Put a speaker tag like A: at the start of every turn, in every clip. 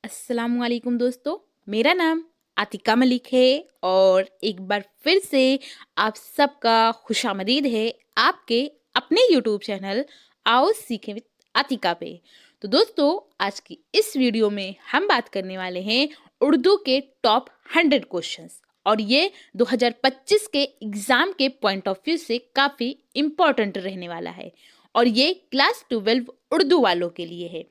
A: अस्सलाम वालेकुम दोस्तों, मेरा नाम आतिका मलिक है और एक बार फिर से आप सबका खुशामदीद है आपके अपने यूट्यूब चैनल आओ सीखें विद आतिका पे। तो दोस्तों, आज की इस वीडियो में हम बात करने वाले हैं उर्दू के टॉप 100 क्वेश्चंस और ये 2025 के एग्ज़ाम के पॉइंट ऑफ व्यू से काफ़ी इम्पोर्टेंट रहने वाला है और ये क्लास 12 उर्दू वालों के लिए है।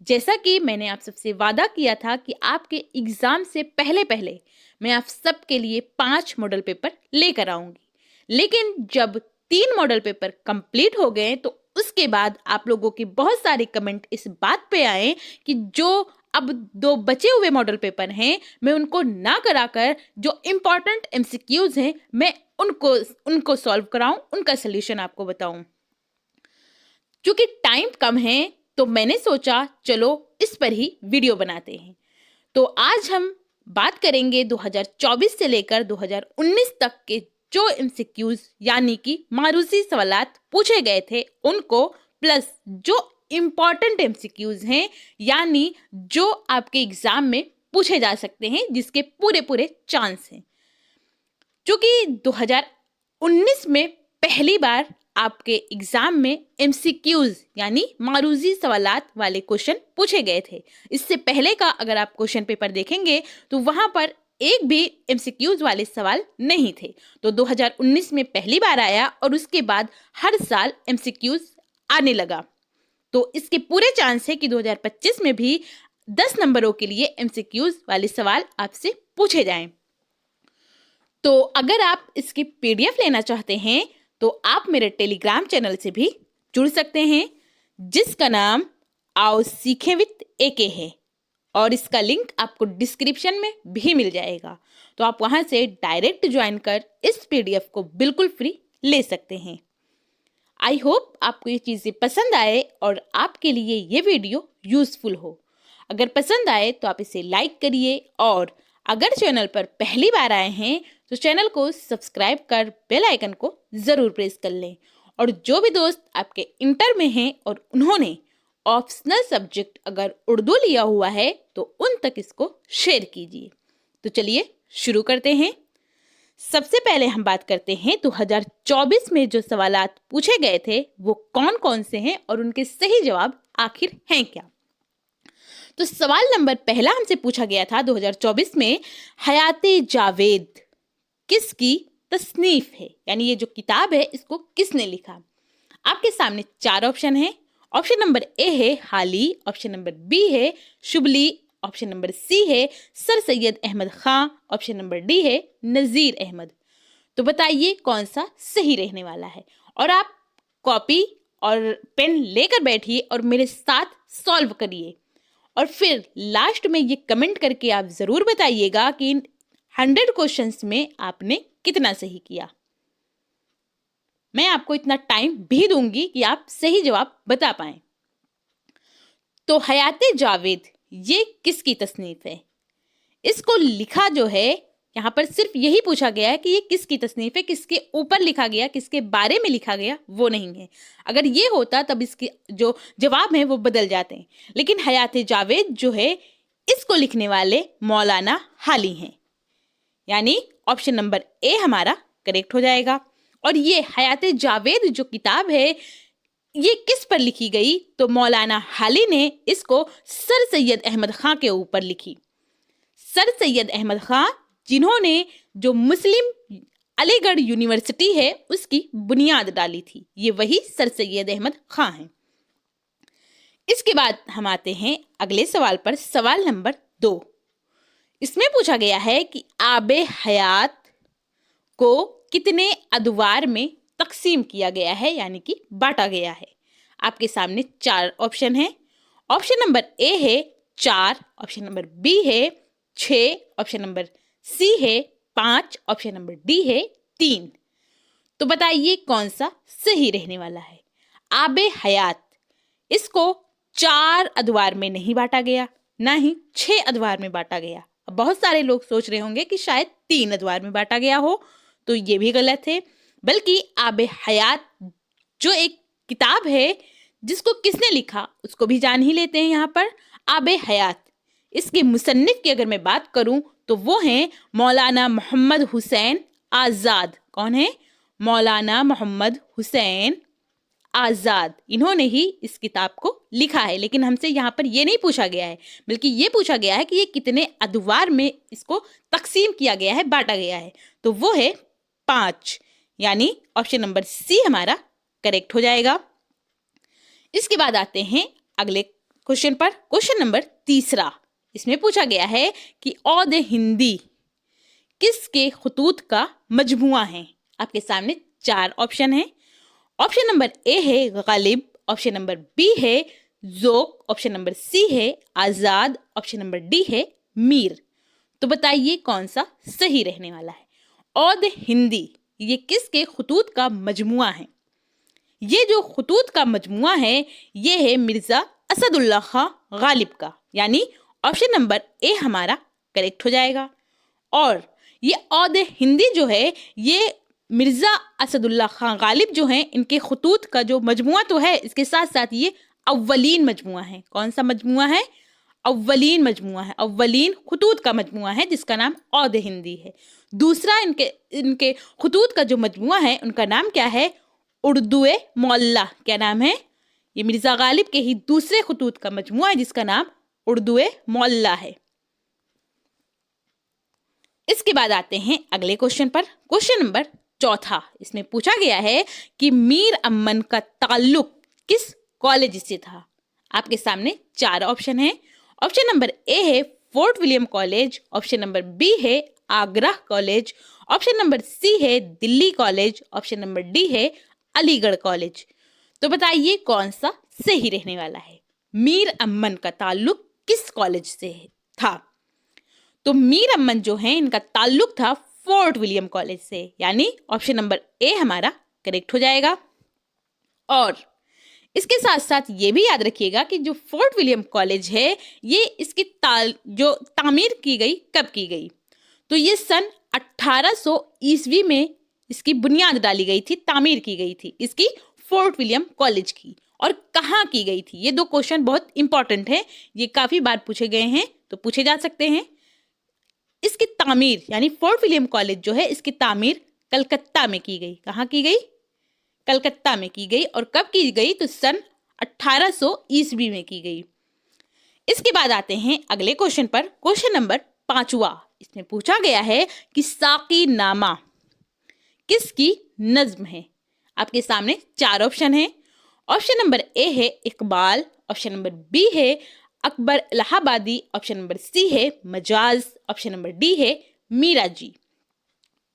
A: जैसा कि मैंने आप सबसे वादा किया था कि आपके एग्ज़ाम से पहले पहले मैं आप सबके लिए 5 मॉडल पेपर लेकर आऊँगी, लेकिन जब 3 मॉडल पेपर कंप्लीट हो गए तो उसके बाद आप लोगों के बहुत सारे कमेंट इस बात पे आए कि जो अब 2 बचे हुए मॉडल पेपर हैं मैं उनको ना कराकर जो इम्पॉर्टेंट एमसीक्यूज़ हैं मैं उनको सॉल्व कराऊं, उनका सलूशन आपको बताऊं। क्योंकि टाइम कम है तो मैंने सोचा चलो इस पर ही वीडियो बनाते हैं। तो आज हम बात करेंगे 2024 से लेकर 2019 तक के जो एमसीक्यूज यानी कि मारूसी सवालात पूछे गए थे उनको, प्लस जो इम्पॉर्टेंट एमसीक्यूज हैं यानी जो आपके एग्जाम में पूछे जा सकते हैं जिसके पूरे पूरे चांस हैं। क्योंकि 2019 में पहली बार आपके एग्जाम में एमसीक्यूज यानी मारूजी सवालात वाले क्वेश्चन पूछे गए थे। इससे पहले का अगर आप क्वेश्चन पेपर देखेंगे तो वहां पर एक भी एमसीक्यूज वाले सवाल नहीं थे। तो 2019 में पहली बार आया और उसके बाद हर साल एमसीक्यूज आने लगा। तो इसके पूरे चांस है कि 2025 में भी 10 नंबरों के लिए एमसीक्यूज वाले सवाल आपसे पूछे जाएं। तो अगर आप इसकी पीडीएफ लेना चाहते हैं तो आप मेरे टेलीग्राम चैनल से भी जुड़ सकते हैं जिसका नाम आओ सीखें विद एके है और इसका लिंक आपको डिस्क्रिप्शन में भी मिल जाएगा। तो आप वहां से डायरेक्ट ज्वाइन कर इस पीडीएफ को बिल्कुल फ्री ले सकते हैं। आई होप आपको ये चीज़ें पसंद आए और आपके लिए ये वीडियो यूज़फुल हो। अगर पसंद आए तो आप इसे लाइक करिए और अगर चैनल पर पहली बार आए हैं तो चैनल को सब्सक्राइब कर बेल आइकन को ज़रूर प्रेस कर लें। और जो भी दोस्त आपके इंटर में हैं और उन्होंने ऑप्शनल सब्जेक्ट अगर उर्दू लिया हुआ है तो उन तक इसको शेयर कीजिए। तो चलिए शुरू करते हैं। सबसे पहले हम बात करते हैं 2024 में जो सवालात पूछे गए थे वो कौन कौन से हैं और उनके सही जवाब आखिर हैं क्या। तो सवाल नंबर पहला हमसे पूछा गया था 2024 में, हयाते जावेद किसकी तसनीफ है, यानी ये जो किताब है इसको किसने लिखा। आपके सामने 4 ऑप्शन हैं। ऑप्शन नंबर ए है हाली, ऑप्शन नंबर बी है शुबली, ऑप्शन नंबर सी है sir Syed Ahmad Khan, option number D है नज़ीर अहमद। तो बताइए कौन सा सही रहने वाला है। और आप कॉपी और पेन लेकर बैठिए और मेरे साथ सॉल्व करिए और फिर लास्ट में ये कमेंट करके आप ज़रूर बताइएगा कि इन 100 क्वेश्चंस में आपने कितना सही किया। मैं आपको इतना टाइम भी दूंगी कि आप सही जवाब बता पाएं। तो हयाते जावेद ये किसकी तसनीफ है। इसको लिखा जो है यहाँ पर सिर्फ यही पूछा गया है कि ये किसकी तसनीफ है, किसके ऊपर लिखा गया, किसके बारे में लिखा गया वो नहीं है। अगर ये होता तब इसके जो जवाब हैं वो बदल जाते हैं। लेकिन हयाते जावेद जो है इसको लिखने वाले मौलाना हाली हैं, यानी ऑप्शन नंबर ए हमारा करेक्ट हो जाएगा। और ये हयाते जावेद जो किताब है ये किस पर लिखी गई, तो मौलाना हाली ने इसको सर सैयद अहमद खां के ऊपर लिखी। सर सैयद अहमद खां जिन्होंने जो मुस्लिम अलीगढ़ यूनिवर्सिटी है उसकी बुनियाद डाली थी, ये वही सर सैयद अहमद खां हैं। इसके बाद हम आते हैं अगले सवाल पर। सवाल नंबर 2, इसमें पूछा गया है कि आबे हयात को कितने अदवार में तकसीम किया गया है, यानी कि बांटा गया है। आपके सामने 4 ऑप्शन हैं। ऑप्शन नंबर ए है 4, ऑप्शन नंबर बी है 6, ऑप्शन नंबर सी है 5, ऑप्शन नंबर डी है 3। तो बताइए कौन सा सही रहने वाला है। आबे हयात इसको 4 अदवार में नहीं बांटा गया, ना ही 6 अदवार में बांटा गया। अब बहुत सारे लोग सोच रहे होंगे कि शायद 3 अदवार में बांटा गया हो, तो ये भी गलत है। बल्कि आबे हयात जो एक किताब है जिसको किसने लिखा उसको भी जान ही लेते हैं। यहाँ पर आबे हयात اس کے مصنف کی اگر میں بات کروں تو وہ ہیں مولانا محمد حسین آزاد. کون ہے؟ مولانا محمد حسین آزاد. انہوں نے ہی اس کتاب کو لکھا ہے. لیکن ہم سے یہاں پر یہ نہیں پوچھا گیا ہے، بلکہ یہ پوچھا گیا ہے کہ یہ کتنے ادوار میں اس کو تقسیم کیا گیا ہے، بانٹا گیا ہے. تو وہ ہے 5، یعنی آپشن نمبر سی ہمارا کریکٹ ہو جائے گا. اس کے بعد آتے ہیں اگلے کوشچن پر. Question number 3. اس میں پوچھا گیا ہے کہ عود ہندی کس کے خطوط کا مجموعہ ہے؟ آپ کے سامنے 4 آپشن ہیں. آپشن نمبر اے ہے غالب، آپشن نمبر بی ہے ذوق، آپشن نمبر سی ہے آزاد، آپشن نمبر ڈی ہے میر. تو بتائیے کون سا صحیح رہنے والا ہے؟ عود ہندی یہ کس کے خطوط کا مجموعہ ہے؟ یہ جو خطوط کا مجموعہ ہے یہ ہے مرزا اسد اللہ خان غالب کا، یعنی آپشن نمبر اے ہمارا کریکٹ ہو جائے گا. اور یہ عود ہندی جو ہے یہ مرزا اسد اللہ خان غالب جو ہیں ان کے خطوط کا جو مجموعہ تو ہے، اس کے ساتھ ساتھ یہ اولین مجموعہ ہے. کون سا مجموعہ ہے؟ اولین مجموعہ ہے، اولین خطوط کا مجموعہ ہے جس کا نام عود ہندی ہے. دوسرا ان کے خطوط کا جو مجموعہ ہے ان کا نام کیا ہے؟ اردو معلیٰ. کیا نام ہے؟ یہ مرزا غالب کے ہی دوسرے خطوط کا مجموعہ ہے جس کا نام اردو معلیٰ ہے. اس کے بعد آتے ہیں اگلے کوشچن پر. Question number 4. اس میں پوچھا گیا ہے کہ میر امن کا تعلق کس کالج سے تھا؟ آپ کے سامنے 4 آپشن ہیں. آپشن نمبر اے ہے Fort William College, option number B ہے Agra College, option number C ہے Delhi College, option number D ہے علی گڑھ کالج. تو بتائیے کون سا صحیح رہنے والا ہے؟ میر امن کا تعلق کس کالج سے تھا؟ تو میر امن جو ہیں ان کا تعلق تھا فورٹ ولیم کالج سے، یعنی آپشن نمبر اے ہمارا کریکٹ ہو جائے گا. اور اس کے ساتھ ساتھ یہ بھی یاد رکھیے گا کہ جو فورٹ ولیم کالج ہے یہ اس کی جو تعمیر کی گئی کب کی گئی؟ تو یہ سن 1800 عیسوی میں اس کی بنیاد ڈالی گئی تھی، تعمیر کی گئی تھی اس کی فورٹ ولیم کالج کی. اور کہاں کی گئی تھی؟ یہ 2 کوشچن بہت امپورٹنٹ ہیں، یہ کافی بار پوچھے گئے ہیں تو پوچھے جا سکتے ہیں. اس کی تعمیر یعنی فورٹ ولیم کالج جو ہے اس کی تعمیر کلکتہ میں کی گئی. کہاں کی گئی؟ کلکتہ میں کی گئی. اور کب کی گئی؟ تو سن 1800 عیسوی میں کی گئی. اس کے بعد آتے ہیں اگلے کوشچن پر. Question number 5. اس میں پوچھا گیا ہے کہ ساقی نامہ کس کی نظم ہے؟ آپ کے سامنے 4 آپشن ہیں. آپشن نمبر اے ہے اقبال، آپشن نمبر بی ہے اکبر الہ آبادی، آپشن نمبر سی ہے مجاز، آپشن نمبر ڈی ہے میرا جی.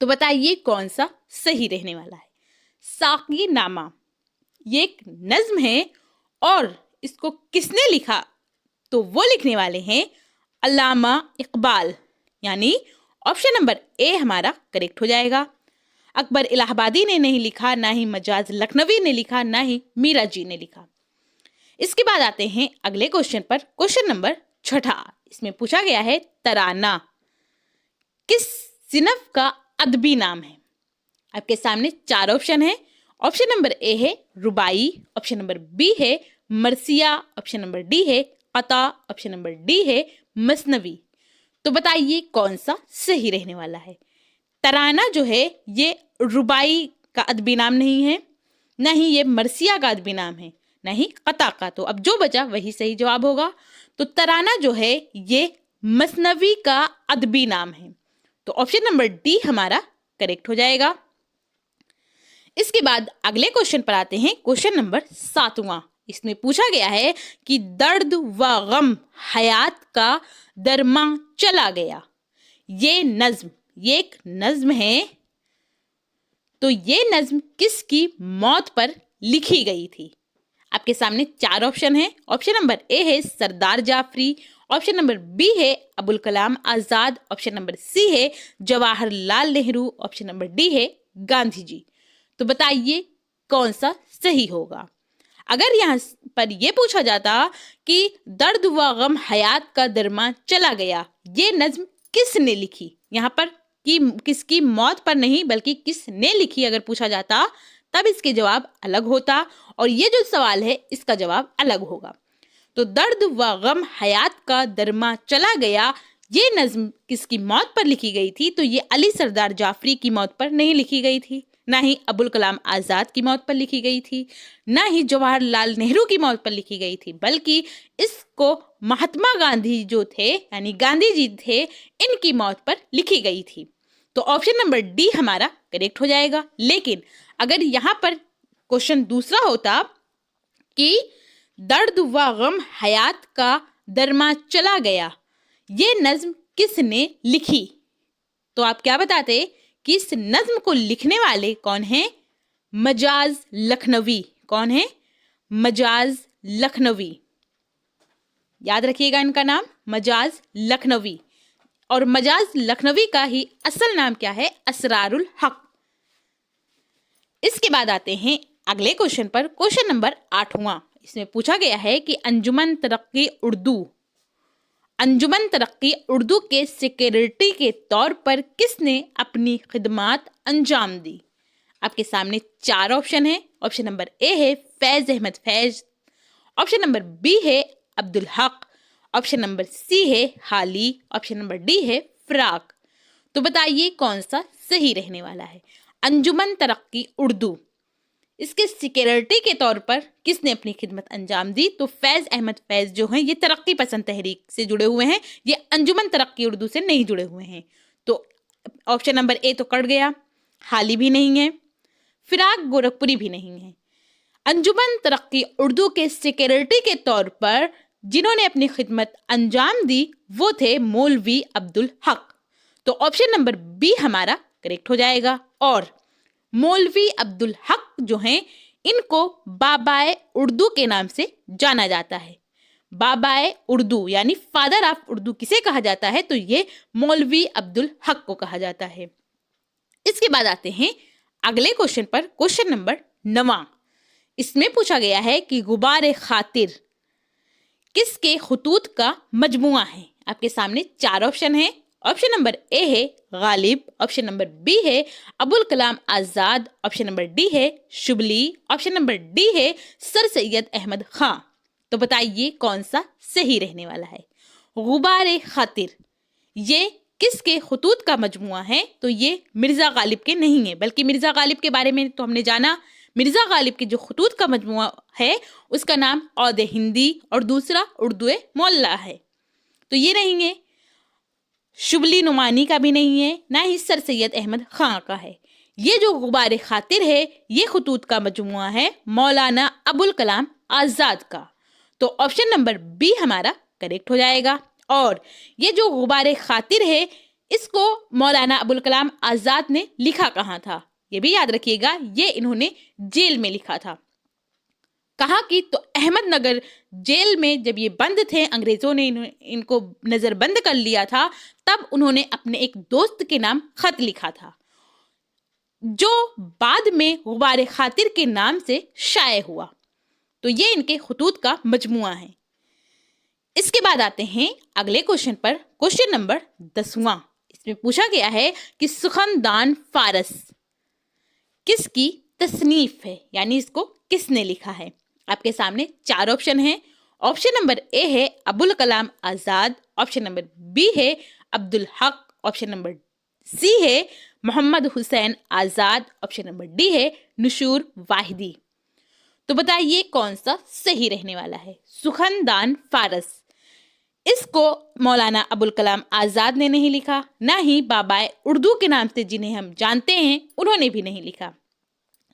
A: تو بتائیے کون سا صحیح رہنے والا ہے؟ ساقی نامہ یہ ایک نظم ہے اور اس کو کس نے لکھا؟ تو وہ لکھنے والے ہیں علامہ اقبال، یعنی آپشن نمبر اے ہمارا کریکٹ ہو جائے گا. اکبر الہ آبادی نے نہیں لکھا، نہ ہی مجاز لکھنوی نے لکھا، نہ ہی میرا جی نے لکھا. اس کے بعد آتے ہیں اگلے کوشچن پر. Question number 6. اس میں پوچھا گیا ہے ترانہ کس صنف کا ادبی نام ہے؟ آپ کے سامنے 4 آپشن ہیں. آپشن نمبر اے ہے ربائی، آپشن نمبر بی ہے مرثیہ، آپشن نمبر ڈی ہے قطع، آپشن نمبر ڈی ہے مثنوی. تو بتائیے کون سا صحیح رہنے والا ہے؟ ترانہ جو ہے یہ ربائی کا ادبی نام نہیں ہے، نہ ہی یہ مرثیہ کا ادبی نام ہے، نہ ہی قطع کا. تو اب جو بچا وہی صحیح جواب ہوگا. تو ترانہ جو ہے یہ مثنوی کا ادبی نام ہے. تو آپشن نمبر ڈی ہمارا کریکٹ ہو جائے گا. اس کے بعد اگلے کوشچن پر آتے ہیں. Question number 7. اس میں پوچھا گیا ہے کہ درد و غم حیات کا درماں چلا گیا، یہ نظم یہ ایک نظم ہے. تو یہ نظم کس کی موت پر لکھی گئی تھی؟ آپ کے سامنے 4 آپشن ہیں. آپشن نمبر اے ہے سردار جعفری، آپشن نمبر بی ہے Abul Kalam Azad, option number C ہے Jawahar Lal Nehru, option number D ہے گاندھی جی. تو بتائیے کون سا صحیح ہوگا؟ اگر یہاں پر یہ پوچھا جاتا کہ درد و غم حیات کا درماں چلا گیا یہ نظم کس نے لکھی، یہاں پر کس کی موت پر نہیں بلکہ کس نے لکھی اگر پوچھا جاتا تب اس کے جواب الگ ہوتا، اور یہ جو سوال ہے اس کا جواب الگ ہوگا. तो दर्द व गम हयात का दरमा चला गया, ये नज्म किसकी मौत पर लिखी गई थी? तो ये अली सरदार जाफरी की मौत पर नहीं लिखी गई थी, ना ही अबुल कलाम आज़ाद की मौत पर लिखी गई थी, ना ही जवाहरलाल नेहरू की मौत पर लिखी गई थी, बल्कि इसको महात्मा गांधी जो थे यानी गांधी जी थे, इनकी मौत पर लिखी गई थी। तो ऑप्शन नंबर डी हमारा करेक्ट हो जाएगा। लेकिन अगर यहाँ पर क्वेश्चन दूसरा होता कि दर्द व गम हयात का दरमा चला गया, ये नज्म किसने लिखी, तो आप क्या बताते कि इस नज्म को लिखने वाले कौन हैं? मजाज लखनवी। कौन है? मजाज लखनवी। याद रखिएगा इनका नाम, मजाज लखनवी। और मजाज लखनवी का ही असल नाम क्या है? असरारुल हक। इसके बाद आते हैं अगले क्वेश्चन पर। क्वेश्चन नंबर 8वां। इसमें पूछा गया है कि अंजुमन तरक्की उर्दू के सेक्रेटरी के तौर पर किसने अपनी खिदमात अंजाम दी? आपके सामने 4 ऑप्शन है। ऑप्शन नंबर ए है Faiz Ahmad Faiz, option number B है अब्दुल हक, ऑप्शन नंबर सी है हाली, ऑप्शन नंबर डी है फराक। तो बताइए कौन सा सही रहने वाला है? अंजुमन तरक्की उर्दू, इसके सेक्रेटरी के तौर पर किसने अपनी खिदमत अंजाम दी? तो फैज अहमद फैज जो हैं ये तरक्की पसंद तहरीक से जुड़े हुए हैं, ये अंजुमन तरक्की उर्दू से नहीं जुड़े हुए हैं। तो ऑप्शन नंबर ए तो कट गया, हाली भी नहीं है, फिराक गोरखपुरी भी नहीं है। अंजुमन तरक्की उर्दू के सेक्रेटरी के तौर पर जिन्होंने अपनी खिदमत अंजाम दी वो थे मौलवी अब्दुल हक। तो ऑप्शन नंबर बी हमारा करेक्ट हो जाएगा। और मौलवी अब्दुल हक जो हैं इनको बाबाए उर्दू के नाम से जाना जाता है। बाबाए उर्दू यानी फादर ऑफ उर्दू किसे कहा जाता है? तो ये मौलवी अब्दुल हक को कहा जाता है। इसके बाद आते हैं अगले क्वेश्चन पर। Question number 9। इसमें पूछा गया है कि गुबार खातिर किसके खुतूत का मजमुआ है? आपके सामने 4 ऑप्शन है। ऑप्शन नंबर ए है गालिब, ऑप्शन नंबर बी है Abul Kalam Azad, option number D है शुबली, ऑप्शन नंबर डी है सर सैयद अहमद खां। तो बताइए कौन सा सही रहने वाला है? गुबार खातिर ये किसके खुतूत का मजमुआ है? तो ये मिर्ज़ा गालिब के नहीं है, बल्कि मिर्ज़ा गालिब के बारे में तो हमने जाना, मिर्ज़ा गालिब के जो खुतूत का मजमुआ है उसका नाम औद हिंदी और दूसरा उर्दू मोल्ला है। तो ये नहीं है। शुबली नुमानी का भी नहीं है, ना ही सर सैयद अहमद खां का है। ये जो गुबार खातिर है ये खुतूत का मजमुआ है मौलाना अबुल कलाम आज़ाद का। तो ऑप्शन नंबर बी हमारा करेक्ट हो जाएगा। और ये जो गुबार खातिर है इसको मौलाना अबुल कलाम आज़ाद ने लिखा कहाँ था? ये भी याद रखिएगा, ये इन्होंने जेल में लिखा था। कहा कि तो अहमदनगर जेल में जब ये बंद थे, अंग्रेजों ने इनको नजरबंद कर लिया था, तब उन्होंने अपने एक दोस्त के नाम खत लिखा था जो बाद में गुबार खातिर के नाम से शाये हुआ। तो ये इनके खुतूत का मजमुआ है। इसके बाद आते हैं अगले क्वेश्चन पर। क्वेश्चन नंबर 10वां। इसमें पूछा गया है कि सुखनदान फारस किसकी तसनीफ है, यानी इसको किसने लिखा है? आपके सामने 4 ऑप्शन हैं। ऑप्शन नंबर ए है Abul Kalam Azad, option number B है अब्दुल हक, ऑप्शन नंबर सी है मोहम्मद हुसैन आज़ाद, ऑप्शन नंबर डी है नुशूर वाहिदी। तो बताइए कौन सा सही रहने वाला है? सुखनदान फारस, इसको मौलाना अबुल कलाम आज़ाद ने नहीं लिखा, ना ही बाबाए उर्दू के नाम से जिन्हें हम जानते हैं उन्होंने भी नहीं लिखा।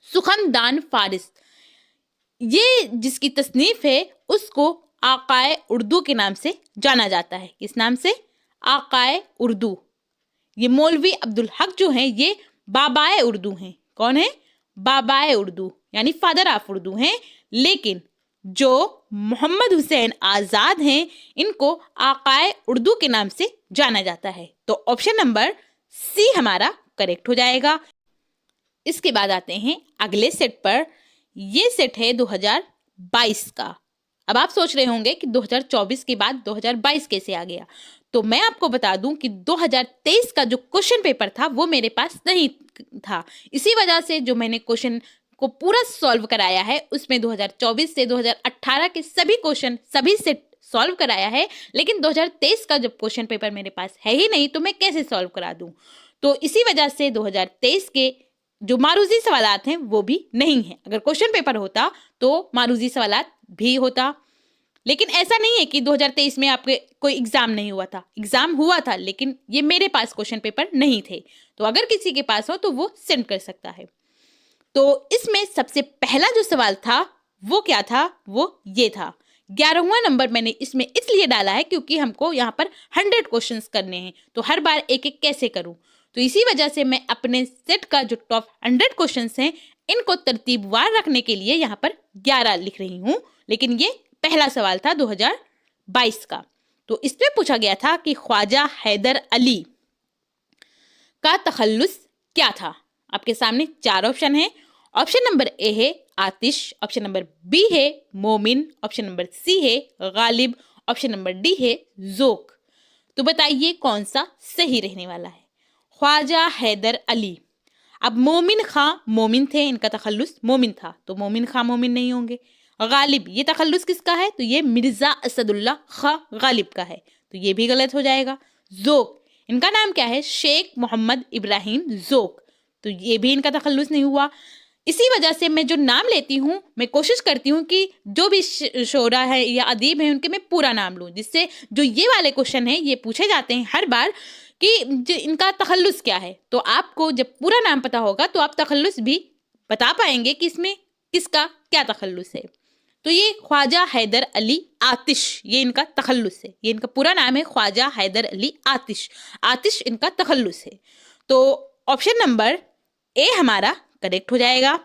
A: सुखनदान फारिस ये जिसकी तसनीफ है उसको आकाए उर्दू के नाम से जाना जाता है। किस नाम से? आकाए उर्दू। ये मौलवी अब्दुल हक जो हैं ये बाबाए उर्दू हैं। कौन है? बाबाए उर्दू यानी फादर ऑफ उर्दू हैं। लेकिन जो मोहम्मद हुसैन आज़ाद हैं इनको आकाए उर्दू के नाम से जाना जाता है। तो ऑप्शन नंबर सी हमारा करेक्ट हो जाएगा। इसके बाद आते हैं अगले सेट पर। ये सेट है 2022 का। अब आप सोच रहे होंगे कि 2024 के बाद 2022 कैसे आ गया? तो मैं आपको बता दूं कि 2023 का जो क्वेश्चन पेपर था वो मेरे पास नहीं था। इसी वजह से जो मैंने क्वेश्चन को पूरा सॉल्व कराया है, उसमें 2024 से 2018 के सभी क्वेश्चन सभी सेट सॉल्व कराया है, लेकिन 2023 का जब क्वेश्चन पेपर मेरे पास है ही नहीं तो मैं कैसे सॉल्व करा दूं। तो इसी वजह से 2023 के जो मारूजी सवालात हैं वो भी नहीं है। अगर क्वेश्चन पेपर होता तो मारूजी सवालात भी होता, लेकिन ऐसा नहीं है कि 2023 में आपके कोई एग्जाम नहीं हुआ था, एग्जाम हुआ था, लेकिन ये मेरे पास क्वेश्चन पेपर नहीं थे। तो अगर किसी के पास हो तो वो सेंड कर सकता है। तो इसमें सबसे पहला जो सवाल था वो क्या था, वो ये था। 11वां नंबर मैंने इसमें इसलिए डाला है क्योंकि हमको यहाँ पर 100 क्वेश्चंस करने हैं, तो हर बार एक एक कैसे करूँ, तो इसी वजह से मैं अपने सेट का जो टॉप 100 क्वेश्चंस हैं इनको तरतीबवार रखने के लिए यहाँ पर 11 लिख रही हूँ। लेकिन ये पहला सवाल था 2022 का। तो इसमें पूछा गया था कि ख्वाजा हैदर अली का तखल्लुस क्या था। आपके सामने 4 ऑप्शन हैं। ऑप्शन नंबर ए है आतिश, ऑप्शन नंबर बी है मोमिन, ऑप्शन नंबर सी है गालिब, ऑप्शन नंबर डी है जोक। तो बताइए कौन सा सही रहने वाला है। ख्वाजा हैदर अली, अब मोमिन खां मोमिन थे, इनका तखल्लुस मोमिन था, तो मोमिन खां मोमिन नहीं होंगे। गालिब, ये तखल्लुस किसका है, तो ये मिर्जा असदुल्ला खां गालिब का है, तो ये भी गलत हो जाएगा। जोक, इनका नाम क्या है, शेख मोहम्मद इब्राहिम जोक, तो ये भी इनका तखल्लुस नहीं हुआ। इसी वजह से मैं जो नाम लेती हूँ मैं कोशिश करती हूँ कि जो भी शोरा है या अदीब है उनके मैं पूरा नाम लूँ, जिससे जो ये वाले क्वेश्चन हैं ये पूछे जाते हैं हर बार कि इनका तखल्लुस क्या है। तो आपको जब पूरा नाम पता होगा तो आप तखल्लुस भी बता पाएंगे कि इसमें किसका क्या तखल्लुस है। तो ये ख्वाजा हैदर अली आतिश, ये इनका तखल्लुस है, ये इनका पूरा नाम है ख्वाजा हैदर अली आतिश, आतिश इनका तखल्लुस है। तो ऑप्शन नंबर ए हमारा करेक्ट हो जाएगा।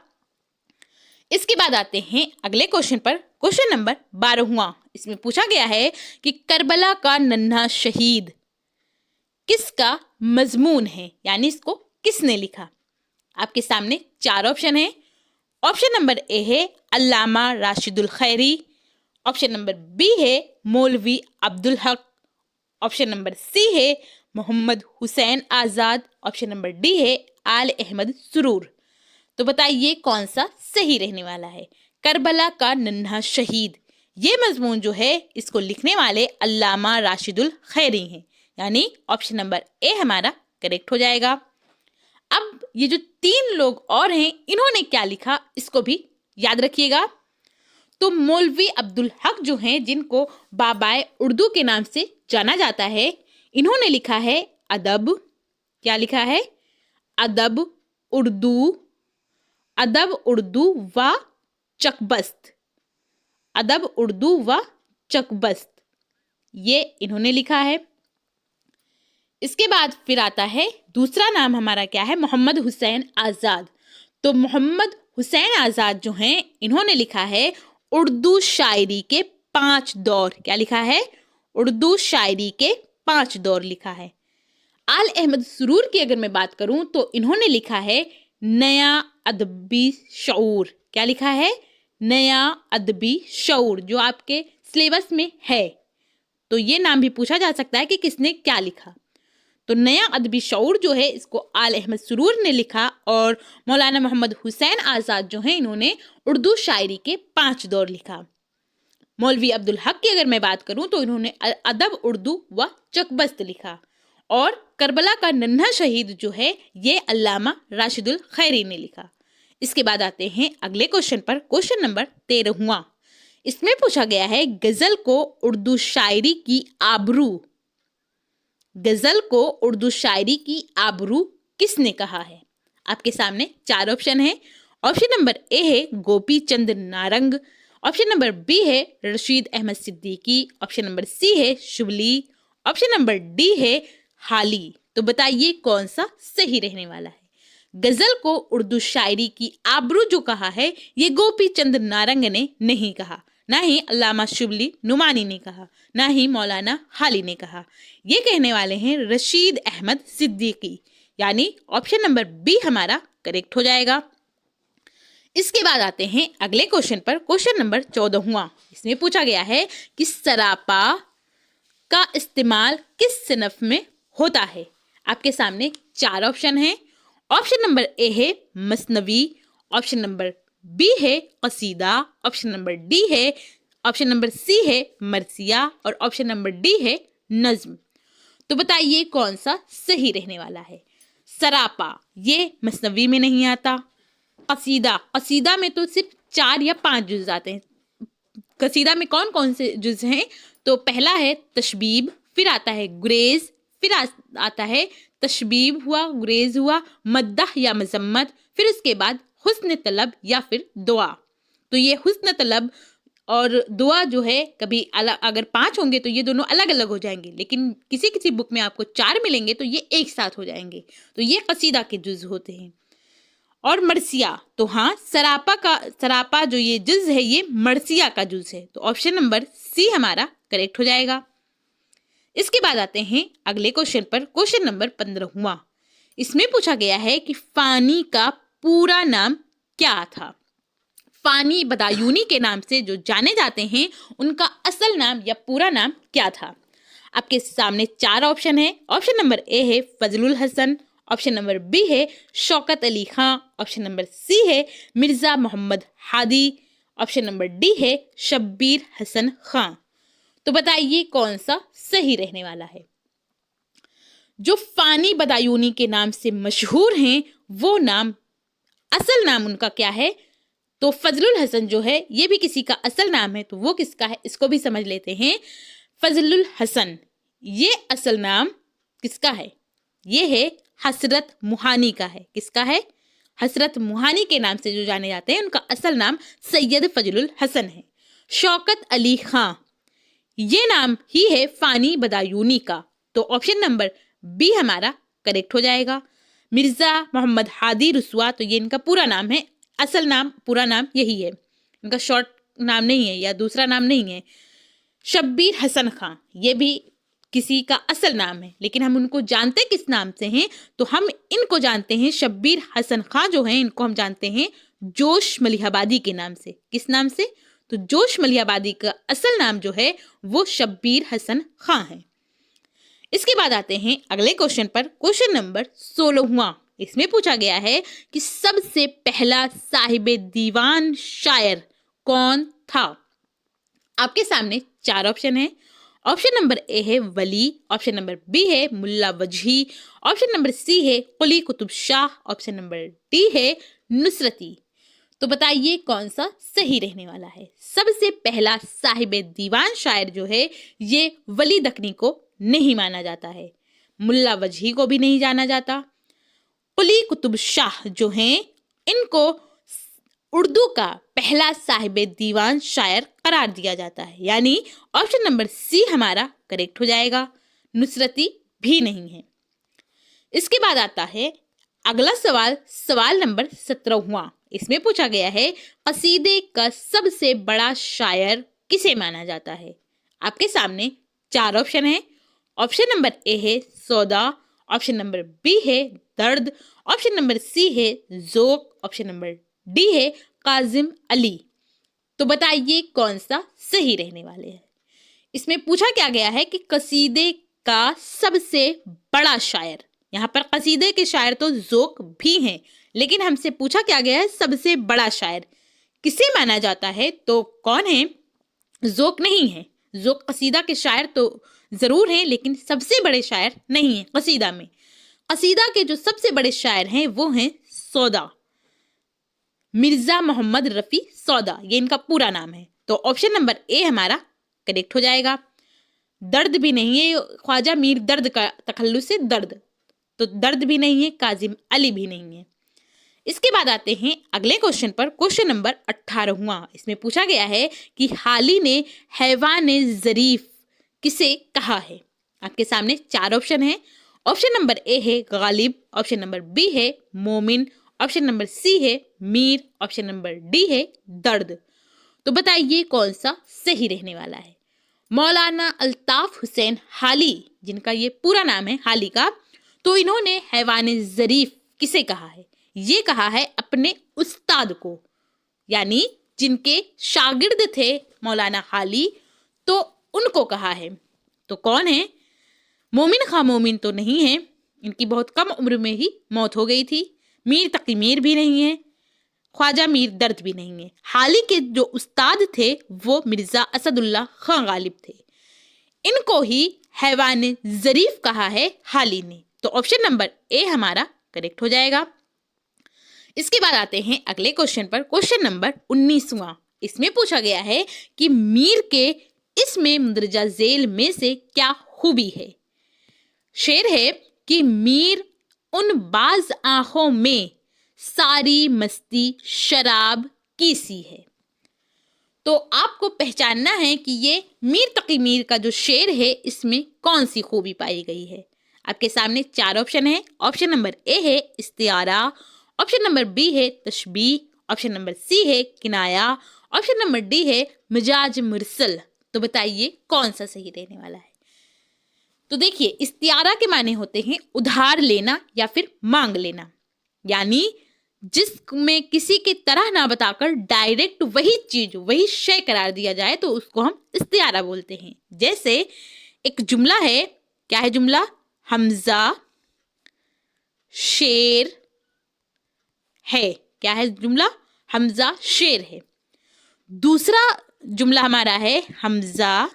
A: इसके बाद आते हैं अगले क्वेश्चन पर, क्वेश्चन नंबर 12वां। इसमें पूछा गया है कि करबला का नन्हा शहीद किसका मजमून है, यानी इसको किसने लिखा। आपके सामने 4 ऑप्शन हैं। ऑप्शन नंबर ए है अल्लामा Rashidul Khairi, option number B है मौलवी Abdul Haq, option number C है मोहम्मद हुसैन आज़ाद, ऑप्शन नंबर डी है आल अहमद सुरूर। तो बताइए कौन सा सही रहने वाला है। करबला का नन्हा शहीद, ये मजमून जो है इसको लिखने वाले अल्लामा राशिदुल खैरी हैं, यानी ऑप्शन नंबर ए हमारा करेक्ट हो जाएगा। अब ये जो 3 लोग और हैं इन्होंने क्या लिखा इसको भी याद रखिएगा। तो मौलवी अब्दुल हक जो हैं, जिनको बाबाए उर्दू के नाम से जाना जाता है, इन्होंने लिखा है अदब, क्या लिखा है, अदब उर्दू व चकबस्त, अदब उर्दू व चकबस्त, ये इन्होंने लिखा है। इसके बाद फिर आता है दूसरा नाम हमारा क्या है, मोहम्मद हुसैन आज़ाद। तो मोहम्मद हुसैन आज़ाद जो हैं इन्होंने लिखा है उर्दू शायरी के 5 दौर, क्या लिखा है, उर्दू शायरी के 5 दौर लिखा है। आल अहमद सुरूर की अगर मैं बात करूं तो इन्होंने लिखा है नया अदबी शऊर, क्या लिखा है, नया अदबी शऊर, जो आपके सिलेबस में है। तो ये नाम भी पूछा जा सकता है कि किसने क्या लिखा। तो नया अदबी शऊर जो है इसको आल अहमद सुरूर ने लिखा, और मौलाना मोहम्मद हुसैन आज़ाद जो हैं इन्होंने उर्दू शायरी के 5 दौर लिखा। मौलवी अब्दुल हक की अगर मैं बात करूं तो इन्होंने अदब उर्दू व चकबस्त लिखा, और करबला का नन्हा शहीद जो है ये अल्लामा राशिदुल खैरी ने लिखा। इसके बाद आते हैं अगले क्वेश्चन पर, क्वेश्चन नंबर 13वां। इसमें पूछा गया है गजल को उर्दू शायरी की आबरू, गजल को उर्दू शायरी की आबरू किसने कहा है। आपके सामने 4 ऑप्शन हैं। ऑप्शन नंबर ए है Gopi Chand Narang, option number B है Rashid Ahmad Siddiqui, option number C है शुबली, ऑप्शन नंबर डी है हाली। तो बताइए कौन सा सही रहने वाला है। गजल को उर्दू शायरी की आबरू जो कहा है ये गोपी चंद नारंग ने नहीं कहा, ना ही अल्लामा शुबली नुमानी ने कहा, ना ही मौलाना हाली ने कहा। ये कहने वाले हैं रशीद अहमद सिद्दीकी, यानी ऑप्शन नंबर बी हमारा करेक्ट हो जाएगा। इसके बाद आते हैं अगले क्वेश्चन पर, क्वेश्चन नंबर 14वां। इसमें पूछा गया है कि सरापा का इस्तेमाल किस सिनफ में होता है। आपके सामने 4 ऑप्शन हैं। ऑप्शन नंबर ए है मसनवी, ऑप्शन नंबर बी है कसीदा, ऑप्शन नंबर सी है मरसिया और ऑप्शन नंबर डी है नज्म। तो बताइए कौन सा सही रहने वाला है। सरापा ये मसनवी में नहीं आता। कसीदा में तो सिर्फ 4 या 5 जुज आते हैं। कसीदा में कौन कौन से जुज हैं? तो पहला है तशबीब, फिर आता है गुरेज, फिर आता है तशबीब हुआ, गुरेज हुआ, मद्दाह या मजम्मत, फिर उसके बाद हुस्न तलब या फिर दुआ। तो ये हुस्न तलब और दुआ जो है कभी अलग, अगर 5 होंगे तो ये दोनों अलग अलग हो जाएंगे, लेकिन किसी किसी बुक में आपको 4 मिलेंगे तो ये एक साथ हो जाएंगे। तो ये कसीदा के जुज होते हैं। और मरसिया, तो हाँ सरापा जो ये जुज है ये मरसिया का जुज है। तो ऑप्शन नंबर सी हमारा करेक्ट हो जाएगा। इसके बाद आते हैं अगले क्वेश्चन पर। क्वेश्चन नंबर 15वां। इसमें पूछा गया है कि फानी का पूरा नाम क्या था। फानी बदायूनी के नाम से जो जाने जाते हैं उनका असल नाम या पूरा नाम क्या था। आपके सामने 4 ऑप्शन है। ऑप्शन नंबर ए है Fazlul Hasan, option number B है Shaukat Ali Khan, option number C है Mirza Mohammad Hadi, option number D है शब्बीर हसन खां। तो बताइए कौन सा सही रहने वाला है। जो फानी बदायूनी के नाम से मशहूर हैं वो नाम, असल नाम उनका क्या है? तो फजलुल हसन जो है ये भी किसी का असल नाम है। तो वो किसका है इसको भी समझ लेते हैं। फजलुल हसन ये असल नाम किसका है? ये है हसरत मुहानी का है। किसका है? हसरत मुहानी के नाम से जो जाने जाते हैं उनका असल नाम सैयद फजलुल हसन है। शौकत अली खां ये नाम ही है फानी बदायूनी का। तो ऑप्शन नंबर बी हमारा करेक्ट हो जाएगा। मिर्जा मोहम्मद हादी रुस्वा, तो ये इनका पूरा नाम है, असल नाम पूरा नाम यही है, इनका शॉर्ट नाम नहीं है या दूसरा नाम नहीं है। शब्बीर हसन खां ये भी किसी का असल नाम है, लेकिन हम उनको जानते किस नाम से हैं? तो हम इनको जानते हैं शब्बीर हसन खां जो हैं इनको हम जानते हैं जोश मलिहाबादी के नाम से। किस नाम से? तो जोश मलिहाबादी का असल नाम जो है वो शब्बीर हसन खां है। इसके बाद आते हैं अगले क्वेश्चन पर। क्वेश्चन नंबर 16वां। इसमें पूछा गया है कि सबसे पहला साहिब दीवान शायर कौन था। आपके सामने 4 ऑप्शन है। ऑप्शन नंबर ए है वली, ऑप्शन नंबर बी है मुल्ला वजही, ऑप्शन नंबर सी है Quli Qutub Shah, option number D है नुसरती। तो बताइए कौन सा सही रहने वाला है। सबसे पहला साहिब दीवान शायर जो है ये वली दखनी को नहीं माना जाता है, मुल्ला वजही को भी नहीं जाना जाता। कुली कुतुब शाह जो हैं इनको उर्दू का पहला साहिब दीवान शायर करार दिया जाता है, यानी ऑप्शन नंबर सी हमारा करेक्ट हो जाएगा। नुसरती भी नहीं है। इसके बाद आता है अगला सवाल, सवाल नंबर 17वां। इसमें पूछा गया है कसीदे का सबसे बड़ा शायर किसे माना जाता है। आपके सामने 4 ऑप्शन है। ऑप्शन नंबर ए है सौदा, ऑप्शन नंबर बी है दर्द, ऑप्शन नंबर सी है ज़ोक, ऑप्शन नंबर डी है काजिम अली। तो बताइए कौन सा सही रहने वाले हैं। इसमें पूछा क्या गया है कि कसीदे का सबसे बड़ा शायर। यहाँ पर कसीदे के शायर तो ज़ोक भी हैं, लेकिन हमसे पूछा क्या गया है सबसे बड़ा शायर किसे माना जाता है। तो कौन है? ज़ोक नहीं है। ज़ोक कसीदा के शायर तो ज़रूर हैं, लेकिन सबसे बड़े शायर नहीं है कसीदा में। कसीदा के जो सबसे बड़े शायर हैं वो हैं सौदा, मिर्जा मोहम्मद रफ़ी सौदा, ये इनका पूरा नाम है। तो ऑप्शन नंबर ए हमारा करेक्ट हो जाएगा। दर्द भी नहीं है, ख्वाजा मीर दर्द का तखल्लुस से दर्द, तो दर्द भी नहीं है, काजिम अली भी नहीं है। इसके बाद आते हैं अगले क्वेश्चन पर। क्वेश्चन नंबर 18वां। इसमें पूछा गया है कि हाली ने हैवान ज़रीफ किसे कहा है। आपके सामने 4 ऑप्शन है। ऑप्शन नंबर ए है गालिब, ऑप्शन नंबर बी है मोमिन, ऑप्शन नंबर सी है मीर, ऑप्शन नंबर डी है दर्द। तो बताइए कौन सा सही रहने वाला है। मौलाना अल्ताफ हुसैन हाली, जिनका ये पूरा नाम है हाली का, तो इन्होंने हैवान ज़रीफ किसे कहा है? ये कहा है अपने उस्ताद को, यानी जिनके शागिर्द थे मौलाना हाली, तो उनको कहा है। तो कौन है? मोमिन खां मोमिन तो नहीं है, इनकी बहुत कम उम्र में ही मौत हो गई थी। मीर तकी मीर भी नहीं है। ख्वाजा मीर दर्द भी नहीं है। हाल ही के जो उस्ताद थे वो मिर्जा असदुल्ला खां गालिब थे। इनको ही हैवान ज़रीफ कहा है हाली ने। तो ऑप्शन नंबर ए हमारा करेक्ट हो जाएगा। इसके बाद आते हैं अगले क्वेश्चन पर, क्वेश्चन नंबर 19वां। इसमें पूछा गया है कि मीर के इसमें मुंदरजा झेल में से क्या खूबी है। शेर है कि मीर उन बाज आंखों में सारी मस्ती शराब की सी है। तो आपको पहचानना है कि ये मीर तकी मीर का जो शेर है इसमें कौन सी खूबी पाई गई है। आपके सामने 4 ऑप्शन है। ऑप्शन नंबर ए है इस्तियारा, ऑप्शन नंबर बी है तशबीह, ऑप्शन नंबर सी है किनाया, ऑप्शन नंबर डी है मिजाज मुरसल। तो बताइए कौन सा सही रहने वाला है। तो देखिए, इस्तियारा के माने होते हैं उधार लेना या फिर मांग लेना, यानी जिसमें किसी की तरह ना बताकर डायरेक्ट वही चीज वही शय करार दिया जाए तो उसको हम इस्तियारा बोलते हैं। जैसे एक जुमला है, क्या है जुमला? हमजा शेर है। क्या है जुमला? हमजा शेर है। दूसरा जुमला हमारा है हमजा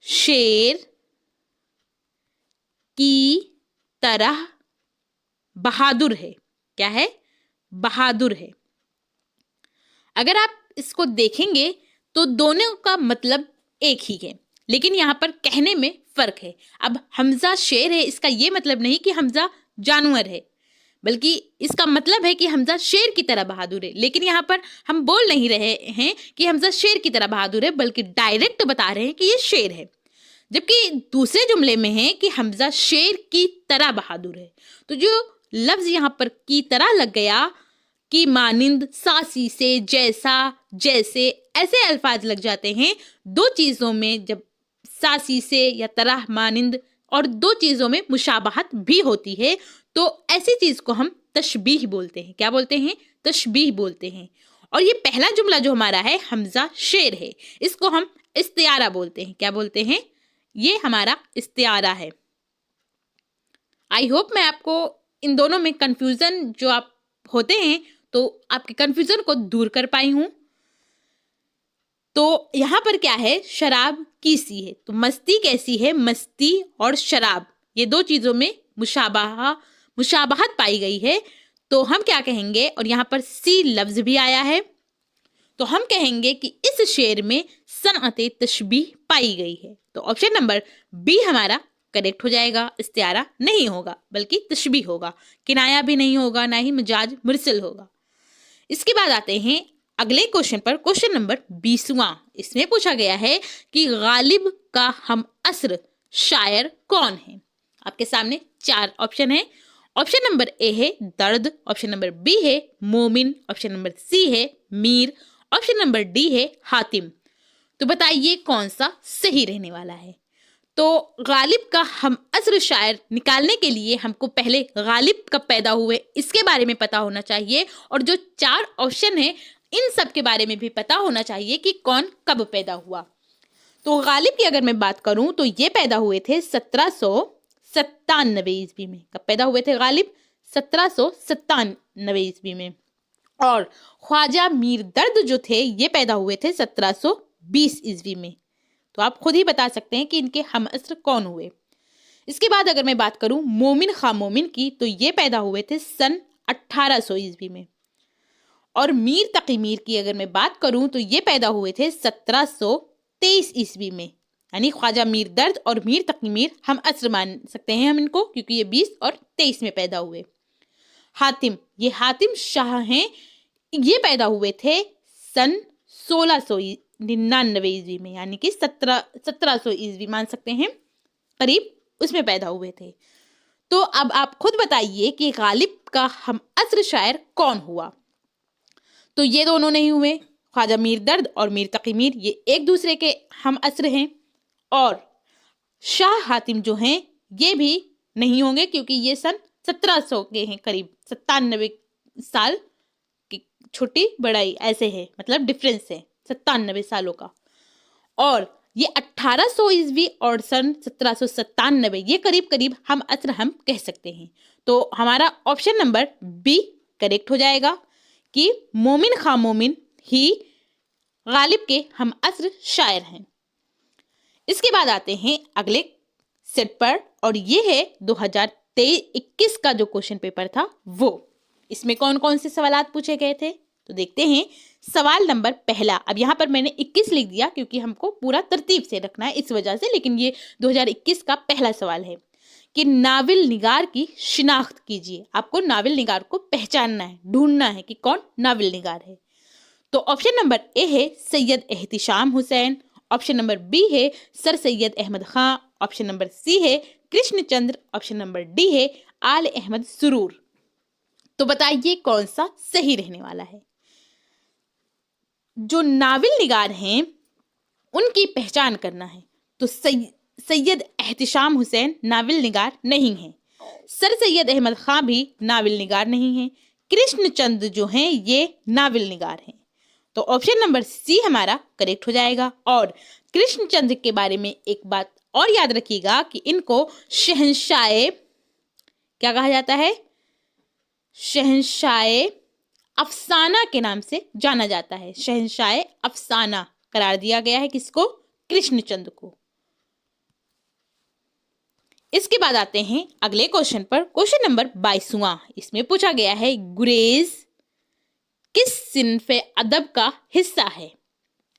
A: शेर की तरह बहादुर है। क्या है? बहादुर है। अगर आप इसको देखेंगे तो दोनों का मतलब एक ही है, लेकिन यहाँ पर कहने में फर्क है। अब हमजा शेर है, इसका ये मतलब नहीं कि हमजा जानवर है, बल्कि इसका मतलब है कि हमजा शेर की तरह बहादुर है। लेकिन यहाँ पर हम बोल नहीं रहे हैं कि हमजा शेर की तरह बहादुर है, बल्कि डायरेक्ट बता रहे हैं कि ये शेर है। जबकि दूसरे जुमले में है कि हमजा शेर की तरह बहादुर है। तो जो लफ्ज यहाँ पर की तरह लग गया कि मानिंद, सासी से, जैसा, जैसे, ऐसे अल्फाज लग जाते हैं। दो चीज़ों में जब सासी से या तरह, मानिंद और दो चीज़ों में मुशाबहत भी होती है तो ऐसी चीज़ को हम तशबीह बोलते हैं। क्या बोलते हैं? तशबीह बोलते हैं। और ये पहला जुमला जो हमारा है हमजा शेर है, इसको हम इस्तियारा बोलते हैं। क्या बोलते हैं? ये हमारा इस्तियारा है। आई होप मैं आपको इन दोनों में कंफ्यूजन जो आप होते हैं तो आपके कंफ्यूजन को दूर कर पाई हूं। तो यहाँ पर क्या है? शराब की सी है। तो मस्ती कैसी है? मस्ती और शराब ये दो चीजों में मुशाबहत पाई गई है। तो हम क्या कहेंगे? और यहाँ पर सी लफ्ज भी आया है, तो हम कहेंगे कि इस शेर में सनअत तशबीह पाई गई है। तो ऑप्शन नंबर बी हमारा करेक्ट हो जाएगा। इस्तियारा नहीं होगा बल्कि तशबीह होगा, किनाया भी नहीं होगा, ना ही मिजाज मुरसल होगा। इसके बाद आते हैं अगले क्वेश्चन पर, क्वेश्चन नंबर 20वां। इसमें पूछा गया है कि गालिब का हम असर शायर कौन है। आपके सामने 4 ऑप्शन है। ऑप्शन नंबर ए है दर्द, ऑप्शन नंबर बी है मोमिन, ऑप्शन नंबर सी है मीर, ऑप्शन नंबर डी है हातिम। तो बताइए कौन सा सही रहने वाला है। तो गालिब का हम असर शायर निकालने के लिए हमको पहले गालिब कब पैदा हुए इसके बारे में पता होना चाहिए, और जो 4 ऑप्शन है इन सब के बारे में भी पता होना चाहिए कि कौन कब पैदा हुआ। तो गालिब की अगर मैं बात करूं तो ये पैदा हुए थे 1797 ईस्वी में। कब पैदा हुए थे गालिब? 1797 ईस्वी में। और ख्वाजा मीर दर्द जो थे ये पैदा हुए थे 1720 ईस्वी में। तो आप खुद ही बता सकते हैं कि इनके हम असर कौन हुए। इसके बाद अगर मैं बात करूं मोमिन खां मोमिन की, तो ये पैदा हुए थे सन 1800 ईस्वी में। और मीर तकी मीर की अगर मैं बात करूं तो ये पैदा हुए थे 1723 ईस्वी में। यानी ख्वाजा मीर दर्द और मीर तकी मीर हम असर मान सकते हैं हम इनको, क्योंकि ये 20 और 23 में पैदा हुए। हातिम, ये हातिम शाह हैं, ये पैदा हुए थे सन 1699 ईस्वी में, यानी कि 1700 ईस्वी मान सकते हैं करीब, उसमें पैदा हुए थे। तो अब आप खुद बताइए कि गालिब का हम असर शायर कौन हुआ। तो ये दोनों नहीं हुए, ख्वाजा मीर दर्द और मीर तकी मीर ये एक दूसरे के हम असर हैं, और शाह हातिम जो हैं ये भी नहीं होंगे क्योंकि ये सन 1700 के हैं, करीब 97 साल की छोटी बड़ाई ऐसे है, मतलब डिफरेंस है 97 सालों का। और ये 1800 ईस्वी और सन 1797 ये करीब करीब हम असर हम कह सकते हैं। तो हमारा ऑप्शन नंबर बी करेक्ट हो जाएगा कि मोमिन खां मोमिन ही गालिब के हम असर शायर हैं। इसके बाद आते हैं अगले सेट पर, और ये है 2021 का जो क्वेश्चन पेपर था वो। इसमें कौन कौन से सवालात पूछे गए थे तो देखते हैं। सवाल नंबर पहला, अब यहाँ पर मैंने 21 लिख दिया क्योंकि हमको पूरा तरतीब से रखना है इस वजह से, लेकिन ये 2021 का पहला सवाल है कि नाविल निगार की शिनाख्त कीजिए। आपको नाविल निगार को पहचानना है, ढूंढना है कि कौन नाविल निगार है। तो ऑप्शन नंबर ए है Syed Ehtisham Hussain, option number B है sir Syed Ahmad Khan, option number C है कृष्णचंद्र, ऑप्शन नंबर डी है आल अहमद सुरूर। तो बताइए कौन सा सही रहने वाला है। जो नाविल निगार हैं उनकी पहचान करना है। तो सैयद एहतिशाम हुसैन नाविल निगार नहीं है, सर सैयद अहमद खां भी नाविल निगार नहीं है, कृष्णचंद्र जो हैं ये नाविल निगार हैं। तो ऑप्शन नंबर सी हमारा करेक्ट हो जाएगा। और कृष्णचंद्र के बारे में एक बात और याद रखिएगा कि इनको शहंशाह क्या कहा जाता है, शहंशाह अफसाना के नाम से जाना जाता है। शहंशाह अफसाना करार दिया गया है किसको, कृष्णचंद्र को। इसके बाद आते हैं अगले क्वेश्चन पर, क्वेश्चन नंबर 22वां। इसमें पूछा गया है गुरेज किस सिन्फ अदब का हिस्सा है।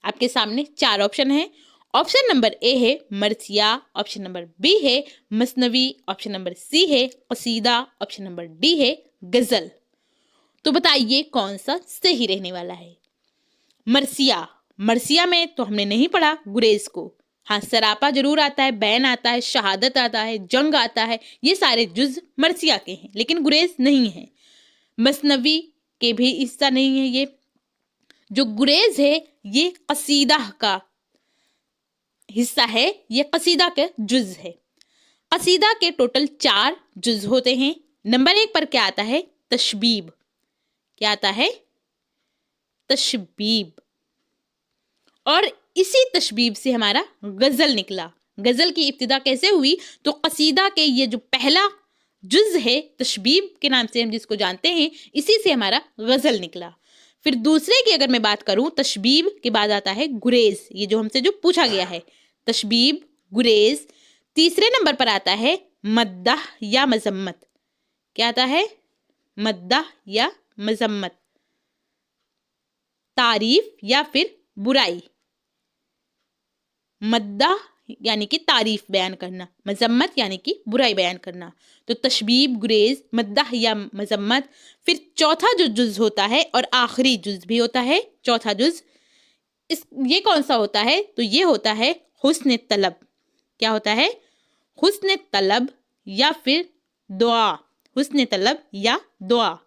A: आपके सामने 4 ऑप्शन है। ऑप्शन नंबर ए है मरसिया, ऑप्शन नंबर बी है मसनवी, ऑप्शन नंबर सी है कसीदा, ऑप्शन नंबर डी है गजल। तो बताइए कौन सा सही रहने वाला है। मरसिया, मरसिया में तो हमने नहीं पढ़ा गुरेज को। हाँ, सरापा जरूर आता है, बैन आता है, शहादत आता है, जंग आता है, ये सारे जुज मरसिया के हैं, लेकिन गुरेज नहीं है। मसनवी के भी हिस्सा नहीं है। ये जो गुरेज है ये कसीदा का हिस्सा है, ये कसीदा के जुज है। कसीदा के टोटल 4 जुज होते हैं। नंबर 1 पर क्या आता है, तशबीब। क्या आता है, तशबीब। और इसी तशबीब से हमारा गजल निकला। गजल की इब्तिदा कैसे हुई, तो कसीदा के ये जो पहला जुज है तशबीब के नाम से हम जिसको जानते हैं, इसी से हमारा गजल निकला। फिर दूसरे की अगर मैं बात करूं, तशबीब के बाद आता है गुरेज, ये जो हमसे जो पूछा गया है, तशबीब गुरेज। तीसरे नंबर पर आता है मद्दाह या मजम्मत। क्या आता है, मद्दाह या मजम्मत, तारीफ या फिर बुराई। मद्दाह यानी कि तारीफ बयान करना, मजम्मत यानी कि बुराई बयान करना। तो तशबीब गुरेज, मद्दाह या मजम्मत। फिर चौथा जो जुज होता है और आखिरी जुज भी होता है, चौथा जुज, ये कौन सा होता है, तो ये होता है हुस्न तलब। क्या होता है, हुस्न तलब या फिर दुआ, हुस्न तलब या दुआ।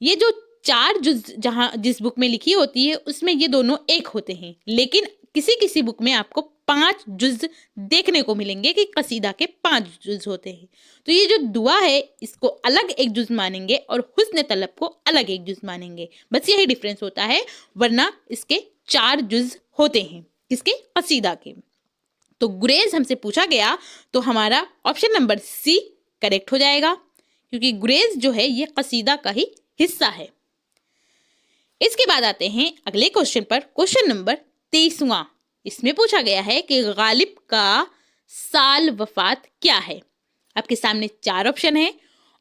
A: ये जो 4 जुज जहां जिस बुक में लिखी होती है उसमें ये दोनों एक होते हैं, लेकिन किसी किसी बुक में आपको 5 जुज देखने को मिलेंगे कि कसीदा के 5 जुज होते हैं। तो ये जो दुआ है इसको अलग एक जुज मानेंगे और हुस्न तलब को अलग एक जुज मानेंगे, बस यही डिफरेंस होता है, वरना इसके 4 जुज होते हैं किसके, कसीदा के। तो गुरेज हमसे पूछा गया तो हमारा ऑप्शन नंबर सी करेक्ट हो जाएगा, क्योंकि गुरेज जो है ये कसीदा का ही हिस्सा है। इसके बाद आते हैं अगले क्वेश्चन पर, क्वेश्चन नंबर 23वां। इसमें पूछा गया है कि गालिब का साल वफात क्या है। आपके सामने 4 ऑप्शन है।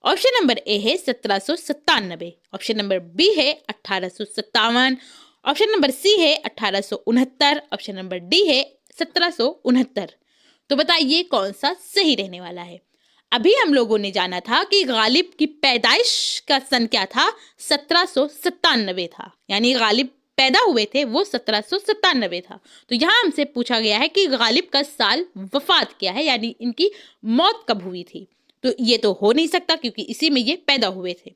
A: ऑप्शन नंबर ए है 1797, ऑप्शन नंबर बी है 1857, ऑप्शन नंबर सी है 1869, ऑप्शन नंबर डी है 1769। तो बताइए कौन सा सही रहने वाला है। अभी हम लोगों ने जाना था कि गालिब की पैदाइश का सन क्या था, 1797 था, यानी गालिब पैदा हुए थे वो 1797 था। तो यहाँ हमसे पूछा गया है कि गालिब का साल वफात क्या है, यानी इनकी मौत कब हुई थी। तो ये तो हो नहीं सकता क्योंकि इसी में ये पैदा हुए थे।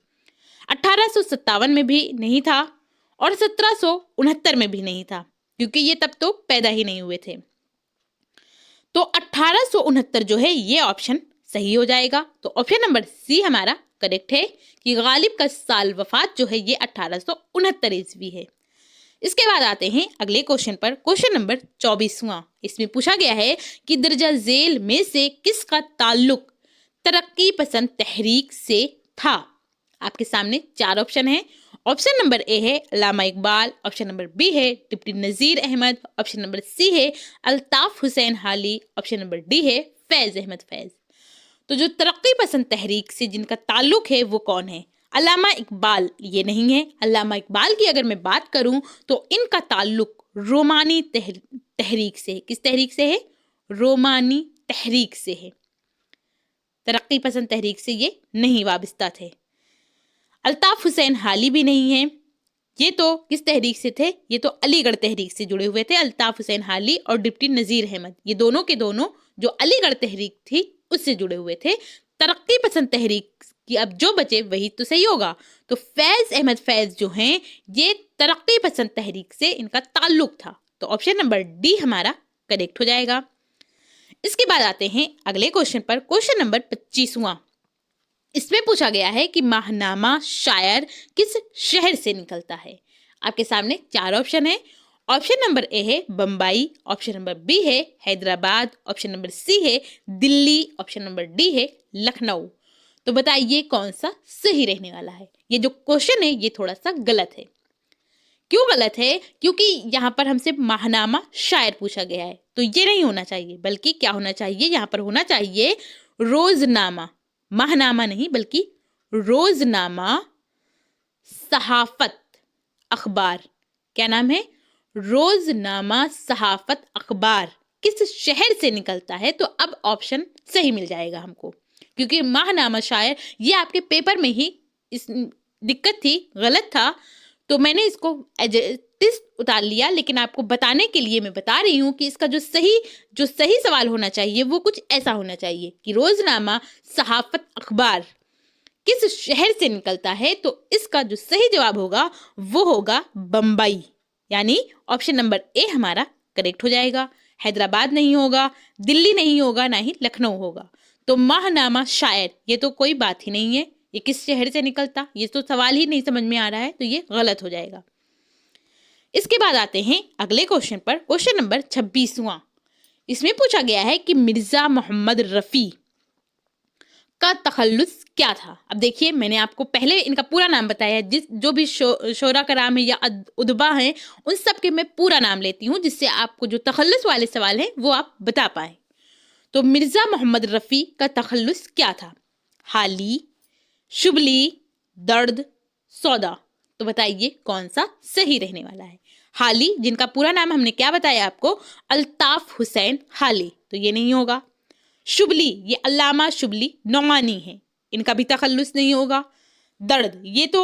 A: 1857 में भी नहीं था और 1769 में भी नहीं था, क्योंकि ये तब तो पैदा ही नहीं हुए थे। तो 1869 जो है ये ऑप्शन सही हो जाएगा। तो ऑप्शन नंबर सी हमारा करेक्ट है कि गालिब का साल वफात जो है ये 1869 ईस्वी है। इसके बाद आते हैं अगले क्वेश्चन पर, क्वेश्चन नंबर 24वां। इसमें पूछा गया है कि दर्जा झेल में से किसका ताल्लुक तरक्की पसंद तहरीक से था। आपके सामने 4 ऑप्शन है। ऑप्शन नंबर ए है अल्लामा इकबाल, ऑप्शन नंबर बी है डिप्टी नज़ीर अहमद, ऑप्शन नंबर सी है अल्ताफ हुसैन हाली, ऑप्शन नंबर डी है फैज़ अहमद फैज़। तो जो तरक्की पसंद तहरीक से जिनका ताल्लुक है वो कौन है? अल्लामा इकबाल ये नहीं है। अल्लामा इकबाल की अगर मैं बात करूं तो इनका ताल्लुक रोमानी तहरीक से है। किस तहरीक से है? रोमानी तहरीक से है। तरक्की पसंद तहरीक से ये नहीं वाबस्ता थे। अल्ताफ हुसैन हाली भी नहीं है। ये तो किस तहरीक से थे? ये तो अलीगढ़ तहरीक से जुड़े हुए थे। अल्ताफ हुसैन हाली और डिप्टी नज़ीर अहमद, ये दोनों के दोनों जो अलीगढ़ तहरीक थी उससे जुड़े हुए थे। तरक्की पसंद तहरीक की अब जो बचे वही तो सही होगा। तो फैज़ अहमद फैज़ जो हैं ये तरक्की पसंद तहरीक से इनका ताल्लुक था। तो ऑप्शन नंबर डी हमारा करेक्ट हो जाएगा। इसके बाद आते हैं अगले क्वेश्चन पर। क्वेश्चन नंबर 25वां। इसमें पूछा गया है कि माहनामा शायर किस शहर से निकलता है। आपके सामने 4 ऑप्शन है। ऑप्शन नंबर ए है बम्बई, ऑप्शन नंबर बी है हैदराबाद, ऑप्शन नंबर सी है दिल्ली, ऑप्शन नंबर डी है लखनऊ। तो बताइए कौन सा सही रहने वाला है। ये जो क्वेश्चन है ये थोड़ा सा गलत है। क्यों गलत है? क्योंकि यहाँ पर हमसे माहनामा शायर पूछा गया है, तो ये नहीं होना चाहिए। बल्कि क्या होना चाहिए? यहाँ पर होना चाहिए रोजनामा। माहनामा नहीं बल्कि रोजनामा सहाफत अखबार। क्या नाम है? रोजनामा सहाफत अखबार किस शहर से निकलता है? तो अब ऑप्शन सही मिल जाएगा हमको, क्योंकि माहनामा शायर ये आपके पेपर में ही इस दिक्कत थी, गलत था, तो मैंने इसको टेस्ट उतार लिया। लेकिन आपको बताने के लिए मैं बता रही हूँ कि इसका जो सही सवाल होना चाहिए वो कुछ ऐसा होना चाहिए कि रोजनामा सहाफत अखबार किस शहर से निकलता है। तो इसका जो सही जवाब होगा वो होगा बम्बई, यानी ऑप्शन नंबर ए हमारा करेक्ट हो जाएगा। हैदराबाद नहीं होगा, दिल्ली नहीं होगा, ना ही लखनऊ होगा। तो माहनामा शायर ये तो कोई बात ही नहीं है। ये किस शहर से निकलता, ये तो सवाल ही नहीं समझ में आ रहा है, तो ये गलत हो जाएगा। इसके बाद आते हैं अगले क्वेश्चन पर। क्वेश्चन नंबर 26वां। इसमें पूछा गया है कि मिर्जा मोहम्मद रफी का तखल्लुस क्या था। अब देखिए, मैंने आपको पहले इनका पूरा नाम बताया है। जो भी शोरा कराम है या उदबा हैं उन सब के मैं पूरा नाम लेती हूँ, जिससे आपको जो तखल्लुस वाले सवाल हैं वो आप बता पाएं। तो मिर्जा मोहम्मद रफी का तखल्लुस क्या था? हाली, शुबली, दर्द, सौदा। तो बताइए कौन सा सही रहने वाला है। हाली, जिनका पूरा नाम हमने क्या बताया आपको? अल्ताफ हुसैन हाली, तो ये नहीं होगा। शुबली, ये अल्लामा शुबली नौमानी है, इनका भी तखल्लुस नहीं होगा। दर्द, ये तो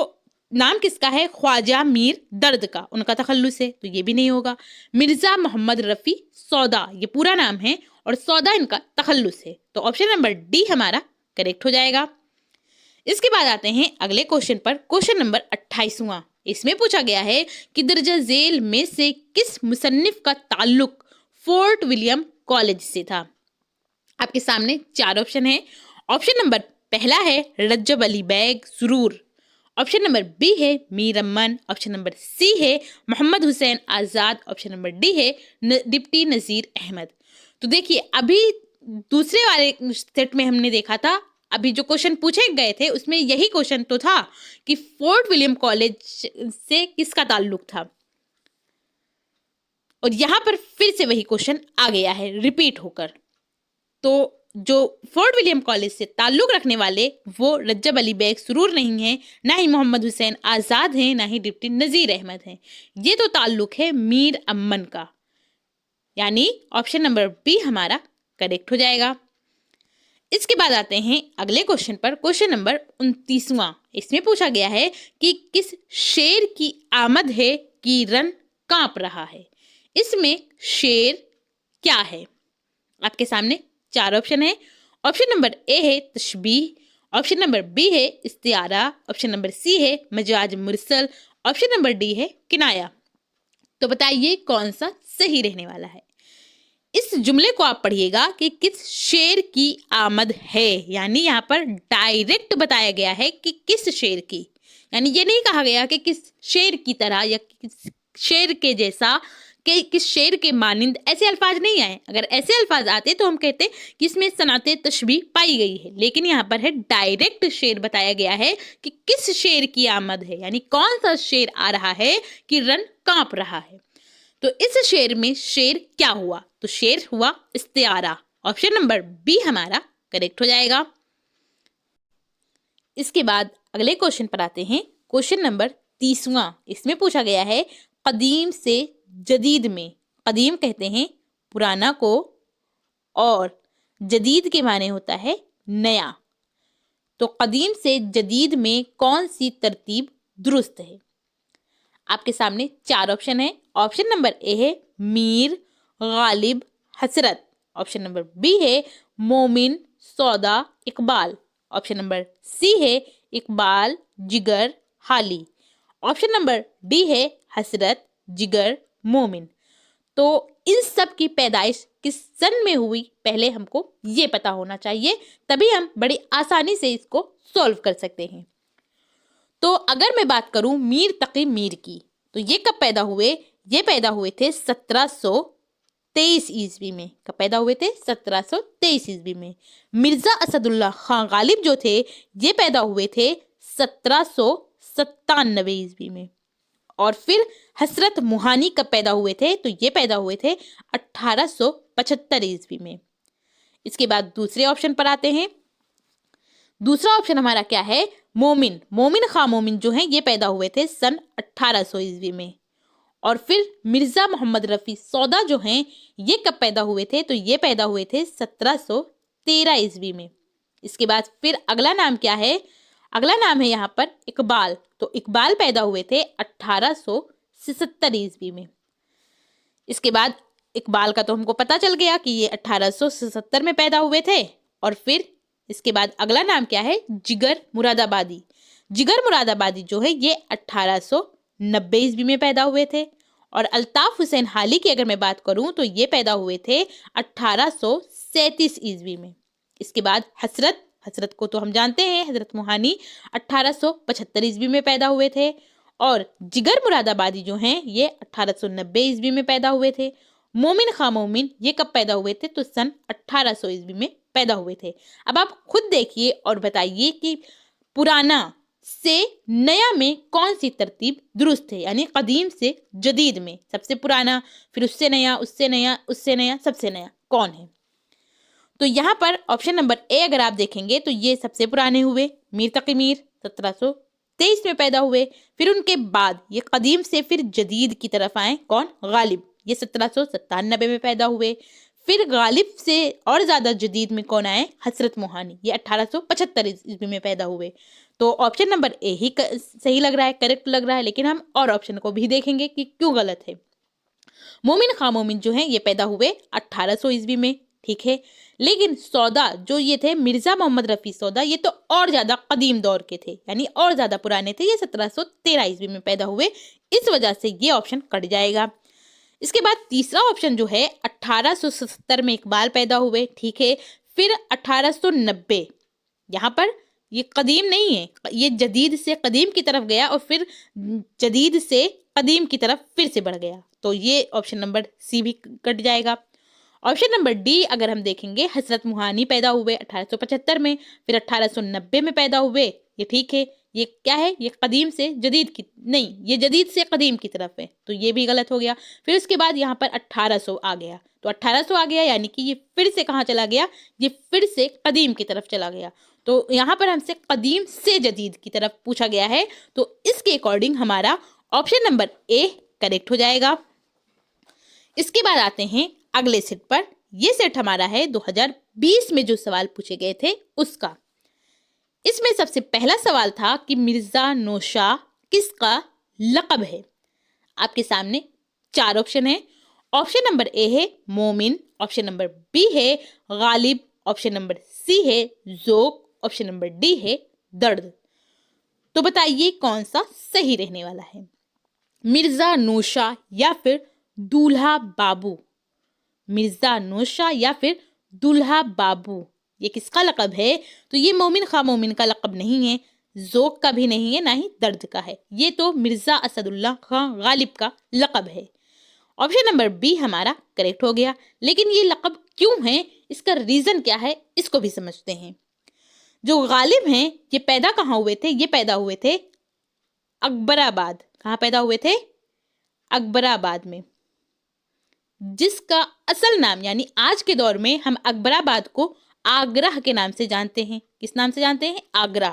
A: नाम किसका है? ख्वाजा मीर दर्द का, उनका तखल्लुस है, तो ये भी नहीं होगा। मिर्जा मोहम्मद रफी सौदा, ये पूरा नाम है और सौदा इनका तखल्लुस है। तो ऑप्शन नंबर डी हमारा करेक्ट हो जाएगा। इसके बाद आते हैं अगले क्वेश्चन पर। क्वेश्चन नंबर 28वां। इसमें पूछा गया है कि दर्जा झेल में से किस मुसन्निफ का ताल्लुक फोर्ट विलियम कॉलेज से था। आपके सामने 4 ऑप्शन है। ऑप्शन नंबर पहला है रज्जब अली बैग सुरूर, ऑप्शन नंबर बी है Mir Aman, option number C है मोहम्मद हुसैन आज़ाद, ऑप्शन नंबर डी है डिप्टी नज़ीर अहमद। तो देखिए, अभी दूसरे वाले सेट में हमने देखा था, अभी जो क्वेश्चन पूछे गए थे उसमें यही क्वेश्चन तो था कि फोर्ट विलियम कॉलेज से किसका ताल्लुक था, और यहां पर फिर से वही क्वेश्चन आ गया है रिपीट होकर। तो जो फोर्ट विलियम कॉलेज से ताल्लुक रखने वाले वो रज्जब अली बैग सुरूर नहीं है, ना ही मोहम्मद हुसैन आज़ाद हैं, ना ही डिप्टी नज़ीर अहमद हैं। ये तो ताल्लुक है मीर अमन का, यानी ऑप्शन नंबर बी हमारा करेक्ट हो जाएगा। इसके बाद आते हैं अगले क्वेश्चन पर। क्वेश्चन नंबर 29वां। इसमें पूछा गया है कि किस शेर की आमद है कि रन कांप रहा है। इसमें शेर क्या है? आपके सामने 4 ऑप्शन है। ऑप्शन नंबर ए है तशबीह, ऑप्शन नंबर बी है इस्तिआरा, ऑप्शन नंबर सी है Majaz Mursal, option number D है किनाया। तो बताइए कौन सा सही रहने वाला है। इस जुमले को आप पढ़िएगा कि किस शेर की आमद है, यानी यहाँ पर डायरेक्ट बताया गया है कि किस शेर की, यानी ये नहीं कहा गया कि किस शेर की तरह या किस शेर के जैसा کہ کس شعر کے مانند ایسے الفاظ نہیں آئے. اگر ایسے الفاظ آتے تو ہم کہتے کہ اس میں صنعت تشبیہ پائی گئی ہے، لیکن یہاں پر ہے ڈائریکٹ شعر بتایا گیا ہے کہ کس شعر کی آمد ہے، یعنی کون سا شعر آ رہا ہے کہ رن کانپ رہا ہے. تو اس شعر میں شعر کیا ہوا؟ تو شعر ہوا استعارہ. آپشن نمبر بی ہمارا کریکٹ ہو جائے گا. اس کے بعد اگلے کوشچن پر آتے ہیں. Question number 30واں. اس میں پوچھا گیا ہے قدیم سے جدید میں. قدیم کہتے ہیں پرانا کو، اور جدید کے معنی ہوتا ہے نیا. تو قدیم سے جدید میں کون سی ترتیب درست ہے؟ آپ کے سامنے 4 آپشن ہیں. آپشن نمبر اے ہے میر، غالب، حسرت. آپشن نمبر بی ہے مومن، سودا، اقبال. آپشن نمبر سی ہے اقبال، جگر، حالی. آپشن نمبر ڈی ہے حسرت، جگر، مومن. تو ان سب کی پیدائش کس سن میں ہوئی پہلے ہم کو یہ پتا ہونا چاہیے، تبھی ہم بڑی آسانی سے اس کو سولو کر سکتے ہیں. تو اگر میں بات کروں میر تقی میر کی، تو یہ کب پیدا ہوئے؟ یہ پیدا ہوئے تھے 1723 عیسوی میں. کب پیدا ہوئے تھے؟ 1723 عیسوی میں. مرزا اسد اللہ خان غالب جو تھے یہ پیدا ہوئے تھے 1797 عیسوی میں. اور پھر حسرت موہانی کب پیدا ہوئے تھے؟ تو یہ پیدا ہوئے تھے 1875 عیسوی میں. اس کے بعد دوسرے آپشن پر آتے ہیں. دوسرا آپشن ہمارا کیا ہے؟ مومن. مومن خان مومن جو ہیں یہ پیدا ہوئے تھے سن 1800 عیسوی میں. اور پھر مرزا محمد رفیع سودا جو ہیں یہ کب پیدا ہوئے تھے؟ تو یہ پیدا ہوئے تھے 1713 عیسوی میں. اس کے بعد پھر اگلا نام کیا ہے؟ اگلا نام ہے یہاں پر اقبال. تو اقبال پیدا ہوئے تھے 1877 عیسوی میں. اس کے بعد اقبال کا تو ہم کو پتا چل گیا کہ یہ 1877 میں پیدا ہوئے تھے. اور پھر اس کے بعد اگلا نام کیا ہے؟ جگر مراد آبادی. جگر مراد آبادی جو ہے یہ 1890 عیسوی میں پیدا ہوئے تھے. اور الطاف حسین حالی کی اگر میں بات کروں تو یہ پیدا ہوئے تھے 1837 عیسوی میں. اس کے بعد حسرت. حسرت کو تو ہم جانتے ہیں، حضرت موہانی 1875 عیسوی میں پیدا ہوئے تھے. اور جگر مراد آبادی جو ہیں یہ 1890 عیسوی میں پیدا ہوئے تھے. مومن خان مومن یہ کب پیدا ہوئے تھے؟ تو سن 1800 عیسوی میں پیدا ہوئے تھے. اب آپ خود دیکھیے اور بتائیے کہ پرانا سے نیا میں کون سی ترتیب درست ہے، یعنی قدیم سے جدید میں سب سے پرانا، پھر اس سے نیا، اس سے نیا، اس سے نیا، سب سے نیا کون ہے؟ تو یہاں پر آپشن نمبر اے اگر آپ دیکھیں گے تو یہ سب سے پرانے ہوئے، میر تقی میر 1723 میں پیدا ہوئے. پھر ان کے بعد یہ قدیم سے پھر جدید کی طرف آئے کون؟ غالب. یہ 1797 میں پیدا ہوئے. پھر غالب سے اور زیادہ جدید میں کون آئے؟ حسرت موہانی. یہ 1875 عیسوی میں پیدا ہوئے. تو آپشن نمبر اے ہی صحیح لگ رہا ہے، کریکٹ لگ رہا ہے، لیکن ہم اور آپشن کو بھی دیکھیں گے کہ کیوں غلط ہے. مومن خان مومن جو ہیں یہ پیدا ہوئے 1800 عیسوی میں، ٹھیک ہے. لیکن سودا جو یہ تھے مرزا محمد رفیع سودا، یہ تو اور زیادہ قدیم دور کے تھے، یعنی اور زیادہ پرانے تھے. یہ 1713 عیسوی میں پیدا ہوئے. اس وجہ سے یہ آپشن کٹ جائے گا. اس کے بعد تیسرا آپشن جو ہے 1877 میں اقبال پیدا ہوئے، ٹھیک ہے. پھر 1890 یہاں پر یہ قدیم نہیں ہے، یہ جدید سے قدیم کی طرف گیا اور پھر جدید سے قدیم کی طرف پھر سے بڑھ گیا. تو یہ آپشن نمبر سی بھی کٹ جائے گا. آپشن نمبر ڈی اگر ہم دیکھیں گے، حسرت موہانی پیدا ہوئے 1875 میں، پھر 1890 میں پیدا ہوئے. یہ ٹھیک ہے. یہ کیا ہے؟ یہ قدیم سے جدید کی نہیں، یہ جدید سے قدیم کی طرف ہے، تو یہ بھی غلط ہو گیا. پھر اس کے بعد یہاں پر 1800 آ گیا. تو 1800 آ گیا یعنی کہ یہ پھر سے کہاں چلا گیا؟ یہ پھر سے قدیم کی طرف چلا گیا. تو یہاں پر ہم سے قدیم سے جدید کی طرف پوچھا گیا ہے، تو اس کے اکارڈنگ ہمارا آپشن نمبر اے کریکٹ ہو جائے گا. اس کے بعد آتے ہیں اگلے سیٹ پر. یہ سیٹ ہمارا ہے 2020 میں جو سوال پوچھے گئے تھے اس کا. اس میں سب سے پہلا سوال تھا کہ مرزا نوشاہ کس کا لقب ہے؟ آپ کے سامنے 4 آپشن ہیں. آپشن نمبر اے ہے مومن، آپشن نمبر بی ہے غالب، آپشن نمبر سی ہے ذوق، آپشن نمبر ڈی ہے درد. تو بتائیے کون سا صحیح رہنے والا ہے؟ مرزا نوشاہ یا پھر دولہا بابو؟ مرزا نوشاہ یا پھر دولہا بابو یہ کس کا لقب ہے؟ تو یہ مومن خان مومن کا لقب نہیں ہے، ذوق کا بھی نہیں ہے، نہ ہی درد کا ہے. یہ تو مرزا اسد اللہ خان غالب کا لقب ہے. ऑप्शन नंबर बी हमारा करेक्ट हो गया। लेकिन ये लक़ब क्यों है, इसका रीजन क्या है, इसको भी समझते हैं। जो गालिब हैं ये पैदा कहाँ हुए थे, ये पैदा हुए थे अकबराबाद। कहाँ पैदा हुए थे? अकबराबाद में, जिसका असल नाम यानी आज के दौर में हम अकबराबाद को आगरा के नाम से जानते हैं। किस नाम से जानते हैं? आगरा।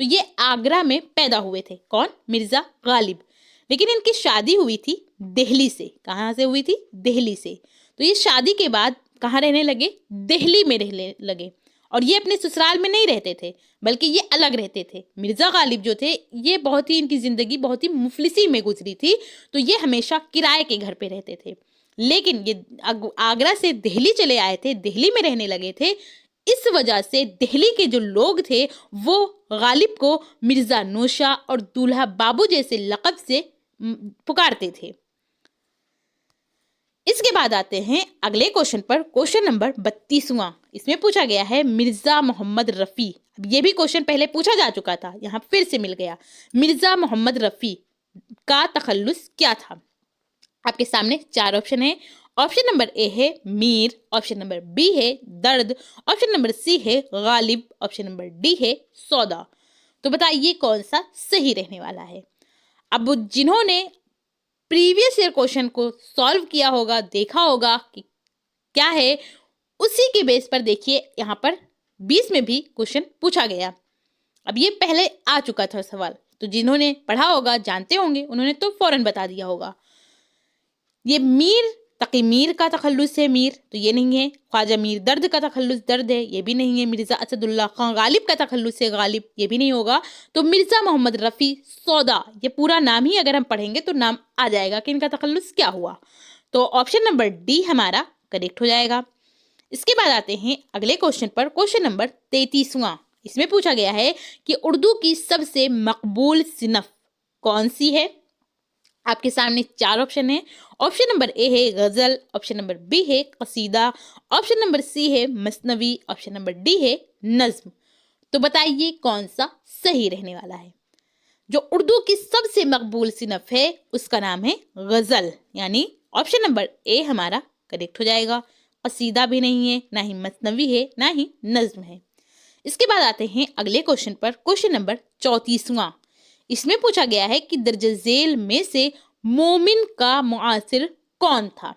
A: तो ये आगरा में पैदा हुए थे। कौन? मिर्जा गालिब। लेकिन इनकी शादी हुई थी दिल्ली से। कहाँ से हुई थी? दिल्ली से। तो ये शादी के बाद कहाँ रहने लगे? दिल्ली में रहने लगे। और ये अपने ससुराल में नहीं रहते थे, बल्कि ये अलग रहते थे। मिर्जा गालिब जो थे ये बहुत ही, इनकी जिंदगी बहुत ही मुफलिसी में गुजरी थी। तो ये हमेशा किराए के घर पे रहते थे। लेकिन ये आगरा से दिल्ली चले आए थे, दिल्ली में रहने लगे थे। इस वजह से दिल्ली के जो लोग थे वो गालिब को मिर्जा नौशा और दूल्हा बाबू जैसे लक़ब से पुकारते थे। इसके बाद आते हैं अगले क्वेश्चन पर, क्वेश्चन नंबर 32वां। इसमें पूछा गया है मिर्जा मोहम्मद रफ़ी। अब ये भी क्वेश्चन पहले पूछा जा चुका था, यहाँ फिर से मिल गया। मिर्जा मोहम्मद रफ़ी का तखल्लुस क्या था? आपके सामने 4 ऑप्शन है। ऑप्शन नंबर ए है मीर, ऑप्शन नंबर बी है दर्द, ऑप्शन नंबर सी है गालिब, ऑप्शन नंबर डी है सौदा। तो बताइए कौन सा सही रहने वाला है। अब जिन्होंने प्रीवियस ईयर क्वेश्चन को सॉल्व किया होगा, देखा होगा कि क्या है, उसी के बेस पर देखिए यहाँ पर 20 में भी क्वेश्चन पूछा गया। अब ये पहले आ चुका था सवाल, तो जिन्होंने पढ़ा होगा, जानते होंगे, उन्होंने तो फौरन बता दिया होगा। ये मीर तकी मीर का तखल्लुस है मीर, तो ये नहीं है। ख्वाजा मीर दर्द का तखल्लुस दर्द है, ये भी नहीं है। मिर्जा असदुल्ला खान गालिब का तखल्लुस है गालिब, ये भी नहीं होगा। तो मिर्जा मोहम्मद रफ़ी सौदा, ये पूरा नाम ही अगर हम पढ़ेंगे तो नाम आ जाएगा कि इनका तखल्लुस क्या हुआ। तो ऑप्शन नंबर डी हमारा करेक्ट हो जाएगा। इसके बाद आते हैं अगले क्वेश्चन पर, क्वेश्चन नंबर 33वां। इसमें पूछा गया है कि उर्दू की सबसे मकबूल सिनफ कौन सी है। आपके सामने 4 ऑप्शन है। ऑप्शन नंबर ए है गजल, ऑप्शन नंबर बी है कसीदा, ऑप्शन नंबर सी है मसनवी, ऑप्शन नंबर डी है नज्म। तो बताइए कौन सा सही रहने वाला है। जो उर्दू की सबसे मकबूल सिनफ है उसका नाम है गजल, यानी ऑप्शन नंबर ए हमारा करेक्ट हो जाएगा। कसीदा भी नहीं है, ना ही मसनवी है, ना ही नज्म है। इसके बाद आते हैं अगले क्वेश्चन पर, क्वेश्चन नंबर 34वां। इसमें पूछा गया है कि दर्ज झेल में से मोमिन का मुआसिर कौन था।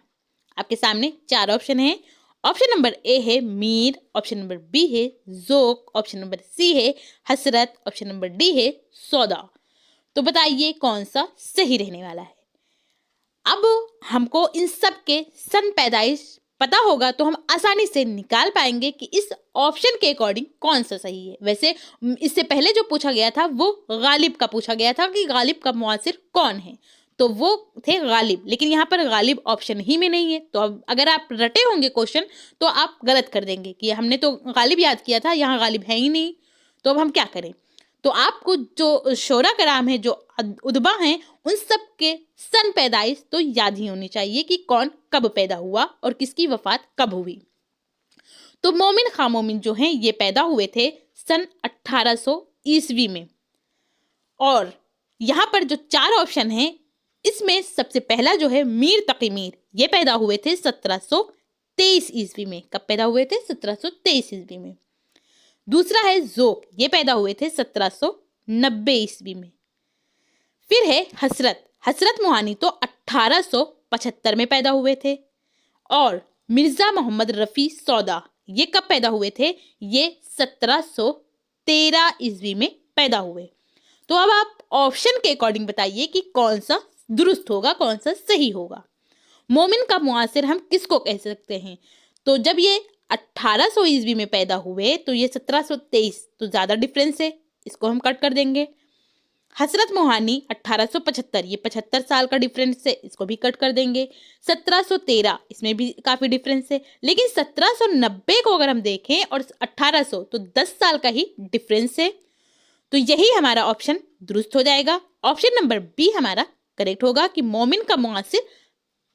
A: आपके सामने 4 ऑप्शन है। ऑप्शन नंबर ए है मीर, ऑप्शन नंबर बी है ज़ोक, ऑप्शन नंबर सी है हसरत, ऑप्शन नंबर डी है सौदा। तो बताइए कौन सा सही रहने वाला है। अब हमको इन सब के सन पैदाइश पता होगा तो हम आसानी से निकाल पाएंगे कि इस ऑप्शन के अकॉर्डिंग कौन सा सही है। वैसे इससे पहले जो पूछा गया था वो गालिब का पूछा गया था कि गालिब का मुआसिर कौन है, तो वो थे गालिब। लेकिन यहाँ पर गालिब ऑप्शन ही में नहीं है। तो अब अगर आप रटे होंगे क्वेश्चन तो आप गलत कर देंगे कि हमने तो गालिब याद किया था, यहाँ गालिब है ही नहीं, तो अब हम क्या करें। तो आपको जो शोरा कराम है, जो उदबा हैं, उन सब के सन पैदाइश तो याद ही होनी चाहिए कि कौन कब पैदा हुआ और किसकी वफात कब हुई। तो मोमिन खां मोमिन जो हैं ये पैदा हुए थे सन 1800 ईस्वी में। और यहाँ पर जो 4 ऑप्शन हैं इसमें सबसे पहला जो है मीर तकी मीर, ये पैदा हुए थे 1723 ईस्वी में। कब पैदा हुए थे? 1723 ईस्वी में। दूसरा है ज़ोक, ये पैदा हुए थे 1790 ईस्वी में। फिर है हसरत, हसरत मोहानी तो 1875 में पैदा हुए थे। और मिर्जा मोहम्मद रफ़ी सौदा, ये कब पैदा हुए थे? ये 1713 ईस्वी में पैदा हुए। तो अब आप ऑप्शन के अकॉर्डिंग बताइए कि कौन सा दुरुस्त होगा, कौन सा सही होगा। मोमिन का मुआसिर हम किसको कह सकते हैं? तो जब ये 1800 ईस्वी में पैदा हुए तो ये 1723, तो ज़्यादा डिफरेंस है, इसको हम कट कर देंगे। हसरत मोहानी 1875, ये 75 साल का डिफरेंस है, इसको भी कट कर देंगे। 1713, इसमें भी काफ़ी डिफरेंस है। लेकिन 1790 को अगर हम देखें और 1800, तो 10 साल का ही डिफरेंस है। तो यही हमारा ऑप्शन दुरुस्त हो जाएगा। ऑप्शन नंबर बी हमारा करेक्ट होगा कि मोमिन का मुआसिर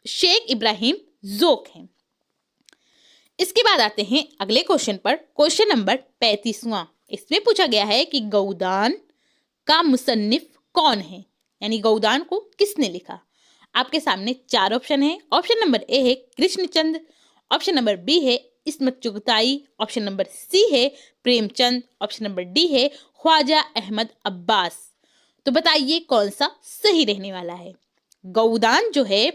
A: शेख इब्राहिम ज़ोक हैं। इसके बाद आते हैं अगले क्वेश्चन पर, क्वेश्चन नंबर 35वां। इसमें पूछा गया है कि गौदान का मुसन्निफ कौन है, यानी गौदान को किसने लिखा। आपके सामने 4 ऑप्शन है। ऑप्शन नंबर ए है कृष्णचंद, ऑप्शन नंबर बी है Ismat Chughtai, option number C है प्रेमचंद, ऑप्शन नंबर डी है ख्वाजा अहमद अब्बास। तो बताइए कौन सा सही रहने वाला है। गौदान जो है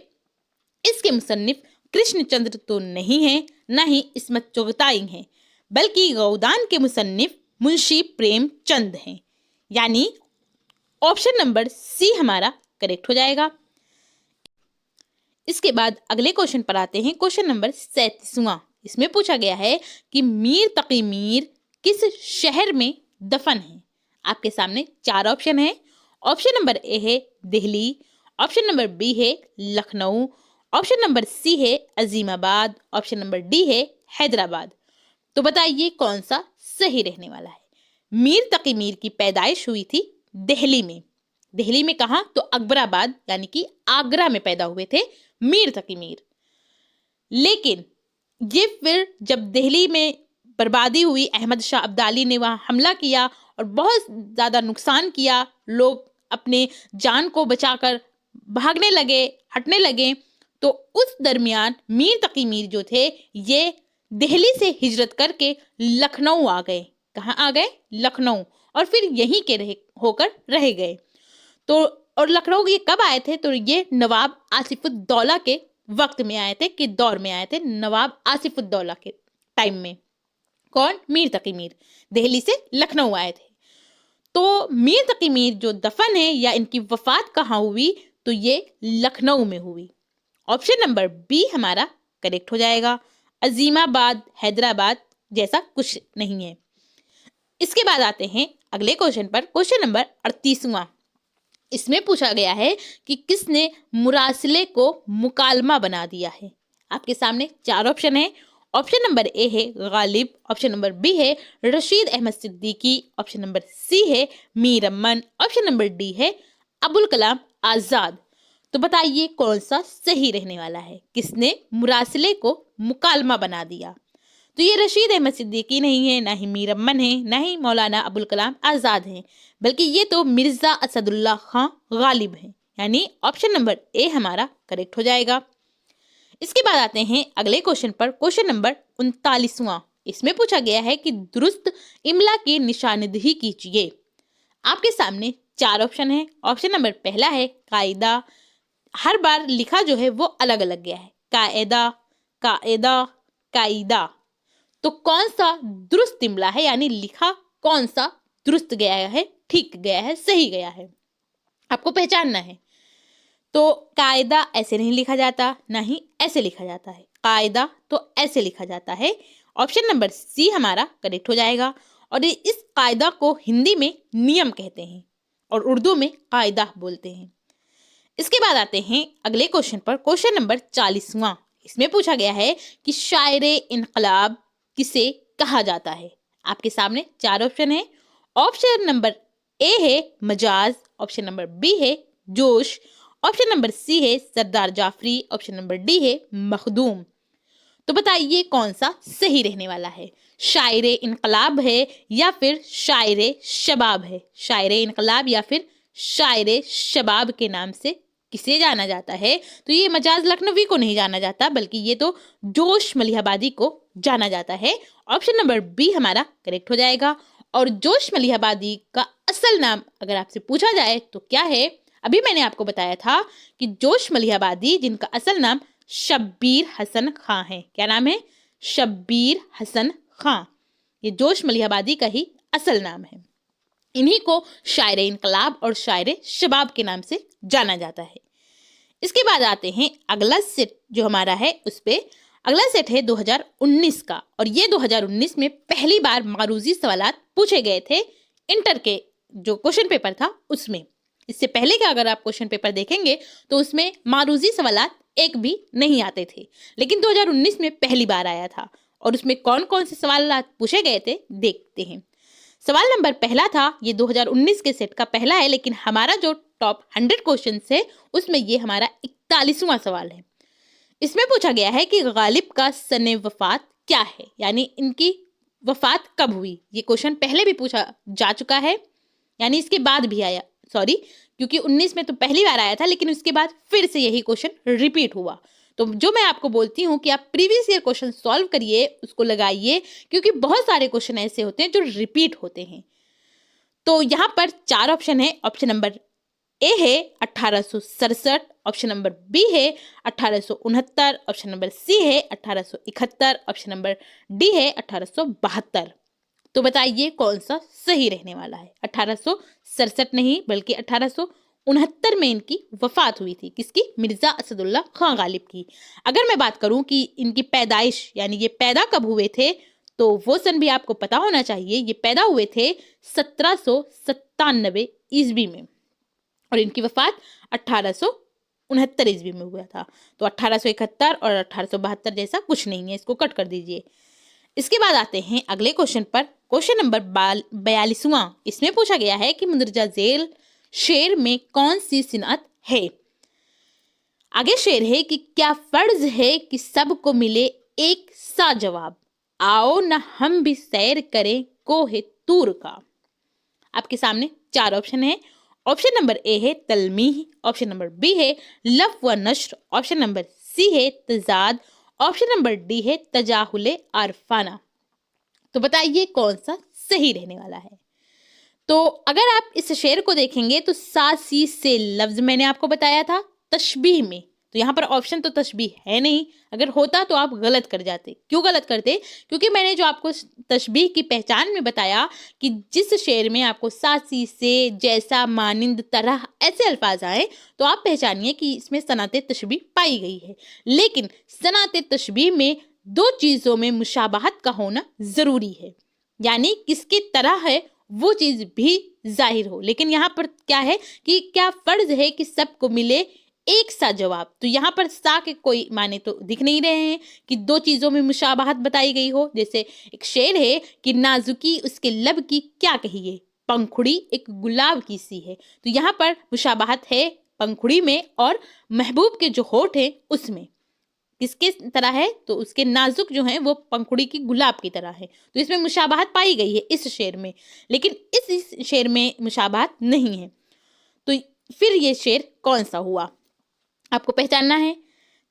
A: इसके मुसन्निफ कृष्णचंद्र तो नहीं है, ना ही इस्मत चुगताई है, बल्कि गौदान के मुसन्निफ मुंशी प्रेमचंद हैं। यानी ऑप्शन नंबर सी हमारा करेक्ट हो जाएगा। इसके बाद अगले क्वेश्चन पर आते हैं। क्वेश्चन नंबर 37वां। इसमें पूछा गया है कि मीर तकी मीर किस शहर में दफन है। आपके सामने 4 ऑप्शन है। ऑप्शन नंबर ए है दिल्ली, ऑप्शन नंबर बी है लखनऊ, ऑप्शन नंबर सी है अजीमाबाद, ऑप्शन नंबर डी है हैदराबाद। तो बताइए कौन सा सही रहने वाला है। मीर तकी मीर की पैदाइश हुई थी दिल्ली में। दिल्ली में कहाँ? तो अकबराबाद यानी कि आगरा में पैदा हुए थे मीर तकी मीर। लेकिन ये फिर जब दिल्ली में बर्बादी हुई, अहमद शाह अब्दाली ने वहाँ हमला किया और बहुत ज़्यादा नुकसान किया, लोग अपने जान को बचाकर भागने लगे, हटने लगे, तो उस दरमियान मीर तकी मीर जो थे ये दिल्ली से हिजरत करके लखनऊ आ गए। कहाँ आ गए? लखनऊ। और फिर यहीं के होकर रह गए। तो और लखनऊ ये कब आए थे? तो ये नवाब आसिफुद्दौला के वक्त में आए थे, कि दौर में आए थे, नवाब आसिफुद्दौला के टाइम में। कौन? मीर तकी मीर दिल्ली से लखनऊ आए थे। तो मीर तकी मीर जो दफन है या इनकी वफात कहाँ हुई? तो ये लखनऊ में हुई। ऑप्शन नंबर बी हमारा करेक्ट हो जाएगा। अजीमाबाद, हैदराबाद जैसा कुछ नहीं है। इसके बाद आते हैं अगले क्वेश्चन पर। क्वेश्चन नंबर 38वां। इसमें पूछा गया है कि किसने मुरासिले को मुकालमा बना दिया है। आपके सामने 4 ऑप्शन है। ऑप्शन नंबर ए है गालिब, ऑप्शन नंबर बी है Rashid Ahmad Siddiqui, option number C है Mir Aman, option number D है अबुल कलाम आजाद। तो बताइए कौन सा सही रहने वाला है। किसने मुरासिले को मुकालमा बना दिया? तो ये रशीद अहमद सिद्दीकी नहीं है, ना ही मीर अमन है, ना ही मौलाना अबुल कलाम आज़ाद हैं, बल्कि ये तो मिर्ज़ा असदुल्ला खां गालिब हैं। यानी ऑप्शन नंबर ए हमारा करेक्ट हो जाएगा। इसके बाद आते हैं अगले क्वेश्चन पर। क्वेश्चन नंबर 39वां। इसमें पूछा गया है कि दुरुस्त इमला की निशानदेही कीजिए। आपके सामने 4 ऑप्शन है। ऑप्शन नंबर पहला है कायदा। हर बार लिखा जो है वो अलग अलग गया है, कायदा, कायदा, कायदा। तो कौन सा दुरुस्त इमला है, यानी लिखा कौन सा दुरुस्त गया है, ठीक गया है, सही गया है, आपको पहचानना है। तो कायदा ऐसे नहीं लिखा जाता, ना ही ऐसे लिखा जाता है। कायदा तो ऐसे लिखा जाता है। ऑप्शन नंबर सी हमारा करेक्ट हो जाएगा। और इस कायदा को हिंदी में नियम कहते हैं और उर्दू में कायदा बोलते हैं। इसके बाद आते हैं अगले क्वेश्चन पर। क्वेश्चन नंबर 40वां। इसमें पूछा गया है कि शायरे इनकलाब किसे कहा जाता है। आपके सामने 4 ऑप्शन है। ऑप्शन नंबर ए है मजाज, ऑप्शन नंबर बी है जोश, ऑप्शन नंबर सी है सरदार जाफरी, ऑप्शन नंबर डी है मखदूम। तो बताइए कौन सा सही रहने वाला है। शायरे इनकलाब है या फिर शायरे शबाब है। शायरे इनकलाब या फिर शायरे शबाब के नाम से किसे जाना जाता है? तो ये मजाज लखनवी को नहीं जाना जाता, बल्कि ये तो जोश मलिहाबादी को जाना जाता है। ऑप्शन नंबर बी हमारा करेक्ट हो जाएगा। और जोश मलिहाबादी का असल नाम अगर आपसे पूछा जाए तो क्या है? अभी मैंने आपको बताया था कि जोश मलिहाबादी जिनका असल नाम शब्बीर हसन खां है। क्या नाम है? शब्बीर हसन खां। ये जोश मलिहाबादी का ही असल नाम है। इन्हीं को शायरे इनकलाब और शायरे शबाब के नाम से जाना जाता है। इसके बाद आते हैं अगला सेट जो हमारा है उस पे। अगला सेट है 2019 का, और ये 2019 में पहली बार मारूजी सवालात पूछे गए थे इंटर के जो क्वेश्चन पेपर था उसमें। इससे पहले का अगर आप क्वेश्चन पेपर देखेंगे तो उसमें मारूजी सवालात एक भी नहीं आते थे, लेकिन 2019 में पहली बार आया था। और उसमें कौन कौन से सवालात पूछे गए थे देखते हैं। सवाल नंबर पहला था, ये 2019 के सेट का पहला है, लेकिन हमारा जो टॉप 100 क्वेश्चन है उसमें ये हमारा 41वां सवाल है। इसमें पूछा गया है कि गालिब का सने वफात क्या है, यानी इनकी वफात कब हुई। ये क्वेश्चन पहले भी पूछा जा चुका है, यानी इसके बाद भी आया, सॉरी, क्योंकि 19 में तो पहली बार आया था, लेकिन उसके बाद फिर से यही क्वेश्चन रिपीट हुआ। तो जो मैं आपको बोलती हूँ कि आप प्रीवियस ईयर क्वेश्चन सॉल्व करिए, उसको लगाइए, क्योंकि बहुत सारे क्वेश्चन ऐसे होते हैं जो रिपीट होते हैं। तो यहाँ पर 4 ऑप्शन है। ऑप्शन नंबर ए है 1867, ऑप्शन नंबर बी है 1869, ऑप्शन नंबर सी है 1871, ऑप्शन नंबर डी है 1872। तो बताइए कौन सा सही रहने वाला है। 1867 नहीं, बल्कि 1869 में इनकी वफात हुई थी। किसकी? मिर्जा असदुल्ला खां गालिब की। अगर मैं बात करूं कि इनकी पैदाइश यानी ये पैदा कब हुए थे, तो वो सन भी आपको पता होना चाहिए। ये पैदा हुए थे 1797 ईस्वी में और इनकी वफात 1869 ईस्वी में हुआ था। तो 1871 और 1872 जैसा कुछ नहीं है, इसको कट कर दीजिए। इसके बाद आते हैं अगले क्वेश्चन पर। क्वेश्चन नंबर 42वां। इसमें पूछा गया है कि मुंदरजा झेल शेर में कौन सी सिनअत है। आगे शेर है कि क्या फर्ज है कि सबको मिले एक सा जवाब, आओ न हम भी सैर करें कोहे तूर का। आपके सामने 4 ऑप्शन है। ऑप्शन नंबर ए है तलमीह, ऑप्शन नंबर बी है लफ व नश्र, ऑप्शन नंबर सी है तजाद, ऑप्शन नंबर डी है तजाहुले आरफाना। तो बताइए कौन सा सही रहने वाला है। तो अगर आप इस शेर को देखेंगे तो सासी से लफ्ज मैंने आपको बताया था तशबीह में, तो यहाँ पर ऑप्शन तो तशबीह है नहीं। अगर होता तो आप गलत कर जाते। क्यों गलत करते? क्योंकि मैंने जो आपको तशबीह की पहचान में बताया कि जिस शेर में आपको सासी से, जैसा, मानिंद, तरह ऐसे अल्फाज आए तो आप पहचानिए कि इसमें सनाते तशबीह पाई गई है। लेकिन सनाते तशबीह में 2 चीज़ों में मुशाबहत का होना ज़रूरी है, यानी किसकी तरह है वो चीज़ भी जाहिर हो। लेकिन यहाँ पर क्या है कि क्या फर्ज है कि सबको मिले एक सा जवाब। तो यहाँ पर सा के कोई माने तो दिख नहीं रहे हैं कि 2 चीज़ों में मुशाबहत बताई गई हो। जैसे एक शेर है कि नाजुकी उसके लब की क्या कहिए, पंखुड़ी एक गुलाब की सी है। तो यहाँ पर मुशाबहत है पंखुड़ी में और महबूब के जो होठ हैं उसमें। किसके तरह है? तो उसके नाजुक जो हैं वो पंखुड़ी की गुलाब की तरह है। तो इसमें मुशाबहत पाई गई है इस शेर में, लेकिन इस शेर में मुशाबहत नहीं है। तो फिर ये शेर कौन सा हुआ आपको पहचानना है।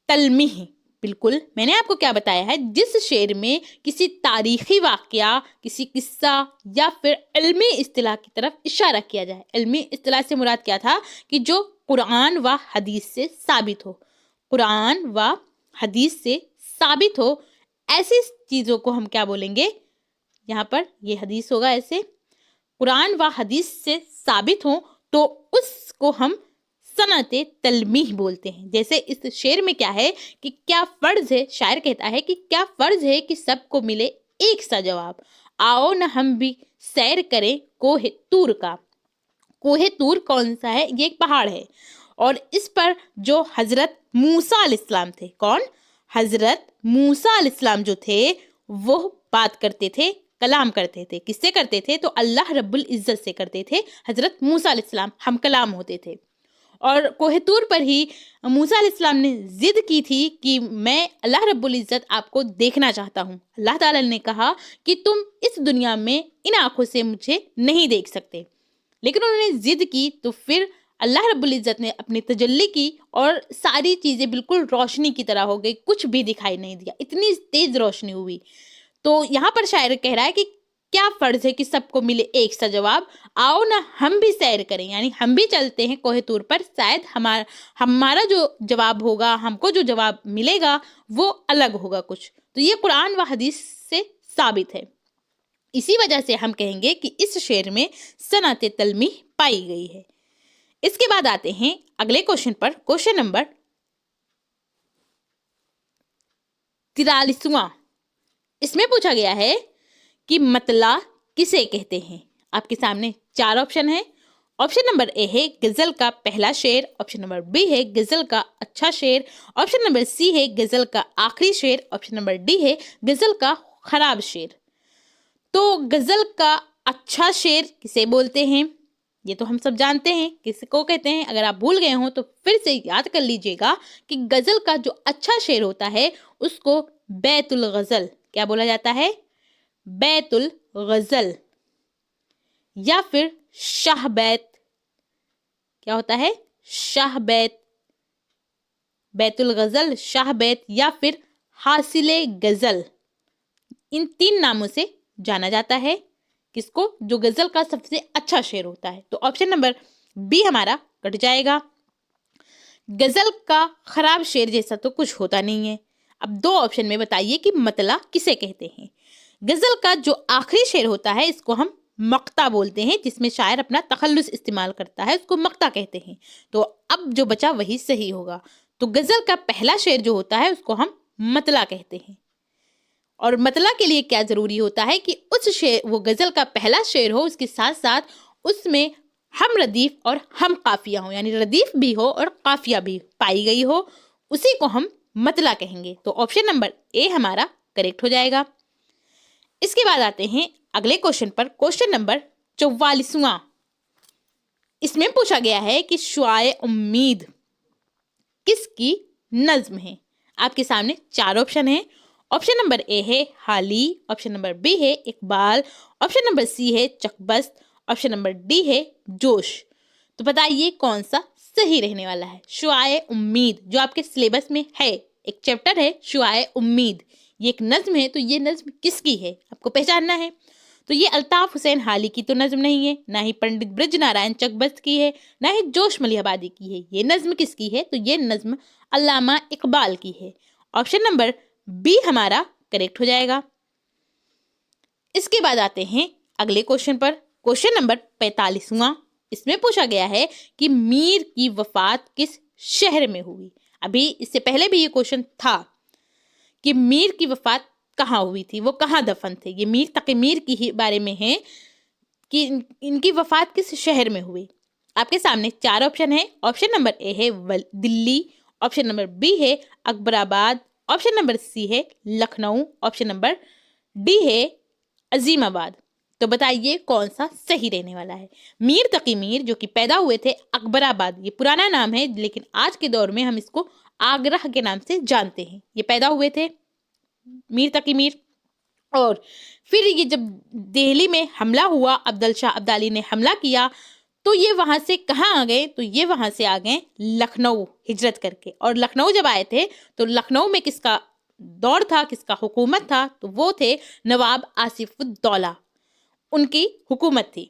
A: तलमीह, बिल्कुल मैंने आपको क्या बताया है, जिस शेर में किसी तारीखी वाकया, किसी किस्सा या फिर इल्मी इस्तिलाह की तरफ इशारा किया जाए। इल्मी इस्तिलाह से मुराद क्या था कि जो कुरान व हदीस से साबित हो, कुरान व हदीस से साबित हो, ऐसी चीज़ों को हम क्या बोलेंगे। यहाँ पर ये हदीस होगा, ऐसे कुरान व हदीस से साबित हो तो उसको हम सनते तलमीह बोलते हैं। जैसे इस शेर में क्या है कि क्या फर्ज है, शायर कहता है कि क्या फर्ज है कि सबको मिले एक सा जवाब, आओ न हम भी सैर करें कोहे तूर का। कोहे तूर कौन सा है? ये एक पहाड़ है और इस पर जो हजरत मूसा अलैहिस्सलाम थे, कौन? हजरत मूसा अलैहिस्सलाम जो थे वो बात करते थे, कलाम करते थे। किससे करते थे? तो अल्लाह रब्बुल इज्जत से करते थे। हजरत मूसा अलैहिस्सलाम हम कलाम होते थे और कोहतूर पर ही मूसा अलैहिस्सलाम ने जिद की थी कि मैं अल्लाह रब्बुल इज़्ज़त आपको देखना चाहता हूँ। अल्लाह ताला ने कहा कि तुम इस दुनिया में इन आँखों से मुझे नहीं देख सकते, लेकिन उन्होंने जिद की तो फिर अल्लाह रब्बुल इज़्ज़त ने अपनी तजल्ली की और सारी चीज़ें बिल्कुल रोशनी की तरह हो गई, कुछ भी दिखाई नहीं दिया, इतनी तेज़ रोशनी हुई। तो यहाँ पर शायर कह रहा है कि क्या फर्ज है कि सबको मिले एक सा जवाब, आओ ना हम भी सैर करें, यानी हम भी चलते हैं कोहे तूर पर, शायद हमारा जो जवाब होगा, हमको जो जवाब मिलेगा वो अलग होगा कुछ। तो ये कुरान व हदीस से साबित है। इसी वजह से हम कहेंगे कि इस शेर में सनअत तलमीह पाई गई है। इसके बाद आते हैं अगले क्वेश्चन पर। क्वेश्चन नंबर 43वां। इसमें पूछा गया है कि मतला किसे कहते हैं। आपके सामने 4 ऑप्शन है। ऑप्शन नंबर ए है गजल का पहला शेर, ऑप्शन नंबर बी है गजल का अच्छा शेर, ऑप्शन नंबर सी है गजल का आखिरी शेर, ऑप्शन नंबर डी है गजल का खराब शेर। तो गजल का अच्छा शेर किसे बोलते हैं ये तो हम सब जानते हैं किसको कहते हैं। अगर आप भूल गए हो तो फिर से याद कर लीजिएगा कि गजल का जो अच्छा शेर होता है उसको बैतुल गजल क्या बोला जाता है, बैतुल गजल या फिर शाह बैत क्या होता है? शाह बैत, बैतुल गजल, शाह बैत या फिर हासिले गजल। इन 3 नामों से जाना जाता है किसको? जो गजल का सबसे अच्छा शेर होता है। तो ऑप्शन नंबर बी हमारा कट जाएगा। गजल का खराब शेर जैसा तो कुछ होता नहीं है। अब 2 ऑप्शन में बताइए कि मतला किसे कहते हैं? गजल का जो आखिरी शेर होता है इसको हम मक्ता बोलते हैं, जिसमें शायर अपना तखल्लुस इस्तेमाल करता है, उसको मक्ता कहते हैं। तो अब जो बचा वही सही होगा। तो गजल का पहला शेर जो होता है उसको हम मतला कहते हैं। और मतला के लिए क्या जरूरी होता है कि उस शेर, वो गजल का पहला शेर हो, उसके साथ साथ उसमें हम रदीफ और हम काफिया हो, यानी रदीफ भी हो और काफिया भी पाई गई हो, उसी को हम मतला कहेंगे। तो ऑप्शन नंबर ए हमारा करेक्ट हो जाएगा। इसके बाद आते हैं अगले क्वेश्चन पर। क्वेश्चन नंबर 44वां। इसमें पूछा गया है कि शुआए उम्मीद किसकी नज्म है? आपके सामने 4 ऑप्शन है। ऑप्शन नंबर ए है हाली, ऑप्शन नंबर बी है इकबाल, ऑप्शन नंबर सी है चकबस्त, ऑप्शन नंबर डी है जोश। तो बताइए कौन सा सही रहने वाला है? शुआए उम्मीद जो आपके सिलेबस में है, एक चैप्टर है शुआए उम्मीद, ये एक नज्म है। तो ये नज्म किसकी है आपको पहचानना है। तो ये अल्ताफ हुसैन हाली की तो नज्म नहीं है, ना ही पंडित ब्रज नारायण चकबस्त की है, ना ही जोश मलिहाबादी की है। ये नज्म किसकी है? तो ये नज्म अल्लामा इकबाल की है। ऑप्शन नंबर बी हमारा करेक्ट हो जाएगा। इसके बाद आते हैं अगले क्वेश्चन पर। क्वेश्चन नंबर 45वां। इसमें पूछा गया है कि मीर की वफात किस शहर में हुई? अभी इससे पहले भी ये क्वेश्चन था कि मीर की वफात कहाँ हुई थी, वो कहाँ दफन थे। ये मीर तकी मीर की ही बारे में है कि इनकी वफात किस शहर में हुई। आपके सामने 4 ऑप्शन है। ऑप्शन नंबर ए है दिल्ली, ऑप्शन नंबर बी है अकबराबाद, ऑप्शन नंबर सी है लखनऊ, ऑप्शन नंबर डी है अजीमाबाद। तो बताइए कौन सा सही रहने वाला है? मीर तकी मीर जो कि पैदा हुए थे अकबराबाद, ये पुराना नाम है लेकिन आज के दौर में हम इसको आगरा के नाम से जानते हैं। ये पैदा हुए थे मीर तकी मीर, और फिर ये जब दिल्ली में हमला हुआ, अब्दुल शाह अब्दाली ने हमला किया, तो ये वहां से कहाँ आ गए? तो ये वहां से आ गए लखनऊ हिजरत करके। और लखनऊ जब आए थे तो लखनऊ में किसका दौर था, किसका हुकूमत था? तो वो थे नवाब आसिफुद्दौला, उनकी हुकूमत थी।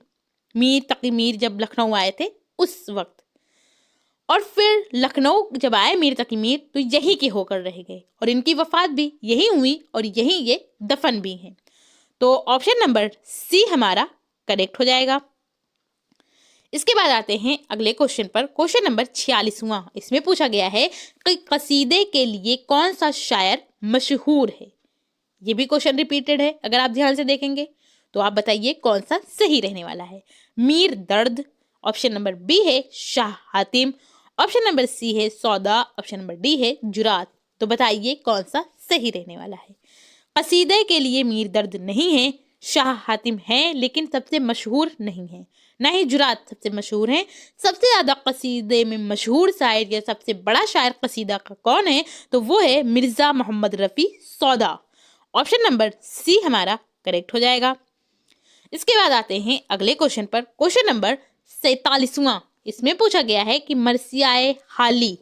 A: मीर तकी मीर जब लखनऊ आए थे उस वक्त, और फिर लखनऊ जब आए मीर तकी मीर तो यहीं के होकर रह गए, और इनकी वफात भी यहीं हुई और यहीं ये दफन भी हैं। तो ऑप्शन नंबर सी हमारा करेक्ट हो जाएगा। इसके बाद आते हैं अगले क्वेश्चन पर। क्वेश्चन नंबर 46वां। इसमें पूछा गया है कि कसीदे के लिए कौन सा शायर मशहूर है? ये भी क्वेश्चन रिपीटेड है, अगर आप ध्यान से देखेंगे तो आप बताइए कौन सा सही रहने वाला है? मीर दर्द, ऑप्शन नंबर बी है Shah Hatim, option number C है सौदा, ऑप्शन नंबर डी है जुरात। तो बताइए कौन सा सही रहने वाला है? कसीदे के लिए मीर दर्द नहीं है, शाह हातिम है लेकिन सबसे मशहूर नहीं है, ना ही जुरात सबसे मशहूर है। सबसे ज्यादा कसीदे में मशहूर शायर या सबसे बड़ा शायर कसीदा का कौन है? तो वो है मिर्जा मोहम्मद रफी सौदा। ऑप्शन नंबर सी हमारा करेक्ट हो जाएगा। इसके बाद आते हैं अगले क्वेश्चन पर। क्वेश्चन नंबर 47वां। इसमें पूछा गया है कि मरसियाए हाली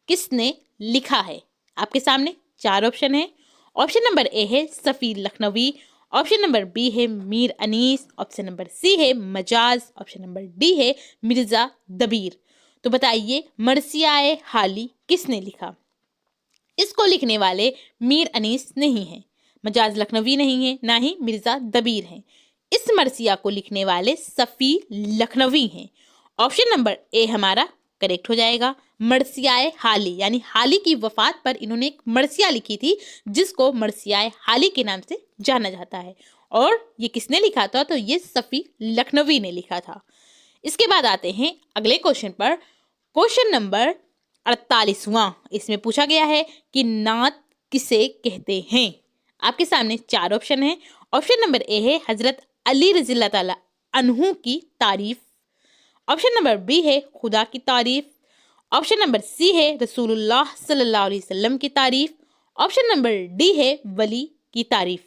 A: किसने लिखा है? आपके सामने 4 ऑप्शन है। ऑप्शन नंबर ए है Safi Lakhnavi, option number B है Mir Anis, option number C है मजाज, ऑप्शन नंबर डी है मिर्जा दबीर। तो बताइए मरसियाए हाली किसने लिखा? इसको लिखने वाले मीर अनीस नहीं है, मजाज लखनवी नहीं है, ना ही मिर्जा दबीर है। इस मरसिया को लिखने वाले सफी लखनवी हैं। ऑप्शन नंबर ए हमारा करेक्ट हो जाएगा। मरसियाए हाली यानी हाली की वफात पर इन्होंने एक मरसिया लिखी थी जिसको मरसियाए हाली के नाम से जाना जाता है। और ये किसने लिखा था? तो ये सफी लखनवी ने लिखा था। इसके बाद आते हैं अगले क्वेश्चन पर। क्वेश्चन नंबर 48वां। इसमें पूछा गया है कि नात किसे कहते हैं? आपके सामने 4 ऑप्शन है। ऑप्शन नंबर ए है हजरत अली रज़ियल्लाहु ताला अन्हु की तारीफ, ऑप्शन नंबर बी है खुदा की तारीफ, ऑप्शन नंबर सी है रसूलुल्लाह सल्लल्लाहु अलैहि वसल्लम की तारीफ, ऑप्शन नंबर डी है वली की तारीफ।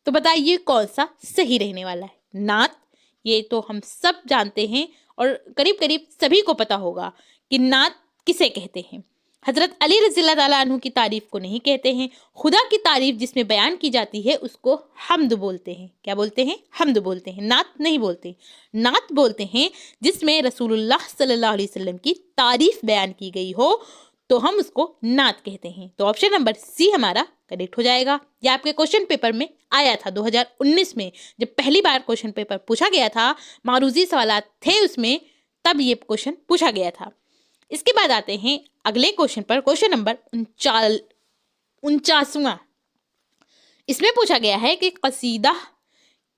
A: तो बताइए कौन सा सही रहने वाला है? नात ये तो हम सब जानते हैं और करीब करीब सभी को पता होगा कि नात किसे कहते हैं। हजरत अली रज़ी अल्लाह ताला अन्हु की तारीफ को नहीं कहते हैं। खुदा की तारीफ जिसमें बयान की जाती है उसको हम्द बोलते हैं। क्या बोलते हैं? हम्द बोलते हैं, नात नहीं बोलते। नात बोलते हैं जिसमें रसूलुल्लाह सल्लल्लाहु अलैहि वसल्लम की तारीफ बयान की गई हो, तो हम उसको नात कहते हैं। तो ऑप्शन नंबर सी हमारा करेक्ट हो जाएगा। यह आपके क्वेश्चन पेपर में आया था 2019 में, जब पहली बार क्वेश्चन पेपर पूछा गया था, मारूजी सवालात थे उसमें, तब ये क्वेश्चन पूछा गया था। इसके बाद आते हैं अगले क्वेश्चन पर, क्वेश्चन नंबर 49वां। इसमें पूछा गया है कि कसीदा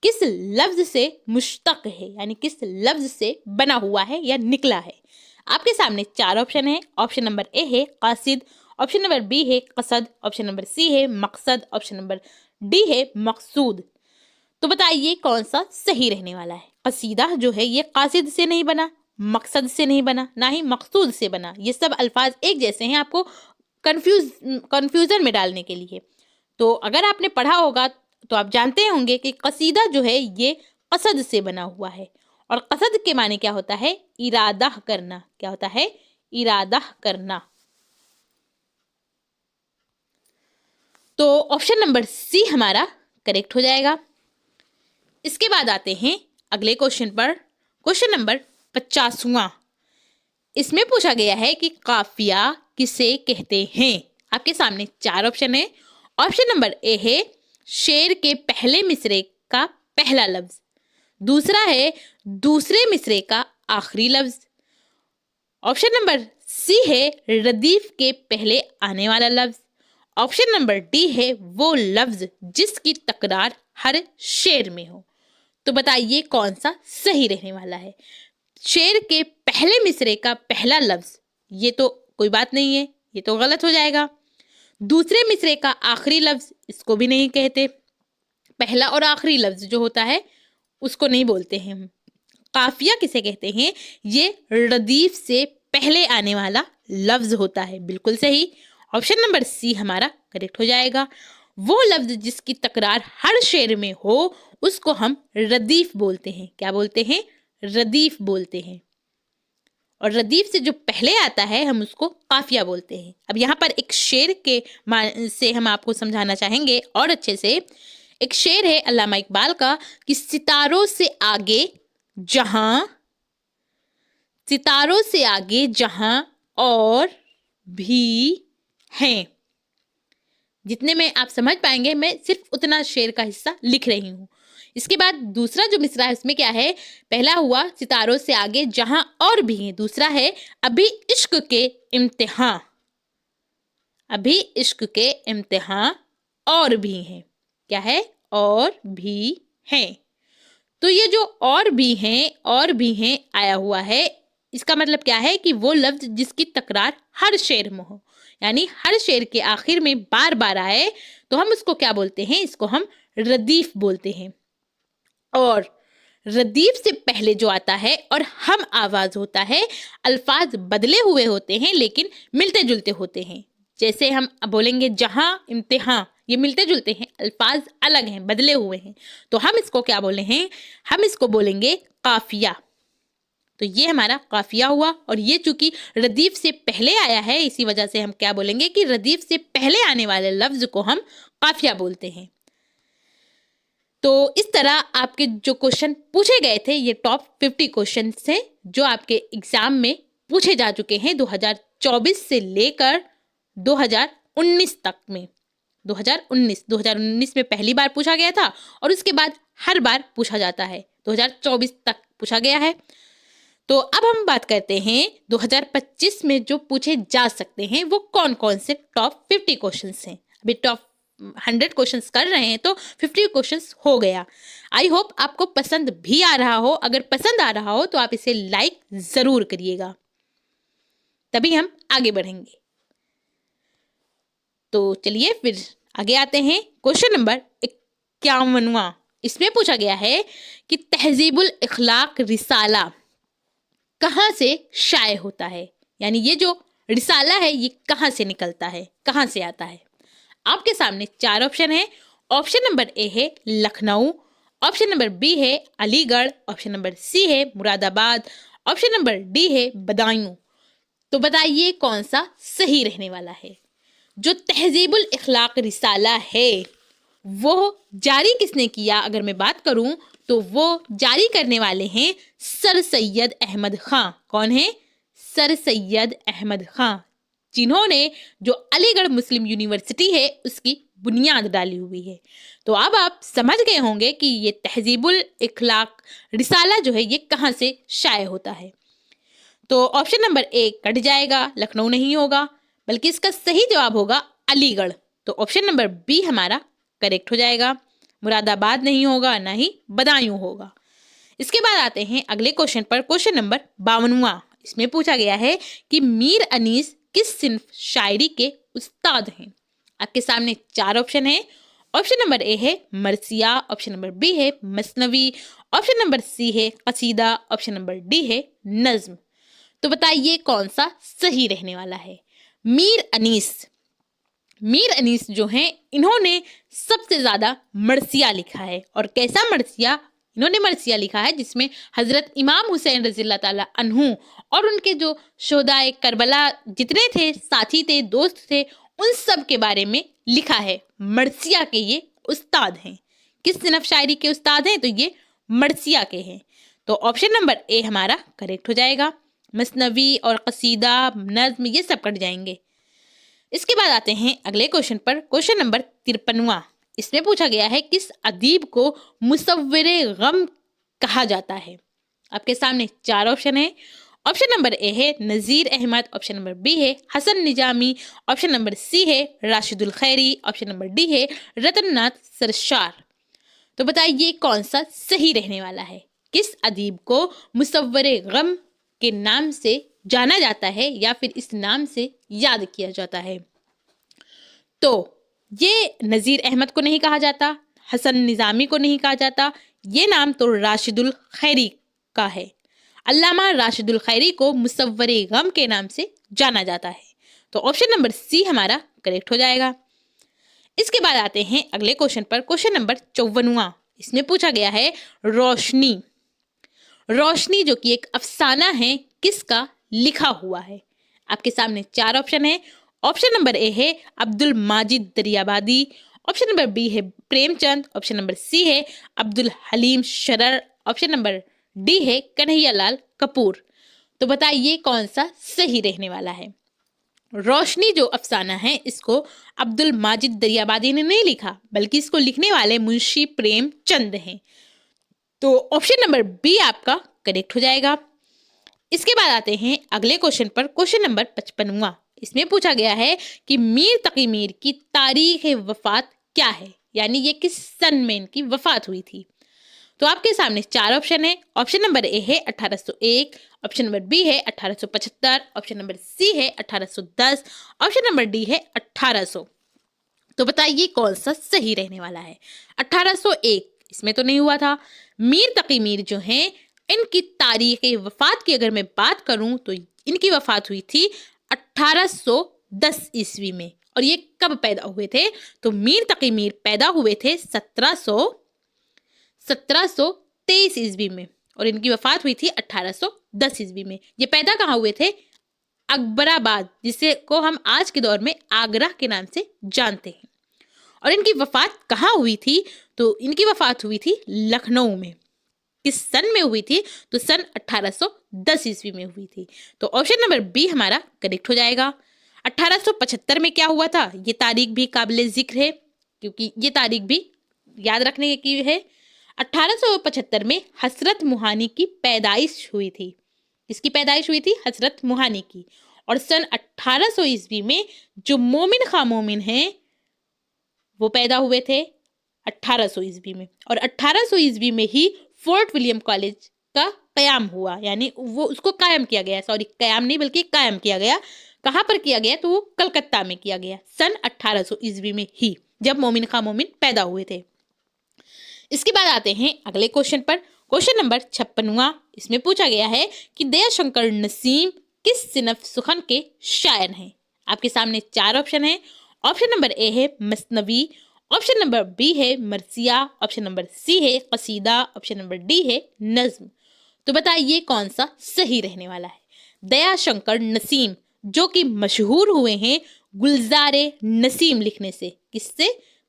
A: किस लफ्ज से मुश्तक है, यानी किस लफ्ज से बना हुआ है या निकला है। आपके सामने 4 ऑप्शन है। ऑप्शन नंबर ए है कासिद, ऑप्शन नंबर बी है कसद, ऑप्शन नंबर सी है मकसद, ऑप्शन नंबर डी है मकसूद। तो बताइए कौन सा सही रहने वाला है। कसीदा जो है ये कासिद से नहीं बना, मकसद से नहीं बना, ना ही मकसूद से बना। ये सब अल्फाज एक जैसे हैं आपको कंफ्यूजन में डालने के लिए। तो अगर आपने पढ़ा होगा तो आप जानते होंगे कि कसीदा जो है ये कसद से बना हुआ है, और कसद के माने क्या होता है? इरादा करना। क्या होता है? इरादा करना। तो ऑप्शन नंबर सी हमारा करेक्ट हो जाएगा। इसके बाद आते हैं अगले क्वेश्चन पर, क्वेश्चन नंबर 50वां। इसमें पूछा गया है कि काफिया किसे कहते हैं। आपके सामने 4 ऑप्शन है। ऑप्शन नंबर ए है शेर के पहले मिसरे का पहला लफ्ज, दूसरा है दूसरे मिसरे का आखिरी लफ्ज, ऑप्शन नंबर सी है रदीफ के पहले आने वाला लफ्ज, ऑप्शन नंबर डी है वो लफ्ज जिसकी तकरार हर शेर में हो। तो बताइए कौन सा सही रहने वाला है। शेर के पहले मिसरे का पहला लफ्ज, ये तो कोई बात नहीं है, ये तो गलत हो जाएगा। दूसरे मिसरे का आखिरी लफ्ज, इसको भी नहीं कहते। पहला और आखिरी लफ्ज जो होता है उसको नहीं बोलते हैं हम। काफिया किसे कहते हैं? ये रदीफ से पहले आने वाला लफ्ज होता है। बिल्कुल सही, ऑप्शन नंबर सी हमारा करेक्ट हो जाएगा। वो लफ्ज जिसकी तकरार हर शेर में हो उसको हम रदीफ बोलते हैं। क्या बोलते हैं? रदीफ बोलते हैं। और रदीफ से जो पहले आता है हम उसको काफिया बोलते हैं। अब यहाँ पर एक शेर के से हम आपको समझाना चाहेंगे और अच्छे से। एक शेर है अल्लामा इकबाल का कि सितारों से आगे जहां और भी हैं। जितने में आप समझ पाएंगे, मैं सिर्फ उतना शेर का हिस्सा लिख रही हूँ। इसके बाद दूसरा जो मिसरा है उसमें क्या है? पहला हुआ सितारों से आगे जहां और भी हैं, दूसरा है अभी इश्क के इम्तिहान, अभी इश्क के इम्तिहान और भी हैं। क्या है? और भी हैं। तो ये जो और भी हैं आया हुआ है, इसका मतलब क्या है कि वो लफ्ज जिसकी तकरार हर शेर में हो, यानी हर शेर के आखिर में बार बार आए, तो हम उसको क्या बोलते हैं? इसको हम रदीफ बोलते हैं। और रदीफ से पहले जो आता है और हम आवाज होता है, अल्फाज बदले हुए होते हैं लेकिन मिलते जुलते होते हैं। जैसे हम बोलेंगे जहां, इम्तिहान, ये मिलते जुलते हैं, अल्फाज अलग हैं, बदले हुए हैं, तो हम इसको क्या बोले हैं? हम इसको बोलेंगे काफिया। तो ये हमारा काफिया हुआ। और ये चूंकि रदीफ से पहले आया है, इसी वजह से हम क्या बोलेंगे कि रदीफ से पहले आने वाले लफ्ज को हम काफिया बोलते हैं। तो इस तरह आपके जो क्वेश्चन पूछे गए थे, ये टॉप 50 क्वेश्चन थे जो आपके एग्जाम में पूछे जा चुके हैं 2024 से लेकर 2019 तक में। 2019 में पहली बार पूछा गया था और उसके बाद हर बार पूछा जाता है। 2024 तक पूछा गया है। तो अब हम बात करते हैं 2025 में जो पूछे जा सकते हैं वो कौन कौन से टॉप 50 क्वेश्चंस हैं। अभी टॉप 100 क्वेश्चंस कर रहे हैं तो 50 क्वेश्चंस हो गया। आई होप आपको पसंद भी आ रहा हो। अगर पसंद आ रहा हो तो आप इसे लाइक जरूर करिएगा, तभी हम आगे बढ़ेंगे। तो चलिए फिर आगे आते हैं। क्वेश्चन नंबर 51वां। इसमें पूछा गया है कि तहजीबुल इखलाक रिसाला कहाँ से शाये होता है, यानी ये जो रिसाला है ये कहाँ से निकलता है, कहाँ से आता है। आपके सामने 4 ऑप्शन है। ऑप्शन नंबर ए है लखनऊ, ऑप्शन नंबर बी है अलीगढ़, ऑप्शन नंबर सी है मुरादाबाद, ऑप्शन नंबर डी है बदायूं। तो बताइए कौन सा सही रहने वाला है। जो तहजीबुल इखलाक रिसाला है वो जारी किसने किया, अगर मैं बात करूं तो वो जारी करने वाले हैं सर सैयद अहमद खां। कौन है? सर सैयद अहमद खां, जिन्होंने जो अलीगढ़ मुस्लिम यूनिवर्सिटी है उसकी बुनियाद डाली हुई है। तो अब आप समझ गए होंगे कि ये तहजीबुल इखलाक रिसाला जो है ये कहाँ से शाये होता है। तो ऑप्शन नंबर ए कट जाएगा, लखनऊ नहीं होगा, बल्कि इसका सही जवाब होगा अलीगढ़। तो ऑप्शन नंबर बी हमारा करेक्ट हो जाएगा। मुरादाबाद नहीं होगा, ना ही बदायूं होगा। इसके बाद आते हैं अगले क्वेश्चन पर, क्वेश्चन नंबर 52वां। इसमें पूछा गया है कि मीर अनीस किस सिन्फ शायरी के उस्ताद हैं। आपके सामने 4 ऑप्शन है। ऑप्शन नंबर ए है मरसिया, ऑप्शन नंबर बी है मसनवी, ऑप्शन नंबर सी है कसीदा, ऑप्शन नंबर डी है नज्म। तो बताइए कौन सा सही रहने वाला है। मीर अनीस जो हैं इन्होंने सबसे ज्यादा मरसिया लिखा है। और कैसा मरसिया? इन्होंने मरसिया लिखा है जिसमें हजरत इमाम हुसैन रज़ियल्लाहु ताला अन्हु और उनके जो शोहदाए करबला जितने थे, साथी थे, दोस्त थे, उन सब के बारे में लिखा है। मरसिया के ये उस्ताद हैं। किस सिनफ शायरी के उस्ताद हैं? तो ये मरसिया के हैं। तो ऑप्शन नंबर ए हमारा करेक्ट हो जाएगा। मसनवी और कसीदा, नज्म ये सब कट जाएंगे। इसके बाद आते हैं अगले क्वेश्चन पर, क्वेश्चन नंबर 53वां। इसमें पूछा गया है किस अदीब को मुसव्विरे गम कहा जाता है। आपके सामने 4 ऑप्शन है। ऑप्शन नंबर ए है Nazir Ahmad, option number B है Hasan Nizami, option number C है Rashidul Khairi, option number D है रतननाथ सरशार। तो बताइए कौन सा सही रहने वाला है। किस अदीब को मुसव्विरे गम के नाम से जाना जाता है या फिर इस नाम से याद किया जाता है? तो ये नज़ीर अहमद को नहीं कहा जाता, हसन निजामी को नहीं कहा जाता, ये नाम तो राशिदुल खैरी का है। अल्लामा राशिदुल खैरी को मुसव्वरे गम के नाम से जाना जाता है। तो ऑप्शन नंबर सी हमारा करेक्ट हो जाएगा। इसके बाद आते हैं अगले क्वेश्चन पर, क्वेश्चन नंबर 54वां। इसमें पूछा गया है रोशनी जो कि एक अफसाना है, किसका लिखा हुआ है। आपके सामने 4 ऑप्शन है। ऑप्शन नंबर ए है Abdul Majid Daryabadi, option number B है प्रेमचंद, ऑप्शन नंबर सी है Abdul Halim Sharar, option number D है कन्हैयालाल कपूर। तो बताइए कौन सा सही रहने वाला है। रोशनी जो अफसाना है इसको अब्दुल माजिद दरियाबादी ने नहीं लिखा, बल्कि इसको लिखने वाले मुंशी प्रेमचंद हैं। तो ऑप्शन नंबर बी आपका करेक्ट हो जाएगा। इसके बाद आते हैं अगले क्वेश्चन पर, क्वेश्चन नंबर 55वां। इसमें पूछा गया है कि मीर तकी मीर की तारीख वफात क्या है, यानी ये किस सन में इनकी वफात हुई थी। तो आपके सामने 4 ऑप्शन है। ऑप्शन नंबर ए है 1801, ऑप्शन नंबर बी है 1875, ऑप्शन नंबर सी है 1810, ऑप्शन नंबर डी है 1800। तो बताइए कौन सा सही रहने वाला है। 1801 इसमें तो नहीं हुआ था। मीर तकी मीर जो हैं इनकी तारीख वफात की अगर मैं बात करूं तो इनकी वफात हुई थी 1810 ईस्वी में। और ये कब पैदा हुए थे? तो मीर तकी मीर पैदा हुए थे 1723 ईस्वी में और इनकी वफात हुई थी 1810 ईस्वी में। ये पैदा कहाँ हुए थे? अकबराबाद, जिसे को हम आज के दौर में आगरा के नाम से जानते हैं। और इनकी वफात कहाँ हुई थी? तो इनकी वफात हुई थी लखनऊ में। किस सन में हुई थी? तो सन 1810 ईस्वी में हुई थी। तो ऑप्शन नंबर बी हमारा करेक्ट हो जाएगा। 1875 में क्या हुआ था ये तारीख भी काबिल जिक्र है, क्योंकि ये तारीख भी याद रखने की है। 1875 में हसरत मुहानी की पैदाइश हुई थी। किसकी पैदाइश हुई थी? हसरत मुहानी की। और सन 1800 ईस्वी में जो मोमिन खां मोमिन हैं वो पैदा हुए थे 1800 ईस्वी में। और 1800 ईस्वी में ही फोर्ट विलियम कॉलेज का कयाम हुआ, यानी वो उसको कायम किया गया। सॉरी, कयाम नहीं बल्कि कायम किया गया। कहाँ पर किया गया? तो वो कलकत्ता में किया गया सन 1800 ईस्वी में ही, जब मोमिन खां मोमिन पैदा हुए थे। इसके बाद आते हैं अगले क्वेश्चन पर, क्वेश्चन नंबर 56वां। इसमें पूछा गया है कि दयाशंकर नसीम किस सिनफ सुखन के शायर हैं। आपके सामने 4 ऑप्शन है। ऑप्शन नंबर ए है मसनवी, ऑप्शन नंबर बी है मरसिया, ऑप्शन नंबर सी है कसीदा, ऑप्शन नंबर डी है नज्म। تو بتائیے کون سا صحیح رہنے والا ہے؟ دیا شنکر نسیم جو کہ مشہور ہوئے ہیں گلزار نسیم لکھنے سے. کس سے؟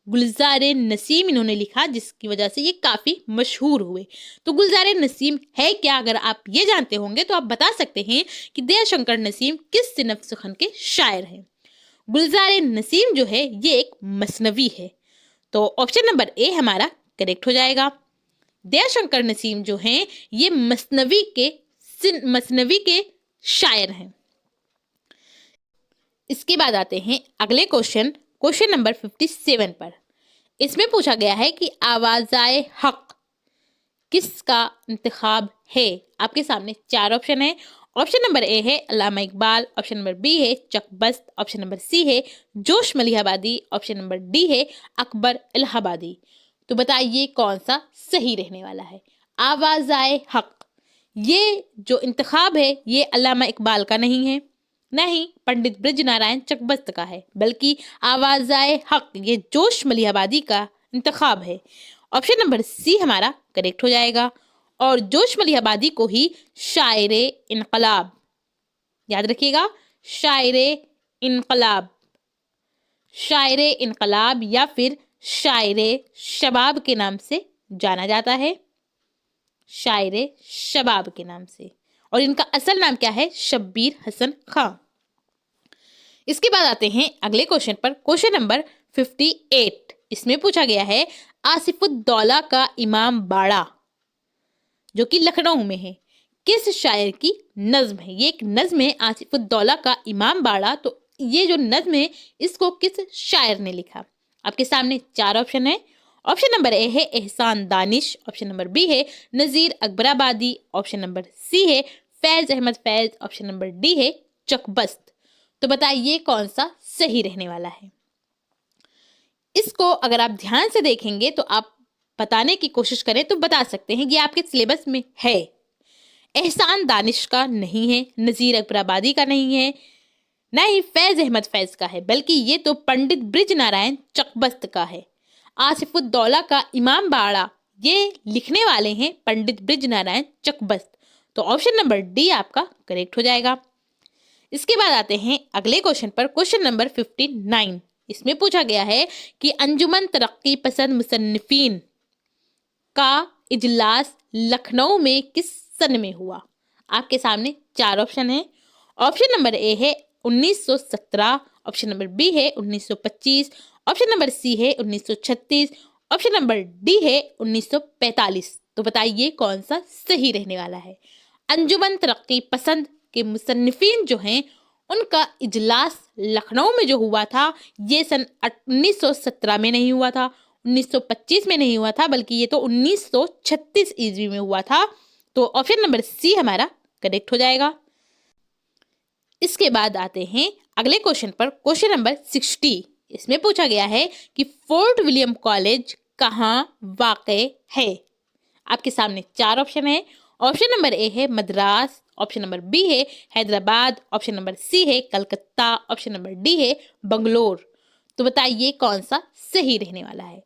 A: گلزار نسیم انہوں نے لکھا جس کی وجہ سے یہ کافی مشہور ہوئے. تو گلزار نسیم ہے کیا؟ اگر آپ یہ جانتے ہوں گے تو آپ بتا سکتے ہیں کہ دیا شنکر نسیم کس صنف سخن کے شاعر ہیں. گلزار نسیم جو ہے یہ ایک مثنوی ہے. تو آپشن نمبر اے ہمارا کریکٹ ہو جائے گا. دیا شنکر نسیم جو ہیں یہ مثنوی کے شاعر ہیں. اس کے بعد آتے ہیں اگلے کوشچن نمبر 57 پر. اس میں پوچھا گیا ہے کہ آوازائے حق کس کا انتخاب ہے؟ آپ کے سامنے 4 آپشن ہیں. آپشن نمبر اے ہے علامہ اقبال، آپشن نمبر بی ہے چک بست، آپشن نمبر سی ہے جوش ملیح آبادی، آپشن نمبر ڈی ہے اکبر الہ آبادی. تو بتائیے کون سا صحیح رہنے والا ہے؟ آوازائے حق یہ جو انتخاب ہے یہ علامہ اقبال کا نہیں ہے، نہیں پنڈت برج نارائن چکبست کا ہے، بلکہ آوازائے حق یہ جوش ملیح آبادی کا انتخاب ہے. آپشن نمبر سی ہمارا کریکٹ ہو جائے گا. اور جوش ملیح آبادی کو ہی شاعر انقلاب، یاد رکھیے گا، شاعر انقلاب یا پھر شاعر شباب کے نام سے جانا جاتا ہے. شاعر شباب کے نام سے. اور ان کا اصل نام کیا ہے؟ شبیر حسن خان. اس کے بعد آتے ہیں اگلے کوشچن پر. Question number 58. اس میں پوچھا گیا ہے آصف الدولہ کا امام باڑہ جو کہ لکھنؤ میں ہے کس شاعر کی نظم ہے؟ یہ ایک نظم ہے آصف الدولہ کا امام باڑہ. تو یہ جو نظم ہے اس کو کس شاعر نے لکھا؟ آپ کے سامنے 4 آپشن ہیں. آپشن نمبر اے ہے Ehsan Danish, option number B ہے نذیر اکبر آبادی، آپشن نمبر سی ہے فیض احمد فیض، آپشن نمبر ڈی ہے چکبست. تو بتائیے کون سا صحیح رہنے والا ہے؟ اس کو اگر آپ دھیان سے دیکھیں گے تو آپ بتانے کی کوشش کریں تو بتا سکتے ہیں یہ آپ کے سلیبس میں ہے. احسان دانش کا نہیں ہے، نذیر اکبر آبادی کا نہیں ہے، نہ ہی فیض احمد فیض کا ہے، بلکہ یہ تو پنڈت برج نارائن چکبست کا ہے. آصف الدولہ کا امام باڑہ یہ لکھنے والے ہیں پنڈت برج نارائن چکبست. تو آپشن نمبر ڈی آپ کا کریکٹ ہو جائے گا. اس کے بعد آتے ہیں اگلے کوشچن پر. Question number 59. اس میں پوچھا گیا ہے کہ انجمن ترقی پسند مصنفین کا اجلاس لکھنؤ میں کس سن میں ہوا؟ آپ کے سامنے 4 آپشن ہیں. آپشن نمبر اے ہے 1917، آپشن نمبر بی ہے 1925، آپشن نمبر سی ہے 1936، آپشن نمبر ڈی ہے 1945. تو بتائیے کون سا صحیح رہنے والا ہے؟ انجمن ترقی پسند کے مصنفین جو ہیں ان کا اجلاس لکھنؤ میں جو ہوا تھا یہ سن 1917 میں نہیں ہوا تھا، 1925 میں نہیں ہوا تھا، بلکہ یہ تو 1936 عیسوی میں ہوا تھا. تو آپشن نمبر سی ہمارا کریکٹ ہو جائے گا. اس کے بعد آتے ہیں اگلے کوشچن پر. Question number 60. اس میں پوچھا گیا ہے کہ فورٹ ولیم کالج کہاں واقع ہے؟ آپ کے سامنے 4 آپشن ہیں. آپشن نمبر اے ہے مدراس، آپشن نمبر بی ہے حیدرآباد، آپشن نمبر سی ہے کلکتہ، آپشن نمبر ڈی ہے بنگلور. تو بتائیے کون سا صحیح رہنے والا ہے؟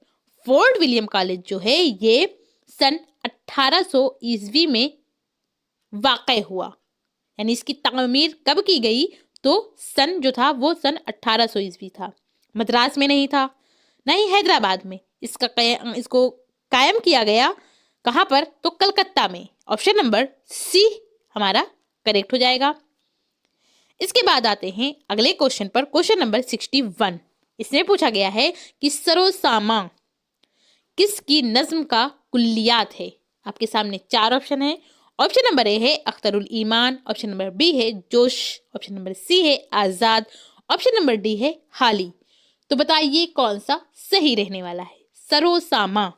A: فورٹ ولیم کالج جو ہے یہ سن 1800 عیسوی میں واقع ہوا، یعنی اس کی تعمیر کب کی گئی؟ تو سن جو تھا وہ سن 1800 عیسوی تھا. مدراس میں نہیں تھا، نہ ہی حیدرآباد میں. اس کو قائم کیا گیا کہاں پر؟ تو کلکتہ میں. آپشن نمبر سی ہمارا کریکٹ ہو جائے گا. اس کے بعد آتے ہیں اگلے کوشچن پر. Question number 61. اس میں پوچھا گیا ہے کہ سرو ساما کس کی نظم کا کلیات ہے؟ آپ کے سامنے 4 آپشن ہیں. آپشن نمبر اے ہے اختر الایمان، آپشن نمبر بی ہے جوش، آپشن نمبر سی ہے آزاد، آپشن نمبر ڈی ہے حالی. تو بتائیے کون سا صحیح رہنے والا ہے؟ سرو ساما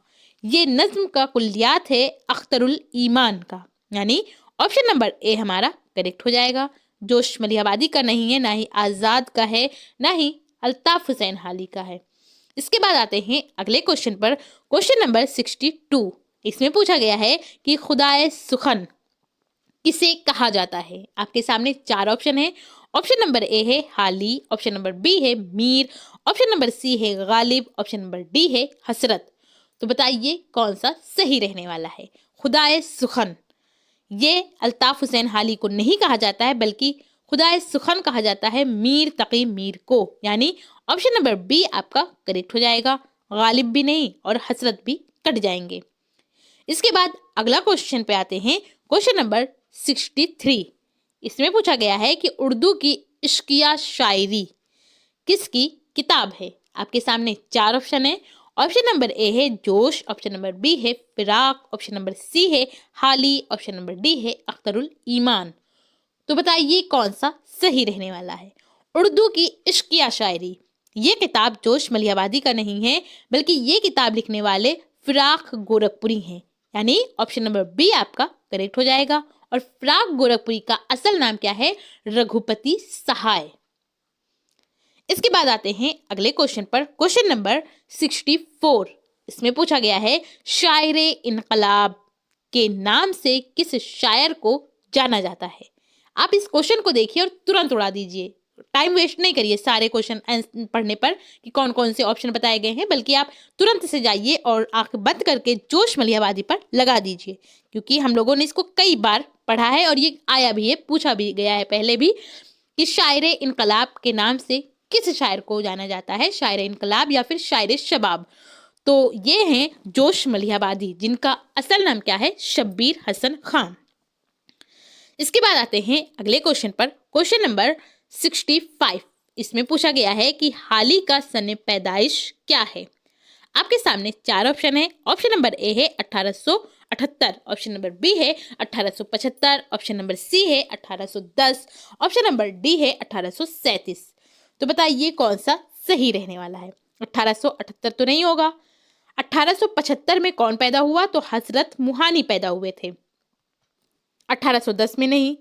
A: یہ نظم کا کلیات ہے اختر الایمان کا، یعنی آپشن نمبر اے ہمارا کریکٹ ہو جائے گا. جوش ملیح آبادی کا نہیں ہے، نہ ہی آزاد کا ہے، نہ ہی الطاف حسین حالی کا ہے. اس کے بعد آتے ہیں اگلے کوشچن پر. Question number 62. اس میں پوچھا گیا ہے کہ خدائے سخن کسے کہا جاتا ہے؟ آپ کے سامنے 4 آپشن ہیں. آپشن نمبر اے ہے حالی، آپشن نمبر بی ہے میر، آپشن نمبر سی ہے غالب، آپشن نمبر ڈی ہے حسرت. تو بتائیے کون سا صحیح رہنے والا ہے؟ خدائے سخن یہ الطاف حسین حالی کو نہیں کہا جاتا ہے بلکہ خدائے سخن کہا جاتا ہے میر تقی میر کو، یعنی آپشن نمبر بی آپ کا کریکٹ ہو جائے گا، غالب بھی نہیں اور حسرت بھی کٹ جائیں گے۔ اس کے بعد اگلا کوشچن پہ آتے ہیں، کوشچن نمبر 63۔ اس میں پوچھا گیا ہے کہ اردو کی عشقیہ شاعری کس کی کتاب ہے؟ آپ کے سامنے 4 آپشن ہیں۔ آپشن نمبر اے ہے جوش، آپشن نمبر بی ہے فراق، آپشن نمبر سی ہے حالی، آپشن نمبر ڈی ہے اختر الایمان۔ تو بتائیے کون سا صحیح رہنے والا ہے؟ اردو کی عشقیہ شاعری، یہ کتاب جوش ملیح آبادی کا نہیں ہے بلکہ یہ کتاب لکھنے والے فراق گورکھپوری ہیں، یعنی آپشن نمبر بی آپ کا کریکٹ ہو جائے گا۔ اور فراق گورکھپوری کا اصل نام کیا ہے؟ رگھوپتی سہائے۔ اس کے بعد آتے ہیں اگلے کوشچن پر، کوشچن نمبر 64۔ اس میں پوچھا گیا ہے شاعر انقلاب کے نام سے کس شاعر کو جانا جاتا ہے؟ آپ اس کوشچن کو دیکھیے اور ترنت اڑا دیجئے، ٹائم ویسٹ نہیں کریے سارے کوشچن پڑھنے پر کہ کون کون سے آپشن بتائے گئے ہیں، بلکہ آپ ترنت سے جائیے اور آنکھ بند کر کے جوش ملیح آبادی پر لگا دیجئے، کیونکہ ہم لوگوں نے اس کو کئی بار پڑھا ہے اور یہ آیا بھی ہے، پوچھا بھی گیا ہے پہلے بھی کہ شاعر انقلاب کے نام سے کس شاعر کو جانا جاتا ہے، شاعر انقلاب یا پھر شاعر شباب؟ تو یہ ہیں جوش ملیح آبادی، جن کا اصل نام کیا ہے؟ شبیر حسن خان۔ اس کے بعد آتے ہیں اگلے کوشچن پر، کوشچن نمبر 65۔ اس میں پوچھا گیا ہے کہ حالی کا سن پیدائش کیا ہے؟ آپ کے سامنے 4 آپشن ہیں۔ آپشن نمبر اے ہے 1878، آپشن نمبر بی ہے 1875، آپشن نمبر سی ہے 1810، آپشن نمبر ڈی ہے 1837۔ تو بتائیے کون سا صحیح رہنے والا ہے؟ 1878 تو نہیں ہوگا۔ 1875 میں کون پیدا ہوا؟ تو حضرت موہانی پیدا ہوئے تھے۔ 1810 میں نہیں۔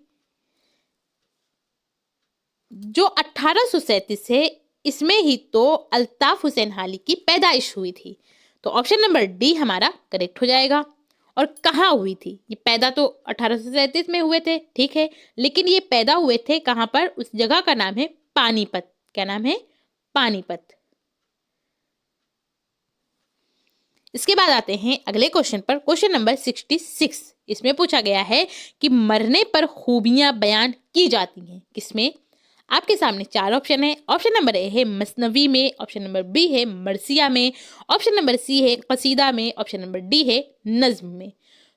A: جو 1837 ہے اس میں ہی تو الطاف حسین حالی کی پیدائش ہوئی تھی، تو آپشن نمبر ڈی ہمارا کریکٹ ہو جائے گا۔ اور کہاں ہوئی تھی؟ یہ پیدا تو 1837 میں ہوئے تھے، ٹھیک ہے، لیکن یہ پیدا ہوئے تھے کہاں پر؟ اس جگہ کا نام ہے پانی پت۔ کیا نام ہے؟ پانی پت۔ اس کے بعد آتے ہیں اگلے کوشچن پر، کوشچن نمبر 66۔ اس میں پوچھا گیا ہے کہ مرنے پر خوبیاں بیان کی جاتی ہیں کس میں؟ آپ کے سامنے 4 آپشن ہیں۔ آپشن نمبر اے ہے مثنوی میں، آپشن نمبر بی ہے مرثیہ میں، آپشن نمبر سی ہے قصیدہ میں، آپشن نمبر ڈی ہے نظم میں۔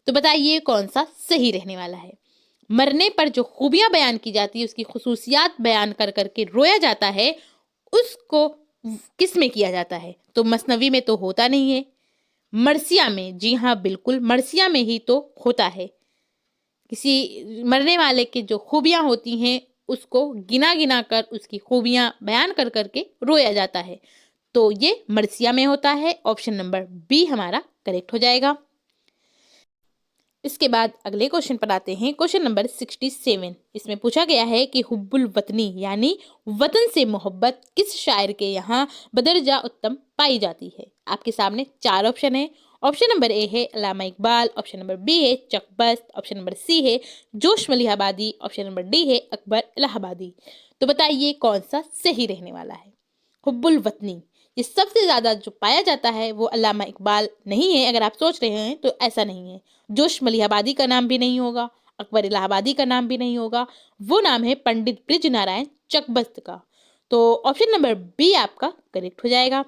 A: تو بتائیے کون سا صحیح رہنے والا ہے؟ مرنے پر جو خوبیاں بیان کی جاتی ہے، اس کی خصوصیات بیان کر کر کے رویا جاتا ہے، اس کو کس میں کیا جاتا ہے؟ تو مثنوی میں تو ہوتا نہیں ہے، مرثیہ میں، جی ہاں بالکل مرثیہ میں ہی تو ہوتا ہے۔ کسی مرنے والے کے جو خوبیاں ہوتی ہیں اس کو گنا گنا کر اس کی خوبیاں بیان کر کر کے رویا جاتا ہے، تو یہ مرثیہ میں ہوتا ہے۔ آپشن نمبر بی ہمارا کریکٹ ہو جائے گا۔ اس کے بعد اگلے کوشچن پر آتے ہیں، کوشچن نمبر 67۔ اس میں پوچھا گیا ہے کہ حب الوطنی یعنی وطن سے محبت کس شاعر کے یہاں بدرجہ اتم پائی جاتی ہے؟ آپ کے سامنے 4 آپشن ہیں۔ آپشن نمبر اے ہے علامہ اقبال، آپشن نمبر بی ہے چک بست، آپشن نمبر سی ہے جوش ملیح آبادی، آپشن نمبر ڈی ہے اکبر الہ آبادی۔ تو بتائیے کون سا صحیح رہنے والا ہے؟ حب الوطنی یہ سب سے زیادہ جو پایا جاتا ہے وہ علامہ اقبال نہیں ہے، اگر آپ سوچ رہے ہیں تو ایسا نہیں ہے۔ جوش ملیح آبادی کا نام بھی نہیں ہوگا، اکبر الہ آبادی کا نام بھی نہیں ہوگا، وہ نام ہے پنڈت برج نارائن چک بست کا۔ تو آپشن نمبر بی آپ کا کریکٹ ہو جائے گا۔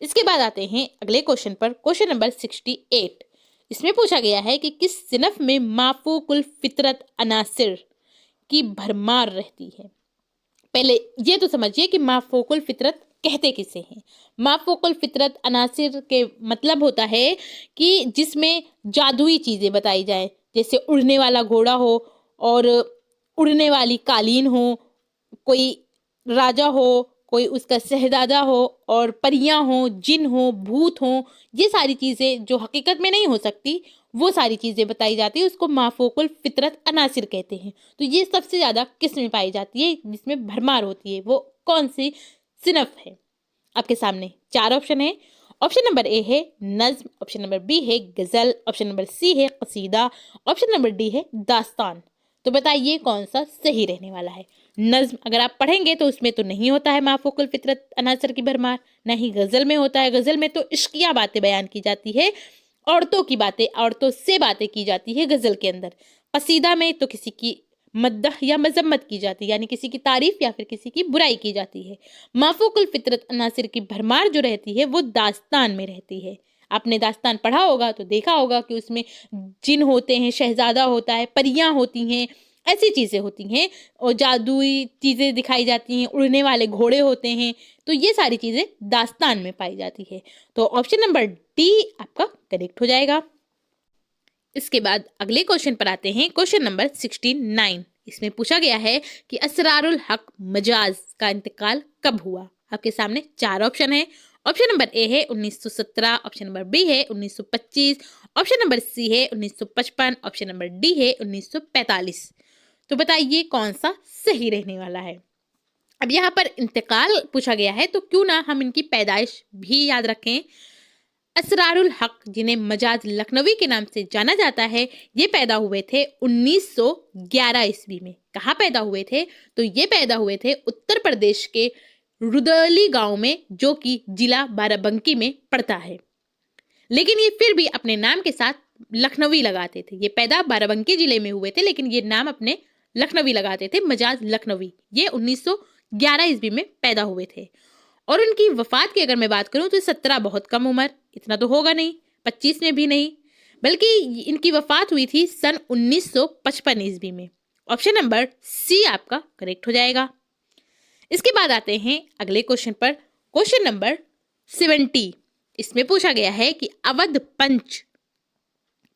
A: اس کے بعد آتے ہیں اگلے کوشچن پر، کوشچن نمبر 68۔ اس میں پوچھا گیا ہے کہ کس صنف میں مافوق الفطرت عناصر کی بھرمار رہتی ہے؟ پہلے یہ تو سمجھیے کہ مافوق الفطرت کہتے کسے ہیں۔ مافوق الفطرت عناصر کے مطلب ہوتا ہے کہ جس میں جادوئی چیزیں بتائی جائیں، جیسے اڑنے والا گھوڑا ہو اور اڑنے والی قالین ہو، کوئی راجا ہو، کوئی اس کا شہزادہ ہو، اور پریاں ہوں، جن ہوں، بھوت ہوں، یہ ساری چیزیں جو حقیقت میں نہیں ہو سکتی وہ ساری چیزیں بتائی جاتی ہے، اس کو مافوق الفطرت عناصر کہتے ہیں۔ تو یہ سب سے زیادہ کس میں پائی جاتی ہے جس میں بھرمار ہوتی ہے، وہ کون سی صنف ہے؟ آپ کے سامنے 4 آپشن ہیں۔ آپشن نمبر اے ہے نظم، آپشن نمبر بی ہے غزل، آپشن نمبر سی ہے قصیدہ، آپشن نمبر ڈی ہے داستان۔ تو بتائیے کون سا صحیح رہنے والا ہے؟ نظم اگر آپ پڑھیں گے تو اس میں تو نہیں ہوتا ہے مافوق الفطرت عناصر کی بھرمار، نہ ہی غزل میں ہوتا ہے۔ غزل میں تو عشقیہ باتیں بیان کی جاتی ہے، عورتوں کی باتیں، عورتوں سے باتیں کی جاتی ہے غزل کے اندر۔ قصیدہ میں تو کسی کی مدح یا مذمت کی جاتی ہے، یعنی کسی کی تعریف یا پھر کسی کی برائی کی جاتی ہے۔ مافوق الفطرت عناصر کی بھرمار جو رہتی ہے وہ داستان میں رہتی ہے۔ آپ نے داستان پڑھا ہوگا تو دیکھا ہوگا کہ اس میں جن ہوتے ہیں، شہزادہ ہوتا ہے، پریاں ہوتی ہیں، ایسی چیزیں ہوتی ہیں، اور جادوئی چیزیں دکھائی جاتی ہیں، اڑنے والے گھوڑے ہوتے ہیں، تو یہ ساری چیزیں داستان میں پائی جاتی ہے۔ تو آپشن نمبر ڈی آپ کا کریکٹ ہو جائے گا۔ اس کے بعد اگلے کوشچن پر آتے ہیں، کوشچن نمبر 69۔ اس میں پوچھا گیا ہے کہ اسرار الحق مجاز کا انتقال کب ہوا؟ آپ کے سامنے 4 آپشن ہیں۔ آپشن نمبر اے ہے 1917، آپشن نمبر بی ہے 1925، آپشن نمبر سی ہے 1955، آپشن نمبر ڈی ہے 1945۔ تو بتائیے کون سا صحیح رہنے والا ہے؟ اب یہاں پر انتقال پوچھا گیا ہے تو کیوں نہ ہم ان کی پیدائش بھی یاد رکھیں۔ اسرار الحق، جنہیں مجاز لکھنوی کے نام سے جانا جاتا ہے، یہ پیدا ہوئے تھے 1911 عیسوی میں۔ کہاں پیدا ہوئے تھے؟ تو یہ پیدا ہوئے تھے اتر پردیش کے رودلی گاؤں میں، جو کہ ضلع بارہ بنکی میں پڑتا ہے، لیکن یہ پھر بھی اپنے نام کے ساتھ لکھنوی لگاتے تھے۔ یہ پیدا بارہ بنکی ضلع میں ہوئے تھے، لیکن یہ نام اپنے لکھنوی لگاتے تھے، مجاز لکھنوی۔ یہ 1911 عیسوی میں پیدا ہوئے تھے، اور ان کی وفات کی اگر میں بات کروں تو 17 بہت کم عمر، اتنا تو ہوگا نہیں، 25 میں بھی نہیں، بلکہ ان کی وفات ہوئی تھی سن 1955 عیسوی میں۔ آپشن نمبر سی آپ کا کریکٹ ہو جائے گا۔ اس کے بعد آتے ہیں اگلے کوشچن پر، کوشچن نمبر 70۔ اس میں پوچھا گیا ہے کہ اودھ پنچ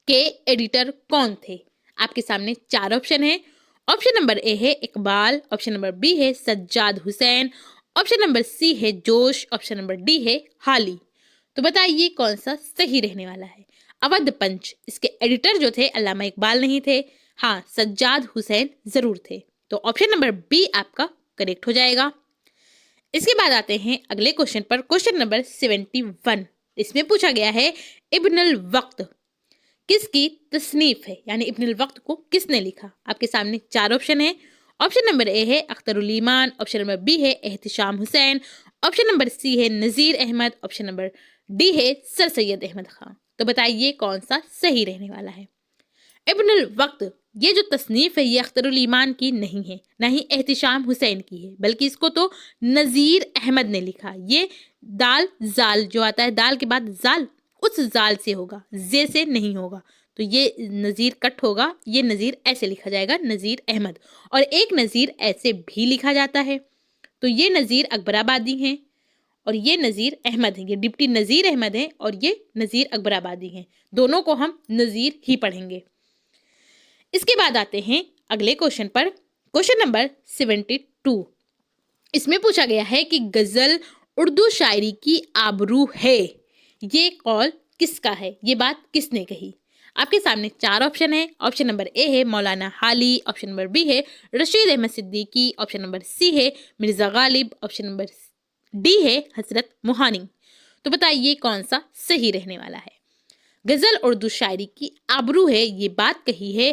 A: کے ایڈیٹر کون تھے؟ آپ کے سامنے 4 آپشن ہیں۔ آپشن نمبر اے ہے اقبال، آپشن نمبر بی ہے Sajjad Hussain, option number C ہے جوش، آپشن نمبر ڈی ہے حالی۔ تو بتائیے کون سا صحیح رہنے والا ہے؟ اودھ پنچ، اس کے ایڈیٹر جو تھے علامہ اقبال نہیں تھے، ہاں سجاد حسین ضرور تھے۔ تو آپشن نمبر بی آپ کا کریکٹ ہو جائے گا۔ اس کے بعد آتے ہیں اگلے کوشچن پر، کوشچن نمبر 71۔ اس میں پوچھا گیا ہے ابن الوقت کس کی تصنیف ہے، یعنی ابن الوقت کو کس نے لکھا؟ آپ کے سامنے 4 آپشن ہیں۔ آپشن نمبر اے ہے اختر الایمان، آپشن نمبر بی ہے Ehtisham Hussain, option number C ہے Nazir Ahmad, option number D ہے سر سید احمد خان۔ تو بتائیے کون سا صحیح رہنے والا ہے؟ ابن الوقت یہ جو تصنیف ہے یہ اختر الایمان کی نہیں ہے، نہ ہی احتشام حسین کی ہے، بلکہ اس کو تو نذیر احمد نے لکھا۔ یہ دال زال جو آتا ہے، دال کے بعد زال، اس زال سے ہوگا، زے سے نہیں ہوگا، تو یہ نذیر کٹ ہوگا، یہ نذیر ایسے لکھا جائے گا، نذیر احمد۔ اور ایک نذیر ایسے بھی لکھا جاتا ہے، تو یہ نذیر اکبر آبادی ہیں اور یہ نذیر احمد ہیں، یہ ڈپٹی نذیر احمد ہیں اور یہ نذیر اکبر آبادی ہیں، دونوں کو ہم نذیر ہی پڑھیں گے۔ اس کے بعد آتے ہیں اگلے کوشچن پر، کوشچن نمبر 72۔ اس میں پوچھا گیا ہے کہ غزل اردو شاعری کی آبرو ہے، یہ قول کس کا ہے، یہ بات کس نے کہی؟ آپ کے سامنے 4 آپشن ہیں۔ آپشن نمبر اے ہے مولانا حالی، آپشن نمبر بی ہے Rashid Ahmad Siddiqui, option number C ہے Mirza Ghalib, option number D ہے حضرت موہانی۔ تو بتائیے کون سا صحیح رہنے والا ہے؟ غزل اردو شاعری کی آبرو ہے، یہ بات کہی ہے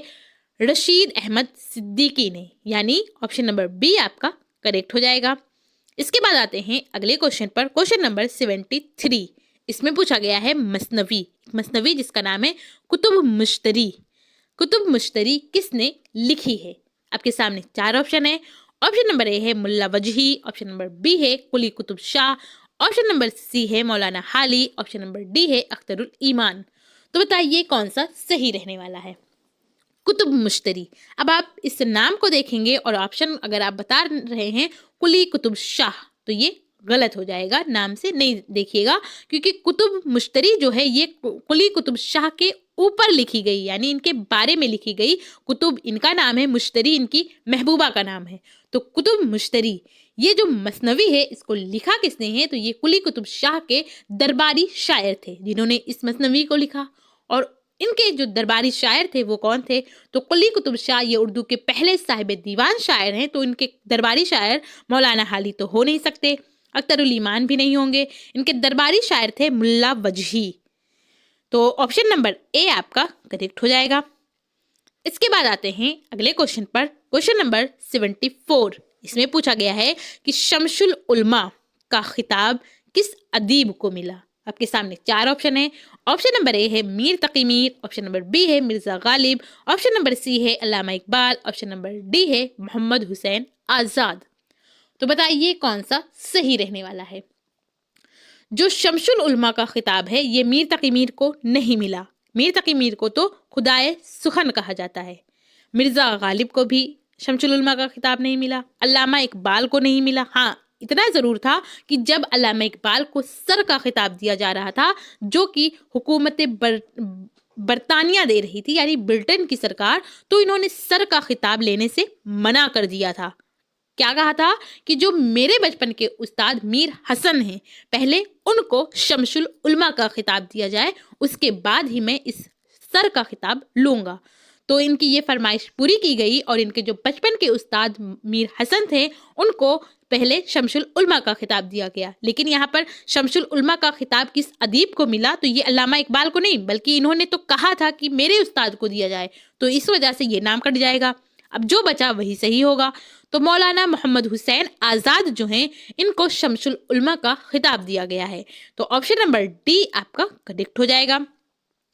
A: رشید احمد صدیقی نے، یعنی آپشن نمبر بی آپ کا کریکٹ ہو جائے گا۔ اس کے بعد آتے ہیں اگلے کوشچن پر، کوشچن نمبر 73۔ اس میں پوچھا گیا ہے مثنوی، مثنوی جس کا نام ہے کتب مشتری، کتب مشتری کس نے لکھی ہے؟ آپ کے سامنے 4 آپشن ہیں۔ آپشن نمبر اے ہے ملا وجہی، آپشن نمبر بی ہے Quli Qutb Shah, option number C ہے مولانا حالی، آپشن نمبر ڈی ہے اختر الایمان۔ تو بتائیے کون سا صحیح رہنے والا ہے؟ کتب مشتری۔ اب آپ اس نام کو دیکھیں گے اور آپشن اگر آپ بتا رہے ہیں قلی قطب شاہ تو یہ غلط ہو جائے گا، نام سے نہیں دیکھیے گا، کیونکہ کتب مشتری جو ہے یہ قلی قطب شاہ کے اوپر لکھی گئی، یعنی ان کے بارے میں لکھی گئی۔ قطب ان کا نام ہے، مشتری ان کی محبوبہ کا نام ہے، تو کتب مشتری۔ یہ جو مثنوی ہے اس کو لکھا کس نے ہے؟ تو یہ قلی قطب شاہ کے درباری شاعر تھے جنہوں نے اس مثنوی کو لکھا، اور ان کے جو درباری شاعر تھے وہ کون تھے؟ تو قلی قطب شاہ یہ اردو کے پہلے صاحب دیوان شاعر ہیں، تو ان کے درباری شاعر مولانا حالی تو ہو نہیں سکتے، اختر الایمان بھی نہیں ہوں گے، ان کے درباری شاعر تھے ملا وجہی۔ تو آپشن نمبر اے آپ کا کریکٹ ہو جائے گا۔ اس کے بعد آتے ہیں اگلے کوشچن پر، کوشچن نمبر 74۔ اس میں پوچھا گیا ہے کہ شمس العلماء کا خطاب کس ادیب کو ملا؟ آپ کے سامنے 4 آپشن ہیں. آپشن نمبر اے ہے Mir Taqi Mir, option number B ہے Mirza Ghalib, option number C ہے علامہ اقبال, آپشن نمبر ڈی ہے محمد حسین آزاد. تو بتائیے کون سا صحیح رہنے والا ہے. جو شمس العلماء کا خطاب ہے یہ میر تقی میر کو نہیں ملا. میر تقی میر کو تو خدائے سخن کہا جاتا ہے. مرزا غالب کو بھی شمس العلماء کا خطاب نہیں ملا, علامہ اقبال کو نہیں ملا. ہاں اتنا ضرور تھا کہ جب علامہ اقبال کو سر کا خطاب دیا جا رہا تھا جو کہ حکومت برطانیہ دے رہی تھی, یعنی برٹن کی سرکار, تو انہوں نے سر کا خطاب لینے سے منع کر دیا تھا. کیا کہا تھا کہ جو میرے بچپن کے استاد میر حسن ہیں پہلے ان کو شمس العلماء کا خطاب دیا جائے, اس کے بعد ہی میں اس سر کا خطاب لوں گا. تو ان کی یہ فرمائش پوری کی گئی اور ان کے جو بچپن کے استاد میر حسن تھے ان کو پہلے شمس العلماء کا خطاب دیا گیا. لیکن یہاں پر شمس العلماء کا خطاب کس ادیب کو ملا تو یہ علامہ اقبال کو نہیں, بلکہ انہوں نے تو کہا تھا کہ میرے استاد کو دیا جائے, تو اس وجہ سے یہ نام کٹ جائے گا. اب جو بچا وہی صحیح ہوگا. تو مولانا محمد حسین آزاد جو ہیں ان کو شمس العلماء کا خطاب دیا گیا ہے. تو آپشن نمبر ڈی آپ کا کریکٹ ہو جائے گا.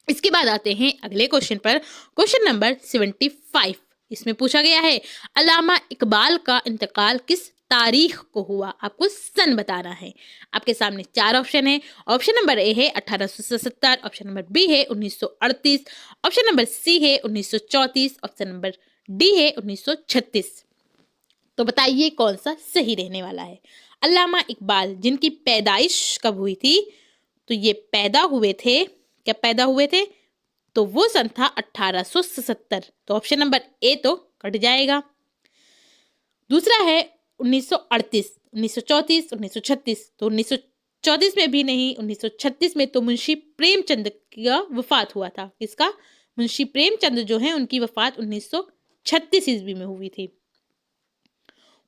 A: اس کے بعد آتے ہیں اگلے کوشچن پر. Question number 75. اس میں پوچھا گیا ہے علامہ اقبال کا انتقال کس تاریخ کو ہوا. آپ کو سن بتانا ہے. آپ کے سامنے 4 آپشن ہیں. آپشن نمبر اے ہے 1877, آپشن نمبر بی ہے 1938, آپشن نمبر سی ہے 1934, آپشن نمبر ڈی ہے 1936. تو بتائیے کون سا صحیح رہنے والا ہے. علامہ اقبال جن کی پیدائش کب ہوئی تھی تو یہ پیدا ہوئے تھے تو وہ سن تھا 1877. تو آپشن نمبر اے تو کٹ جائے گا. دوسرا ہے 1938, 1934, 1936. تو 1934 میں بھی نہیں, 1936 میں تو منشی پریم چند کا وفات ہوا تھا. کس کا؟ منشی پریم چند جو ہیں ان کی وفات 1936 عیسوی میں ہوئی تھی.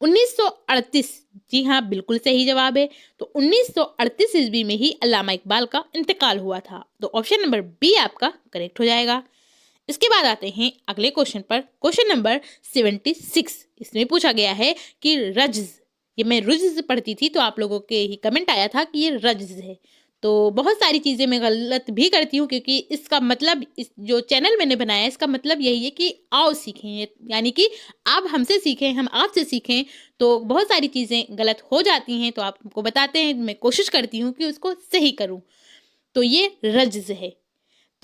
A: 1938 جی ہاں بالکل صحیح جواب ہے. تو 1938 عیسوی میں ہی علامہ اقبال کا انتقال ہوا تھا. تو آپشن نمبر بی آپ کا کریکٹ ہو جائے گا. اس کے بعد آتے ہیں اگلے کوشچن پر. Question number 76. اس میں پوچھا گیا ہے کہ رجز, یہ میں رجز پڑھتی تھی تو آپ لوگوں کے ہی کمنٹ آیا تھا کہ یہ رجز ہے. تو بہت ساری چیزیں میں غلط بھی کرتی ہوں کیونکہ اس کا مطلب, اس جو چینل میں نے بنایا ہے اس کا مطلب یہی ہے کہ آؤ سیکھیں, یعنی کہ آپ ہم سے سیکھیں, ہم آپ سے سیکھیں. تو بہت ساری چیزیں غلط ہو جاتی ہیں تو آپ کو بتاتے ہیں, میں کوشش کرتی ہوں کہ اس کو صحیح کروں. تو یہ رجز ہے.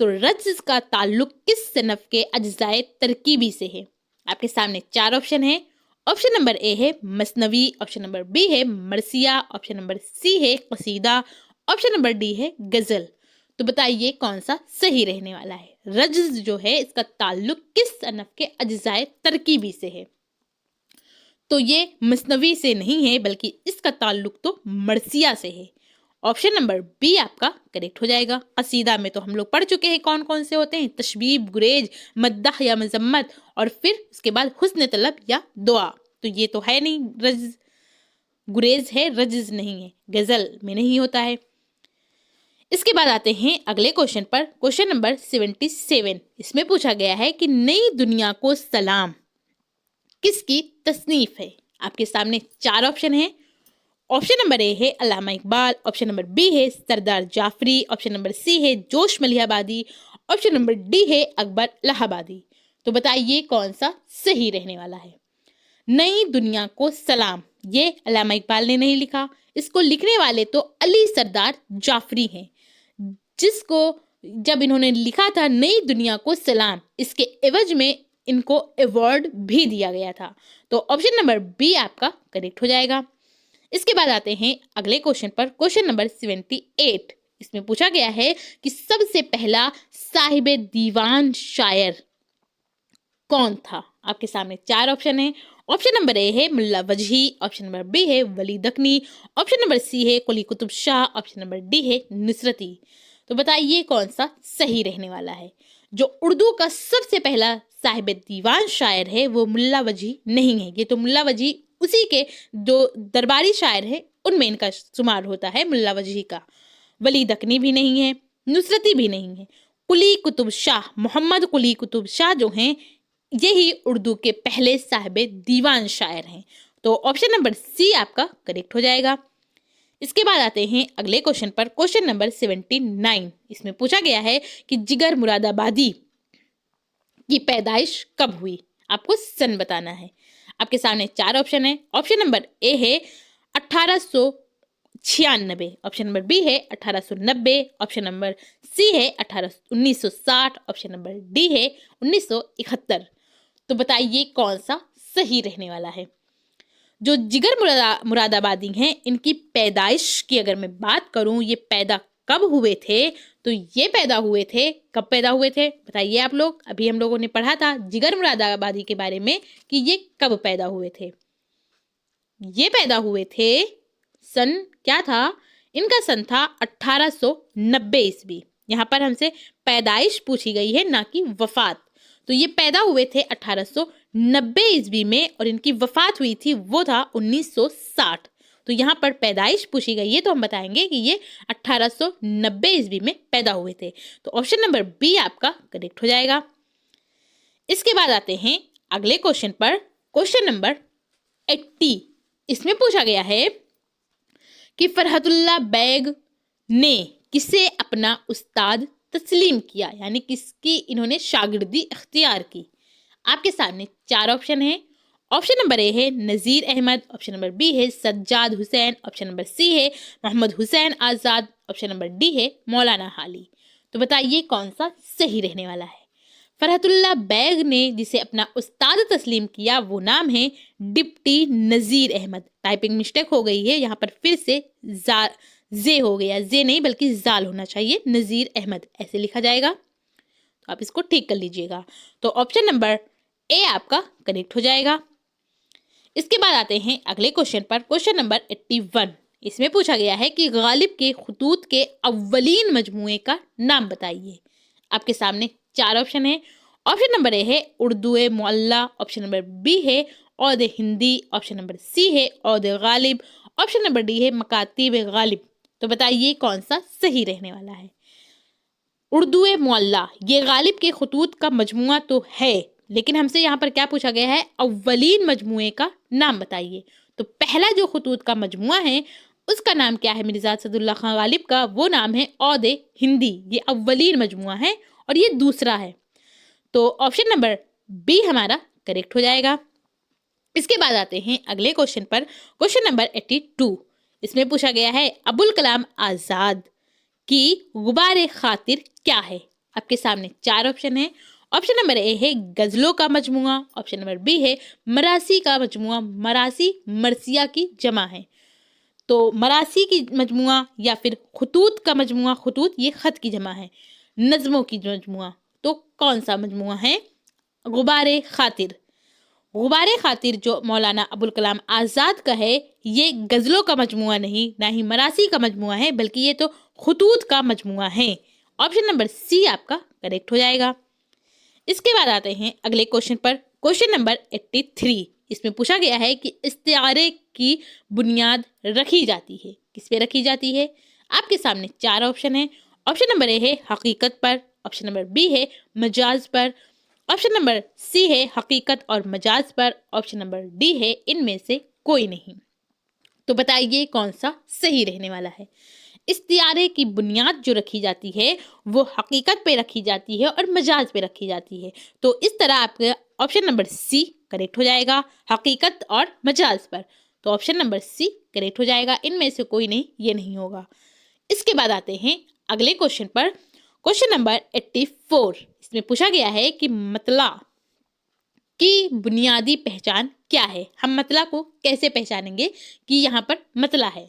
A: تو رجز کا تعلق کس صنف کے اجزائے ترکیبی سے ہے. آپ کے سامنے 4 آپشن ہیں. آپشن نمبر اے ہے مثنوی, آپشن نمبر بی ہے مرثیہ, آپشن نمبر سی ہے قصیدہ, آپشن نمبر ڈی ہے غزل. تو بتائیے کون سا صحیح رہنے والا ہے. رجز جو ہے اس کا تعلق کس صنف کے اجزائے ترکیبی سے ہے. تو یہ مثنوی سے نہیں ہے بلکہ اس کا تعلق تو مرثیہ سے ہے. آپشن نمبر بی آپ کا کریکٹ ہو جائے گا. قصیدہ میں تو ہم لوگ پڑھ چکے ہیں کون کون سے ہوتے ہیں, تشبیب, گریز, مدح یا مذمت, اور پھر اس کے بعد حسن طلب یا دعا. تو یہ تو ہے نہیں رجز, گریز ہے رجز نہیں ہے, غزل میں نہیں ہوتا ہے. اس کے بعد آتے ہیں اگلے کوشچن پر. Question number 77. اس میں پوچھا گیا ہے کہ نئی دنیا کو سلام کس کی تصنیف ہے. آپ کے سامنے 4 آپشن ہیں. آپشن نمبر اے ہے علامہ اقبال, آپشن نمبر بی ہے سردار جعفری, آپشن نمبر سی ہے جوش ملیح آبادی, آپشن نمبر ڈی ہے اکبر الہ آبادی. تو بتائیے کون سا صحیح رہنے والا ہے. نئی دنیا کو سلام یہ علامہ اقبال نے نہیں لکھا, اس کو لکھنے والے تو علی سردار جعفری ہیں, جس کو جب انہوں نے لکھا تھا نئی دنیا کو سلام, اس کے عوض میں ان کو ایوارڈ بھی دیا گیا تھا. تو آپشن نمبر بی آپ کا کریکٹ ہو جائے گا. اس کے بعد آتے ہیں اگلے کوشچن پر. Question number 78. اس میں پوچھا گیا ہے کہ سب سے پہلا صاحب دیوان شاعر کون تھا. آپ کے سامنے 4 آپشن ہیں. آپشن نمبر اے ہے ملا وجہی, آپشن نمبر بی ہے ولی دکنی, آپشن نمبر سی ہے Quli Qutb Shah, option number D ہے نصرتی. تو بتائیے کون سا صحیح رہنے والا ہے. جو اردو کا سب سے پہلا صاحب دیوان شاعر ہے وہ ملا وجہی نہیں ہے. یہ تو ملا وجہی اسی کے جو درباری شاعر ہیں ان میں ان کا شمار ہوتا ہے ملا وجہی کا. ولی دکنی بھی نہیں ہے, نصرتی بھی نہیں ہے. قلی قطب شاہ, محمد قلی قطب شاہ جو ہیں یہی اردو کے پہلے صاحب دیوان شاعر ہیں. تو آپشن نمبر سی آپ کا کریکٹ ہو جائے گا. اس کے بعد آتے ہیں اگلے کوشچن پر، کوشچن نمبر 79۔ اس میں پوچھا گیا ہے کہ جگر مراد آبادی کی پیدائش کب ہوئی؟ آپ کو سن بتانا ہے۔ آپ کے سامنے 4 آپشن ہیں۔ آپشن نمبر اے ہے 1896، آپشن نمبر بی ہے 1890، آپشن نمبر سی ہے 1960، آپشن نمبر ڈی ہے 1971۔ تو بتائیے کون سا صحیح رہنے والا ہے؟ جو جگر مراد آبادی ہیں، ان کی پیدائش کی اگر میں بات کروں، یہ پیدا کب ہوئے تھے؟ تو یہ پیدا ہوئے تھے، کب پیدا ہوئے تھے بتائیے آپ لوگ؟ ابھی ہم لوگوں نے پڑھا تھا جگر مراد آبادی کے بارے میں کہ یہ کب پیدا ہوئے تھے۔ یہ پیدا ہوئے تھے سن کیا تھا؟ ان کا سن تھا 1890 عیسوی۔ یہاں پر ہم سے پیدائش پوچھی گئی ہے، نہ کہ وفات۔ تو یہ پیدا ہوئے تھے 1890 عیسوی میں، اور ان کی وفات ہوئی تھی وہ تھا 1960۔ تو یہاں پر پیدائش پوچھی گئی ہے تو ہم بتائیں گے کہ یہ 1890 عیسوی میں پیدا ہوئے تھے۔ تو آپشن نمبر بی آپ کا کریکٹ ہو جائے گا۔ اس کے بعد آتے ہیں اگلے کوشچن پر، کوشچن نمبر 80۔ اس میں پوچھا گیا ہے کہ فرحت اللہ بیگ نے کسے اپنا استاد تسلیم کیا، یعنی کس کی انہوں نے شاگردی اختیار کی؟ آپ کے سامنے 4 آپشن ہیں۔ آپشن نمبر اے ہے Nazir Ahmad, option number B ہے Sajjad Hussain, option number C ہے Mohammad Hussain Azad, option number D ہے مولانا حالی۔ تو بتائیے کون سا صحیح رہنے والا ہے؟ فرحت اللہ بیگ نے جسے اپنا استاد تسلیم کیا وہ نام ہے deputy Nazir Ahmad. Typing mistake ہو گئی ہے، یہاں پر پھر سے زے ہو گیا، زے نہیں بلکہ زال ہونا چاہیے، نذیر احمد ایسے لکھا جائے گا۔ تو آپ اس کو ٹھیک کر لیجئے گا۔ تو آپشن نمبر اے آپ کا کریکٹ ہو جائے گا۔ اس کے بعد آتے ہیں اگلے کوشچن پر، کوشچن نمبر 81۔ اس میں پوچھا گیا ہے کہ غالب کے خطوط کے اولین مجموعے کا نام بتائیے۔ آپ کے سامنے 4 آپشن ہیں۔ آپشن نمبر اے ہے اردو معلی، آپشن نمبر بی ہے عود ہندی، آپشن نمبر سی ہے عود غالب، آپشن نمبر ڈی ہے مکاتیب غالب۔ تو بتائیے کون سا صحیح رہنے والا ہے؟ اردو معلی یہ غالب کے خطوط کا مجموعہ تو ہے، لیکن ہم سے یہاں پر کیا پوچھا گیا ہے؟ اولین مجموعے کا نام بتائیے۔ تو پہلا جو خطوط کا مجموعہ ہے اس کا نام کیا ہے مرزا اسد اللہ خان غالب کا؟ وہ نام ہے عود ہندی، یہ اولین مجموعہ ہے اور یہ دوسرا ہے۔ تو آپشن نمبر بی ہمارا کریکٹ ہو جائے گا۔ اس کے بعد آتے ہیں اگلے کوشچن پر، کوشچن نمبر 82۔ اس میں پوچھا گیا ہے ابوالکلام آزاد کی غبار خاطر کیا ہے؟ آپ کے سامنے 4 آپشن ہیں۔ آپشن نمبر اے ہے غزلوں کا مجموعہ، آپشن نمبر بی ہے مراسی کا مجموعہ، مراسی مرثیہ کی جمع ہے۔ تو مراسی کی مجموعہ یا پھر خطوط کا مجموعہ، خطوط یہ خط کی جمع ہے، نظموں کی مجموعہ، تو کون سا مجموعہ ہے؟ غبار خاطر۔ غبار خاطر جو مولانا ابوالکلام آزاد کا ہے یہ غزلوں کا مجموعہ نہیں، نہ ہی مراسی کا مجموعہ ہے، بلکہ یہ تو خطوط کا مجموعہ ہے۔ آپشن نمبر سی آپ کا کریکٹ ہو جائے گا۔ اس کے بعد آتے ہیں اگلے کوشچن پر، کوشچن نمبر 83۔ اس میں پوچھا گیا ہے کہ استعارے کی بنیاد رکھی جاتی ہے، کس پہ رکھی جاتی ہے؟ آپ کے سامنے 4 آپشن ہیں۔ آپشن نمبر اے ہے حقیقت پر، آپشن نمبر بی ہے مجاز پر، آپشن نمبر سی ہے حقیقت اور مجاز پر، آپشن نمبر ڈی ہے ان میں سے کوئی نہیں۔ تو بتائیے کون سا صحیح رہنے والا ہے؟ استعارے کی بنیاد جو رکھی جاتی ہے وہ حقیقت پہ رکھی جاتی ہے اور مجاز پہ رکھی جاتی ہے۔ تو اس طرح آپ کا آپشن نمبر سی کریکٹ ہو جائے گا، حقیقت اور مجاز پر۔ تو آپشن نمبر سی کریکٹ ہو جائے گا، ان میں سے کوئی نہیں، یہ نہیں ہوگا۔ اس کے بعد آتے ہیں اگلے کوشچن پر، کوشچن نمبر 84۔ اس میں پوچھا گیا ہے کہ مطلع کی بنیادی پہچان کیا ہے؟ ہم مطلع کو کیسے پہچانیں گے کہ یہاں پر مطلع ہے؟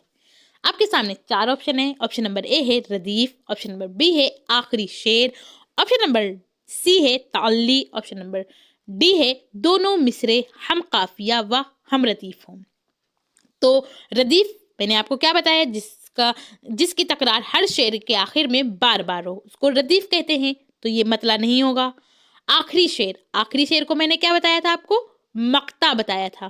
A: آپ کے سامنے 4 آپشن ہیں۔ آپشن نمبر اے ہے ردیف، آپشن نمبر بی ہے آخری شعر، آپشن نمبر سی ہے تعلی، آپشن نمبر ڈی ہے دونوں مصرے ہم قافیہ و ہم ردیف ہوں۔ تو ردیف میں نے آپ کو کیا بتایا؟ جس کی تکرار ہر شعر کے آخر میں بار بار ہو اس کو ردیف کہتے ہیں، تو یہ مطلع نہیں ہوگا۔ آخری شعر کو میں نے کیا بتایا تھا آپ کو؟ مقطع بتایا تھا۔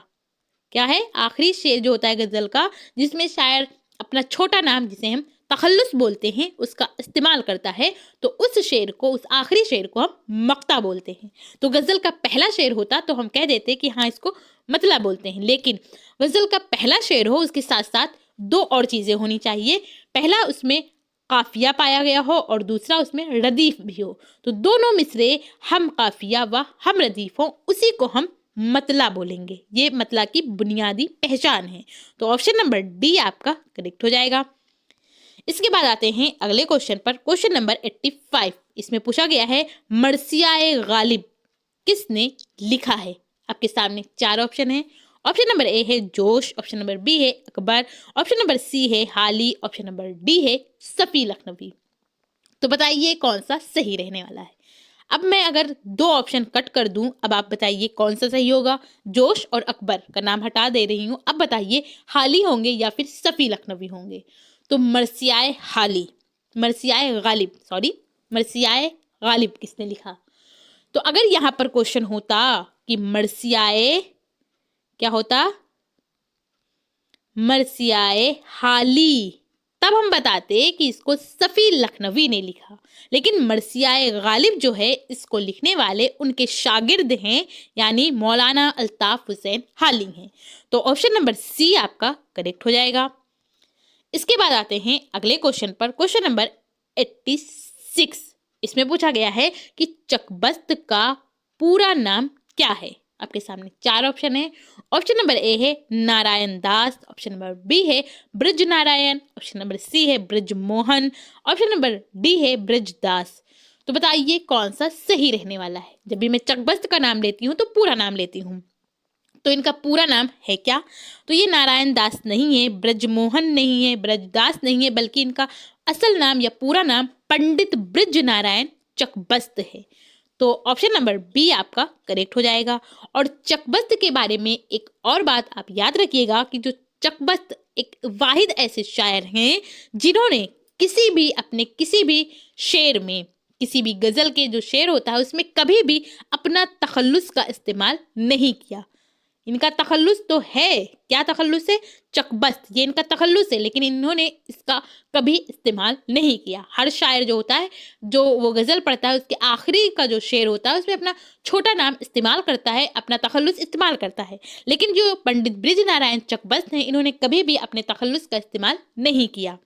A: کیا ہے؟ آخری شعر جو ہوتا ہے غزل کا، جس میں شاعر اپنا چھوٹا نام جسے ہم تخلص بولتے ہیں اس کا استعمال کرتا ہے، تو اس شعر کو، اس آخری شعر کو ہم مقطع بولتے ہیں۔ تو غزل کا پہلا شعر ہوتا تو ہم کہہ دیتے کہ ہاں اس کو مطلع بولتے ہیں، لیکن غزل کا پہلا شعر ہو اس کے ساتھ ساتھ दो और चीज़ें होनी चाहिए, पहला उसमें काफिया पाया गया हो और दूसरा उसमें रदीफ भी हो। तो दोनों मिसरे हम काफिया व हम रदीफ हो, उसी को हम मतला बोलेंगे। ये मतला की बुनियादी पहचान है। तो ऑप्शन नंबर डी आपका करेक्ट हो जाएगा। इसके बाद आते हैं अगले क्वेश्चन पर, क्वेश्चन नंबर 85। इसमें पूछा गया है मरसियाए गालिब किसने लिखा है। आपके सामने चार ऑप्शन है। ऑप्शन नंबर ए है जोश, ऑप्शन नंबर बी है अकबर, ऑप्शन नंबर सी है हाली, ऑप्शन नंबर डी है सफी लखनवी। तो बताइए कौन सा सही रहने वाला है। अब मैं अगर दो ऑप्शन कट कर दूं, अब आप बताइए कौन सा सही होगा। जोश और अकबर का नाम हटा दे रही हूं, अब बताइए हाली होंगे या फिर सफी लखनवी होंगे। तो मरसियाए हाली, मरसियाए गालिब, सॉरी मरसियाए गालिब किसने लिखा। तो अगर यहाँ पर क्वेश्चन होता कि मरसियाए, क्या होता, मरसियाए हाली, तब हम बताते कि इसको सफी लखनवी ने लिखा। लेकिन मरसियाए गालिब जो है, इसको लिखने वाले उनके शागिर्द हैं, यानी मौलाना अल्ताफ हुसैन हाली हैं। तो ऑप्शन नंबर सी आपका करेक्ट हो जाएगा। इसके बाद आते हैं अगले क्वेश्चन पर, क्वेश्चन नंबर 86। इसमें पूछा गया है कि चकबस्त का पूरा नाम क्या है। आपके सामने चार ऑप्शन है। ऑप्शन नंबर ए है Narayan Das, option number B है Braj Narayan, option number C है Braj Mohan, option number D है ब्रज दास। तो बताइए कौन सा सही रहने वाला है। जब भी मैं चकबस्त का नाम लेती हूँ तो पूरा नाम लेती हूँ, तो इनका पूरा नाम है क्या। तो ये नारायण दास नहीं है, ब्रजमोहन नहीं है, ब्रजदास नहीं है, बल्कि इनका असल नाम या पूरा नाम पंडित ब्रज नारायण चकबस्त है। तो ऑप्शन नंबर बी आपका करेक्ट हो जाएगा। और चकबस्त के बारे में एक और बात आप याद रखिएगा कि जो चकबस्त एक वाहिद ऐसे शायर हैं जिन्होंने किसी भी शेर में, किसी भी गजल के जो शेर होता है उसमें कभी भी अपना तखल्लुस का इस्तेमाल नहीं किया। इनका तखल्लुस तो है, क्या तखल्लुस है, चकबस्त, ये इनका तखल्लुस है, लेकिन इन्होंने इसका कभी इस्तेमाल नहीं किया। हर शायर जो होता है, जो वो गज़ल पढ़ता है, उसके आखिरी का जो शेर होता है उसमें अपना छोटा नाम इस्तेमाल करता है, अपना तखल्लुस इस्तेमाल करता है। लेकिन जो पंडित ब्रिज नारायण चकबस्त हैं, इन्होंने कभी भी अपने तखल्लुस का इस्तेमाल नहीं किया।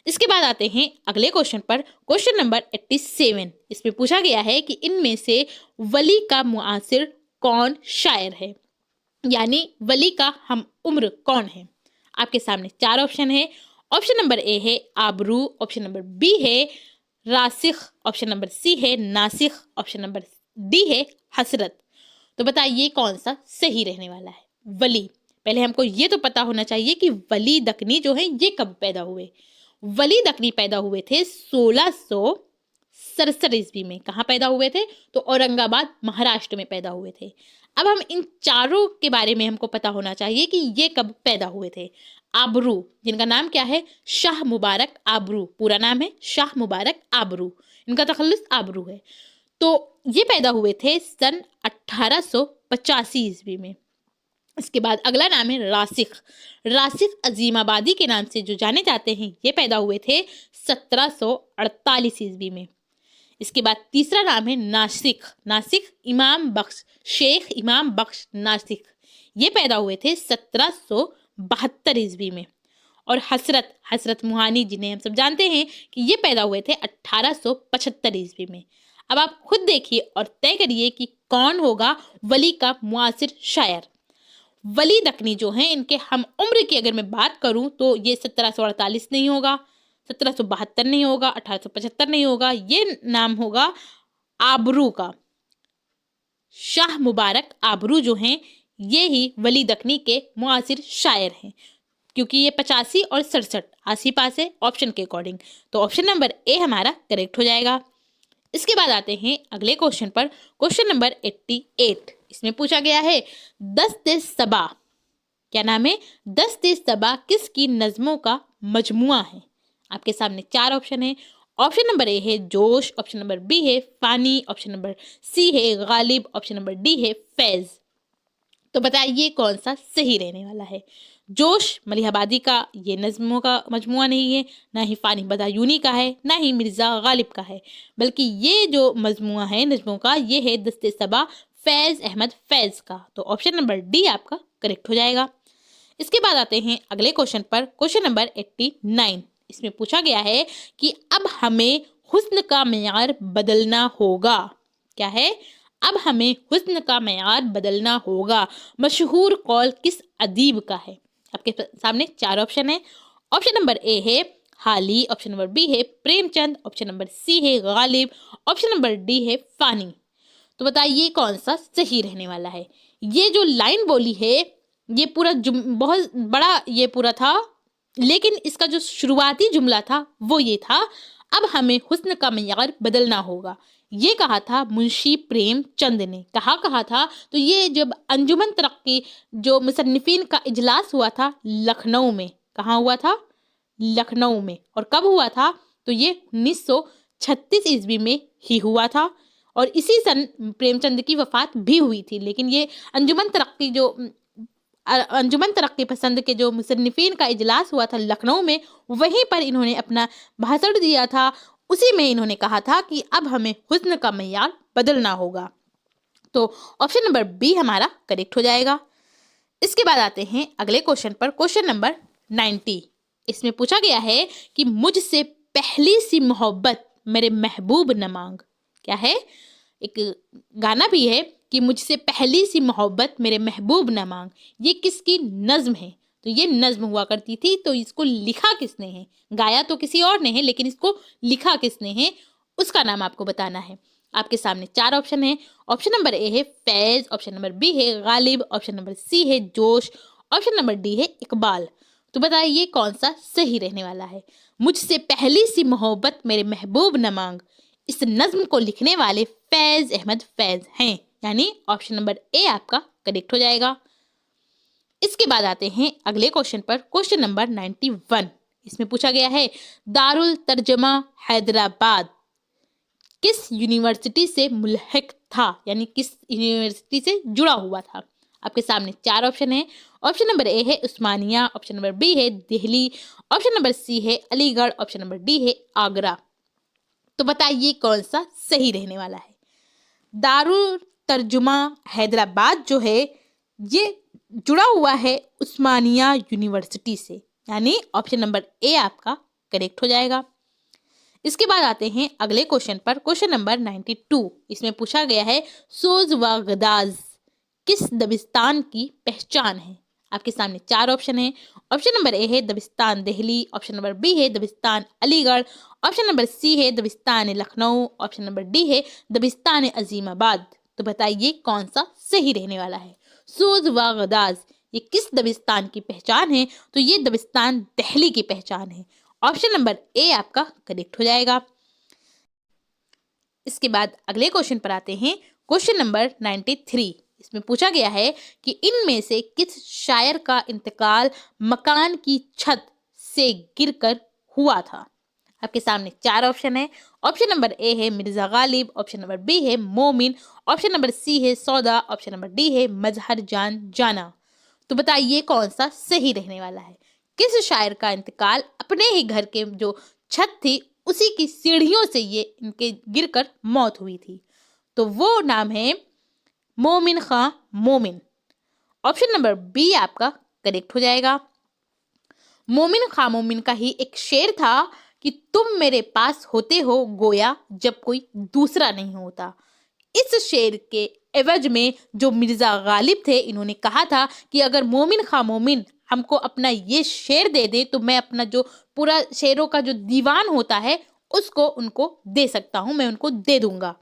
A: इसके बाद आते हैं अगले क्वेश्चन पर, क्वेश्चन नंबर 87। इसमें पूछा गया है कि इनमें से वली का मुआसिर कौन शायर है, यानी वली का हम उम्र कौन है। आपके सामने चार ऑप्शन है। ऑप्शन नंबर ए है आबरू, ऑप्शन नंबर बी है रासिख, ऑप्शन नंबर सी है नासिख, ऑप्शन नंबर डी है हसरत। तो बताइए कौन सा सही रहने वाला है। वली, पहले हमको ये तो पता होना चाहिए कि वली दकनी जो है ये कब पैदा हुए। वली दकनी पैदा हुए थे 1667 ईस्वी में। कहाँ पैदा हुए थे, तो औरंगाबाद महाराष्ट्र में पैदा हुए थे। अब हम इन चारों के बारे में हमको पता होना चाहिए कि ये कब पैदा हुए थे। आबरू, जिनका नाम क्या है, शाह मुबारक आबरू, पूरा नाम है शाह मुबारक आबरू, इनका तखल्लुस आबरू है। तो ये पैदा हुए थे सन 1885 ईस्वी में। इसके बाद अगला नाम है रासिख। रासिख अजीमाबादी के नाम से जो जाने जाते हैं, ये पैदा हुए थे 1748 ईस्वी में। इसके बाद तीसरा नाम है नासिख। नासिख इमाम बख्श, शेख इमाम बख्श नासिख, ये पैदा हुए थे 1772 ईस्वी में। और हसरत, हसरत मुहानी, जिन्हें हम सब जानते हैं कि ये पैदा हुए थे 1875 ईस्वी में। अब आप खुद देखिए और तय करिए कि कौन होगा वली का मुआसिर शायर। वली दकनी जो हैं, इनके हम उम्र की अगर मैं बात करूं तो ये 1748 नहीं होगा, 1772 नहीं होगा, 1875 नहीं होगा, ये नाम होगा आबरू का। शाह मुबारक आबरू जो हैं, ये ही वली दकनी के मुआसिर शायर हैं, क्योंकि ये 85 और 67 आसी पास है ऑप्शन के अकॉर्डिंग। तो ऑप्शन नंबर ए हमारा करेक्ट हो जाएगा। इसके बाद आते हैं अगले क्वेश्चन पर, क्वेश्चन नंबर 88। इसमें पूछा गया है दस्ते सबा, क्या नाम है, दस्ते सबा किसकी नज़मों का मजमुआ है। आपके सामने चार ऑप्शन है। ऑप्शन नंबर ए है जोश, ऑप्शन नंबर बी है फानी, ऑप्शन नंबर सी है गालिब, ऑप्शन नंबर डी है फैज। तो बताइए कौन सा सही रहने वाला है। जोश मलिहाबादी का ये नज़मों का मजमुआ नहीं है, ना ही फानी बदायूनी का है, ना ही मिर्ज़ा गालिब का है, बल्कि ये जो मजमुआ है नज़मों का, ये है दस्ते सबा फैज़ अहमद फैज़ का। तो ऑप्शन नंबर डी आपका करेक्ट हो जाएगा। اس کے بعد آتے ہیں اگلے کوشچن پر، کوشچن نمبر 89۔ اس میں پوچھا گیا ہے کہ اب ہمیں حسن کا معیار بدلنا ہوگا۔ کیا ہے؟ اب ہمیں حسن کا معیار بدلنا ہوگا، مشہور قول کس ادیب کا ہے؟ آپ کے سامنے 4 آپشن ہیں۔ آپشن نمبر اے ہے حالی، آپشن نمبر بی ہے Prem Chand, option number C ہے غالب، آپشن نمبر ڈی ہے فانی۔ تو بتائیے کون سا صحیح رہنے والا ہے؟ یہ جو لائن بولی ہے یہ پورا بہت بڑا یہ پورا تھا، لیکن اس کا جو شروعاتی جملہ تھا وہ یہ تھا، اب ہمیں حسن کا معیار بدلنا ہوگا۔ یہ کہا تھا منشی پریم چند نے۔ کہا تھا تو یہ جب انجمن ترقی جو مصنفین کا اجلاس ہوا تھا لکھنؤ میں، کہاں ہوا تھا؟ لکھنؤ میں۔ اور کب ہوا تھا؟ تو یہ 1936 عیسوی میں ہی ہوا تھا، اور اسی سن پریم چند کی وفات بھی ہوئی تھی۔ لیکن یہ انجمن ترقی پسند کے جو مصنفین کا اجلاس ہوا تھا لکھنؤ میں، وہیں پر انہوں نے اپنا بھاشن دیا تھا۔ اسی میں انہوں نے کہا تھا کہ اب ہمیں حسن کا معیار بدلنا ہوگا۔ تو آپشن نمبر بی ہمارا کریکٹ ہو جائے گا۔ اس کے بعد آتے ہیں اگلے کوشچن پر، کوشچن نمبر 90۔ اس میں پوچھا گیا ہے کہ مجھ سے پہلی سی محبت میرے محبوب نہ مانگ۔ کیا ہے؟ ایک گانا بھی ہے کہ مجھ سے پہلی سی محبت میرے محبوب نہ مانگ۔ یہ کس کی نظم ہے؟ تو یہ نظم ہوا کرتی تھی، تو اس کو لکھا کس نے ہے؟ گایا تو کسی اور نے ہے، لیکن اس کو لکھا کس نے ہے اس کا نام آپ کو بتانا ہے۔ آپ کے سامنے 4 آپشن ہیں۔ آپشن نمبر اے ہے فیض، آپشن نمبر بی ہے غالب، آپشن نمبر سی ہے جوش، آپشن نمبر ڈی ہے اقبال۔ تو بتائیے کون سا صحیح رہنے والا ہے؟ مجھ سے پہلی سی محبت میرے محبوب نہ مانگ، اس نظم کو لکھنے والے فیض احمد فیض ہیں، یعنی آپشن نمبر اے آپ کا کریکٹ ہو جائے گا۔ اس کے بعد آتے ہیں اگلے کوشچن پر، کوشچن نمبر 91۔ اس میں پوچھا گیا ہے دارالترجمہ حیدرآباد کس یونیورسٹی سے ملحق تھا، یعنی کس یونیورسٹی سے جڑا ہوا تھا؟ آپ کے سامنے 4 آپشن ہیں۔ آپشن نمبر اے ہے عثمانیہ، آپشن نمبر بی ہے دہلی، آپشن نمبر سی ہے علی گڑھ، آپشن نمبر ڈی ہے آگرہ۔ تو بتائیے کون سا صحیح رہنے والا ہے؟ دارالترجمہ حیدرآباد جو ہے یہ جڑا ہوا ہے عثمانیہ یونیورسٹی سے، یعنی آپشن نمبر اے آپ کا کریکٹ ہو جائے گا۔ اس کے بعد آتے ہیں اگلے کوشچن پر، کوشچن نمبر 92۔ اس میں پوچھا گیا ہے سوز و گداز کس دبستان کی پہچان ہے؟ آپ کے سامنے 4 آپشن ہیں۔ آپشن نمبر اے ہے دبستان دہلی، آپشن نمبر بی ہے دبستان علی گڑھ، آپشن نمبر سی ہے دبستان لکھنؤ، آپشن نمبر ڈی ہے دبستان عظیم آباد۔ تو بتائیے کون سا صحیح رہنے والا ہے؟ سوز و غداز یہ کس دبستان کی پہچان ہے؟ تو یہ دبستان دہلی کی پہچان ہے۔ آپشن نمبر اے آپ کا کریکٹ ہو جائے گا۔ اس کے بعد اگلے کوشچن پر آتے ہیں، کوشچن نمبر 93۔ اس میں پوچھا گیا ہے کہ ان میں سے کس شاعر کا انتقال مکان کی چھت سے گر کر ہوا تھا؟ آپ کے سامنے 4 آپشن ہیں۔ آپشن نمبر اے ہے Mirza Ghalib, option number B ہے مومن، آپشن نمبر سی ہے سودا، آپشن نمبر ڈی ہے مظہر جان جانا۔ تو بتائیے کون سا صحیح رہنے والا ہے؟ کس شاعر کا انتقال اپنے ہی گھر کے جو چھت تھی اسی کی سیڑھیوں سے یہ ان کے گر کر موت ہوئی تھی؟ تو وہ نام ہے مومن خاں مومن۔ آپشن نمبر بی آپ کا کریکٹ ہو جائے گا۔ مومن خاں مومن کا ہی ایک شعر تھا کہ تم میرے پاس ہوتے ہو گویا جب کوئی دوسرا نہیں ہوتا۔ اس شعر کے عوض میں جو مرزا غالب تھے انہوں نے کہا تھا کہ اگر مومن خاں مومن ہم کو اپنا یہ شعر دے دیں تو میں اپنا جو پورا شعروں کا جو دیوان ہوتا ہے اس کو ان کو دے سکتا ہوں، میں ان کو دے دوں گا۔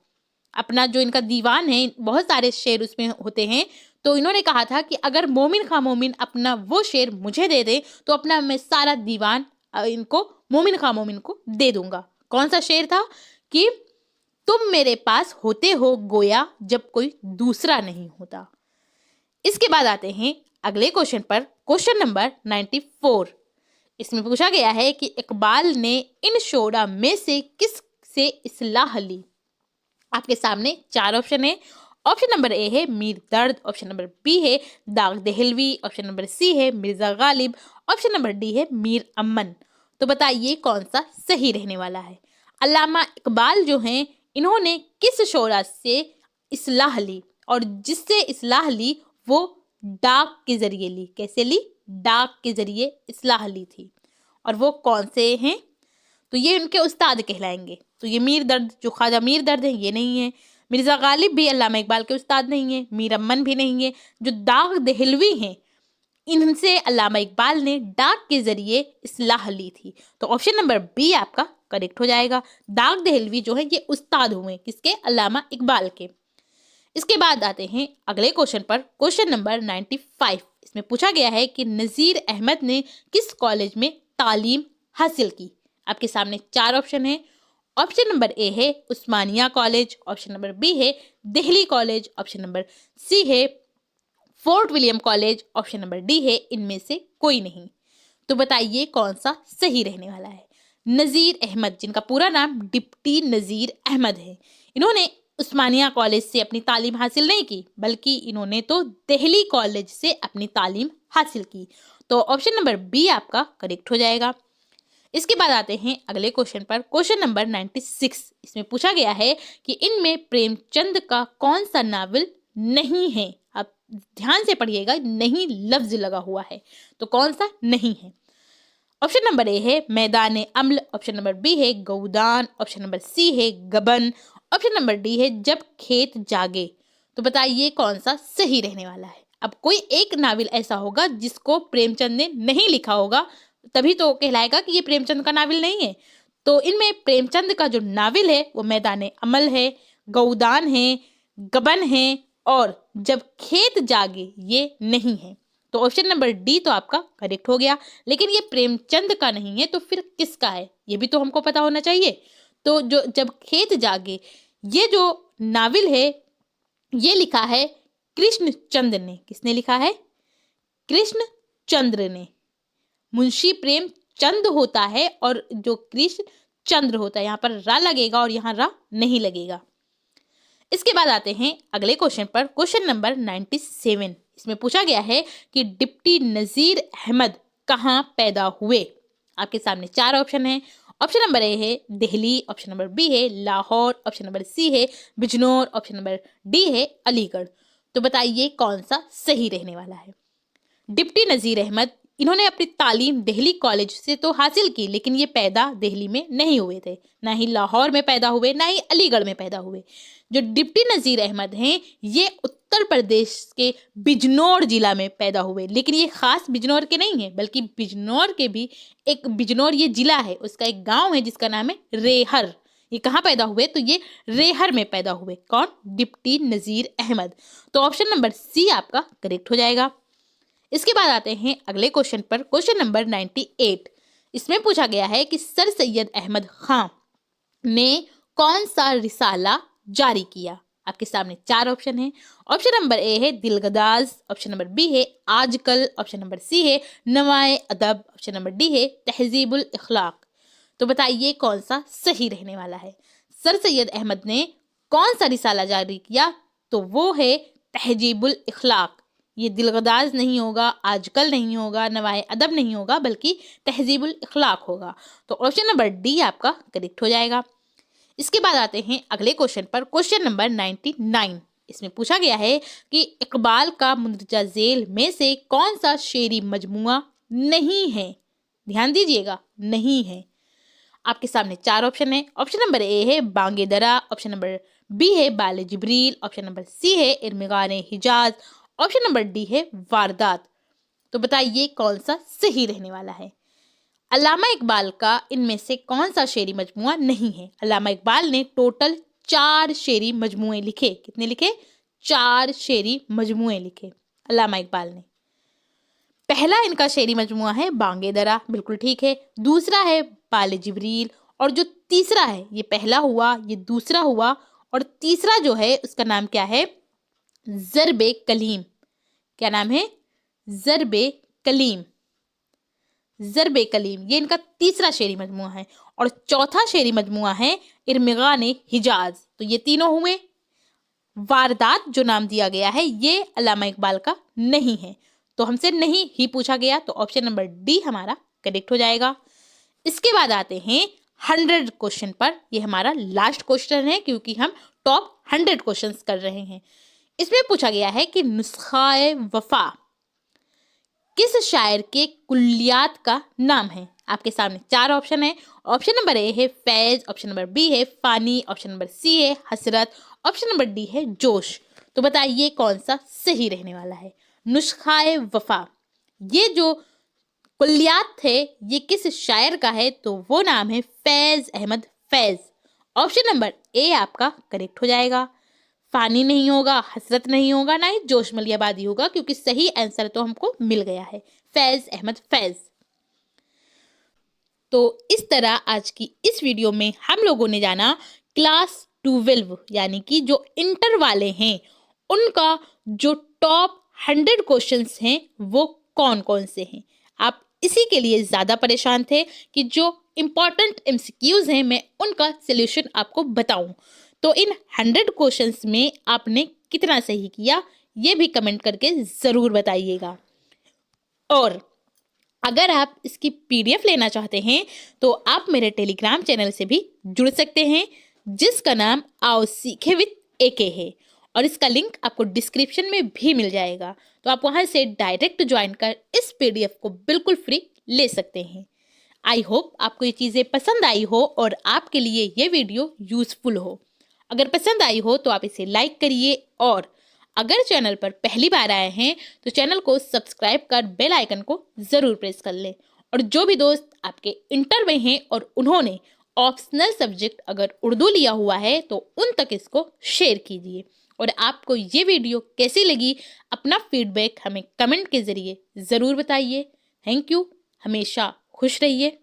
A: اپنا جو ان کا دیوان ہے بہت سارے شعر اس میں ہوتے ہیں، تو انہوں نے کہا تھا کہ اگر مومن خاں مومن اپنا وہ شعر مجھے دے دے تو اپنا میں سارا دیوان ان کو مومن خاں مومن کو دے دوں گا۔ کون سا شعر تھا؟ کہ تم میرے پاس ہوتے ہو گویا جب کوئی دوسرا نہیں ہوتا۔ اس کے بعد آتے ہیں اگلے کوشچن پر، کوشچن نمبر 94۔ اس میں پوچھا گیا ہے کہ اقبال نے ان شعراء میں سے کس سے اصلاح لی؟ آپ کے سامنے 4 آپشن ہیں۔ آپشن نمبر اے ہے میر درد، آپشن نمبر بی ہے داغ دہلوی، آپشن نمبر سی ہے Mirza Ghalib, option number D ہے میر امن۔ تو بتائیے کون سا صحیح رہنے والا ہے؟ علامہ اقبال جو ہیں انہوں نے کس شعراء سے اصلاح لی؟ اور جس سے اصلاح لی وہ ڈاک کے ذریعے لی۔ کیسے لی؟ ڈاک کے ذریعے اصلاح لی تھی، اور وہ کون سے ہیں؟ تو یہ ان کے استاد کہلائیں گے۔ تو یہ میر درد، جو خواجہ میر درد ہیں، یہ نہیں ہیں۔ مرزا غالب بھی علامہ اقبال کے استاد نہیں ہیں۔ میر امن بھی نہیں ہیں۔ جو داغ دہلوی ہیں، ان سے علامہ اقبال نے ڈاک کے ذریعے اصلاح لی تھی۔ تو آپشن نمبر بی آپ کا کریکٹ ہو جائے گا۔ داغ دہلوی جو ہے یہ استاد ہوئے کس کے؟ علامہ اقبال کے۔ اس کے بعد آتے ہیں اگلے کوشچن پر، کوشچن نمبر 95۔ اس میں پوچھا گیا ہے کہ نذیر احمد نے کس کالج میں تعلیم حاصل کی؟ آپ کے سامنے 4 آپشن ہیں۔ آپشن نمبر اے ہے Osmania College, option number B ہے Delhi College, option number C ہے Fort William College, option number D ہے ان میں سے کوئی نہیں۔ تو بتائیے کون سا صحیح رہنے والا ہے؟ نذیر احمد، جن کا پورا نام ڈپٹی نذیر احمد ہے، انہوں نے عثمانیہ کالج سے اپنی تعلیم حاصل نہیں کی، بلکہ انہوں نے تو دہلی کالج سے اپنی تعلیم حاصل کی۔ تو آپشن نمبر بی آپ کا کریکٹ ہو جائے گا۔ اس کے بعد آتے ہیں اگلے کوشچن پر، کوشچن نمبر 96۔ اس میں پوچھا گیا ہے کہ ان میں پریم چند کا کون سا ناول نہیں ہے؟ آپ دھیان سے پڑھیے گا، نہیں لفظ لگا ہوا ہے، تو کون سا نہیں ہے؟ آپشن نمبر اے ہے میدان امل، آپشن نمبر بی ہے گودان، آپشن نمبر سی ہے گبن، آپشن نمبر ڈی ہے جب کھیت جاگے۔ تو بتائیے کون سا صحیح رہنے والا ہے؟ اب کوئی ایک ناول ایسا ہوگا جس کو پریم چند نے نہیں لکھا ہوگا، تبھی تو کہلائے گا کہ یہ پریم چند کا ناول نہیں ہے۔ تو ان میں پریم چند کا جو ناول ہے وہ میدان عمل ہے، گودان ہے، گبن ہے، اور جب کھیت جاگے یہ نہیں ہے۔ تو آپشن نمبر ڈی تو آپ کا کریکٹ ہو گیا، لیکن یہ پریم چند کا نہیں ہے تو پھر کس کا ہے؟ یہ بھی تو ہم کو پتا ہونا چاہیے۔ تو جو جب کھیت جاگے، یہ جو ناول ہے یہ لکھا ہے کرشن چندر نے۔ کس نے لکھا ہے؟ کرشن چندر نے۔ منشی پریم چند ہوتا ہے اور جو کرشن چندر ہوتا ہے، یہاں پر را لگے گا اور یہاں را نہیں لگے گا۔ اس کے بعد آتے ہیں اگلے کوشچن پر، کوشچن نمبر 97۔ اس میں پوچھا گیا ہے کہ ڈپٹی نذیر احمد کہاں پیدا ہوئے؟ آپ کے سامنے 4 آپشن ہیں۔ آپشن نمبر اے ہے دہلی، آپشن نمبر بی ہے لاہور، آپشن نمبر سی ہے بجنور، آپشن نمبر ڈی ہے علی گڑھ۔ تو بتائیے کون سا صحیح رہنے والا ہے؟ ڈپٹی نذیر احمد، انہوں نے اپنی تعلیم دہلی کالج سے تو حاصل کی، لیکن یہ پیدا دہلی میں نہیں ہوئے تھے، نہ ہی لاہور میں پیدا ہوئے، نہ ہی علی گڑھ میں پیدا ہوئے۔ جو ڈپٹی نذیر احمد ہیں یہ اتر پردیش کے بجنور ضلع میں پیدا ہوئے، لیکن یہ خاص بجنور کے نہیں ہیں، بلکہ بجنور کے بھی ایک بجنور یہ ضلع ہے، اس کا ایک گاؤں ہے جس کا نام ہے ریہر۔ یہ کہاں پیدا ہوئے؟ تو یہ ریہر میں پیدا ہوئے۔ کون؟ ڈپٹی نذیر احمد۔ تو آپشن نمبر سی آپ کا کریکٹ ہو جائے گا۔ اس کے بعد آتے ہیں اگلے کوشچن پر، کوشچن نمبر 98۔ اس میں پوچھا گیا ہے کہ سر سید احمد خان نے کون سا رسالہ جاری کیا؟ آپ کے سامنے 4 آپشن ہیں۔ آپشن نمبر اے ہے دلگداز، آپشن نمبر بی ہے آج کل، آپشن نمبر سی ہے نوائے ادب، آپشن نمبر ڈی ہے تہذیب الاخلاق۔ تو بتائیے کون سا صحیح رہنے والا ہے؟ سر سید احمد نے کون سا رسالہ جاری کیا؟ تو وہ ہے تہذیب الاخلاق۔ یہ دلغداز نہیں ہوگا، آج کل نہیں ہوگا، نوائے ادب نہیں ہوگا، بلکہ تہذیب الاخلاق ہوگا۔ تو آپشن نمبر ڈی آپ کا کریکٹ ہو جائے گا۔ اس کے بعد آتے ہیں اگلے کوشچن پر، کوشچن نمبر 99۔ اس میں پوچھا گیا ہے کہ اقبال کا مندرجہ ذیل میں سے کون سا شعری مجموعہ نہیں ہے؟ دھیان دیجیے گا، نہیں ہے۔ آپ کے سامنے 4 آپشن ہیں۔ آپشن نمبر اے ہے Bang Dara, option number B ہے Bal Jibril, option number C ہے Armaghan Hijaz, option number D ہے واردات۔ تو بتائیے کون سا صحیح رہنے والا ہے؟ علامہ اقبال کا ان میں سے کون سا شعری مجموعہ نہیں ہے؟ علامہ اقبال نے ٹوٹل 4 شعری مجموعے لکھے۔ کتنے لکھے؟ 4 شعری مجموعے لکھے علامہ اقبال نے۔ پہلا ان کا شعری مجموعہ ہے بانگ درا، بالکل ٹھیک ہے۔ دوسرا ہے بال جبریل، اور جو تیسرا ہے، یہ پہلا ہوا، یہ دوسرا ہوا، اور تیسرا جو ہے اس کا نام کیا ہے؟ ضرب کلیم۔ کیا نام ہے؟ ضرب کلیم۔ ضرب کلیم یہ ان کا تیسرا شعری مجموعہ ہے، اور چوتھا شعری مجموعہ ہے ارمغان حجاز۔ تو یہ تینوں ہوئے۔ واردات جو نام دیا گیا ہے یہ علامہ اقبال کا نہیں ہے، تو ہم سے نہیں ہی پوچھا گیا، تو آپشن نمبر ڈی ہمارا کریکٹ ہو جائے گا۔ اس کے بعد آتے ہیں 100 کوشچن پر۔ یہ ہمارا لاسٹ کوشچن ہے کیونکہ ہم ٹاپ 100 کوشچنز کر رہے ہیں۔ اس میں پوچھا گیا ہے کہ نسخہ وفا किस शायर के कुल्लियात का नाम है? आपके सामने 4 ऑप्शन है। ऑप्शन नंबर ए है फैज, ऑप्शन नंबर बी है फानी, ऑप्शन नंबर सी है हसरत, ऑप्शन नंबर डी है जोश। तो बताइए कौन सा सही रहने वाला है? नुस्खाए वफा, ये जो कुल्लियात थे ये किस शायर का है? तो वो नाम है Faiz Ahmad Faiz. Option number A आपका करेक्ट हो जाएगा। फानी नहीं होगा, हसरत नहीं होगा, ना ही जोश मलियाबादी होगा, क्योंकि सही आंसर तो हमको मिल गया है, फैज अहमद फैज। तो इस तरह आज की इस वीडियो में हम लोगों ने जाना क्लास 12 यानी कि जो इंटर वाले हैं उनका जो टॉप 100 क्वेश्चंस हैं वो कौन कौन से हैं। आप इसी के लिए ज़्यादा परेशान थे कि जो इम्पॉर्टेंट एमसीक्यूज हैं मैं उनका सॉल्यूशन आपको बताऊं। तो इन 100 क्वेश्चंस में आपने कितना सही किया ये भी कमेंट करके ज़रूर बताइएगा। और अगर आप इसकी पीडीएफ लेना चाहते हैं तो आप मेरे टेलीग्राम चैनल से भी जुड़ सकते हैं जिसका नाम आओ सीखे विद एके है, और इसका लिंक आपको डिस्क्रिप्शन में भी मिल जाएगा। तो आप वहां से डायरेक्ट ज्वाइन कर इस पीडीएफ को बिल्कुल फ्री ले सकते हैं। आई होप आपको ये चीज़ें पसंद आई हो और आपके लिए ये वीडियो यूजफुल हो। अगर पसंद आई हो तो आप इसे लाइक करिए, और अगर चैनल पर पहली बार आए हैं तो चैनल को सब्सक्राइब कर बेल आइकन को ज़रूर प्रेस कर लें। और जो भी दोस्त आपके इंटर में हैं और उन्होंने ऑप्शनल सब्जेक्ट अगर उर्दू लिया हुआ है तो उन तक इसको शेयर कीजिए। और आपको ये वीडियो कैसी लगी अपना फीडबैक हमें कमेंट के ज़रिए ज़रूर बताइए। Thank you. हमेशा खुश रहिए।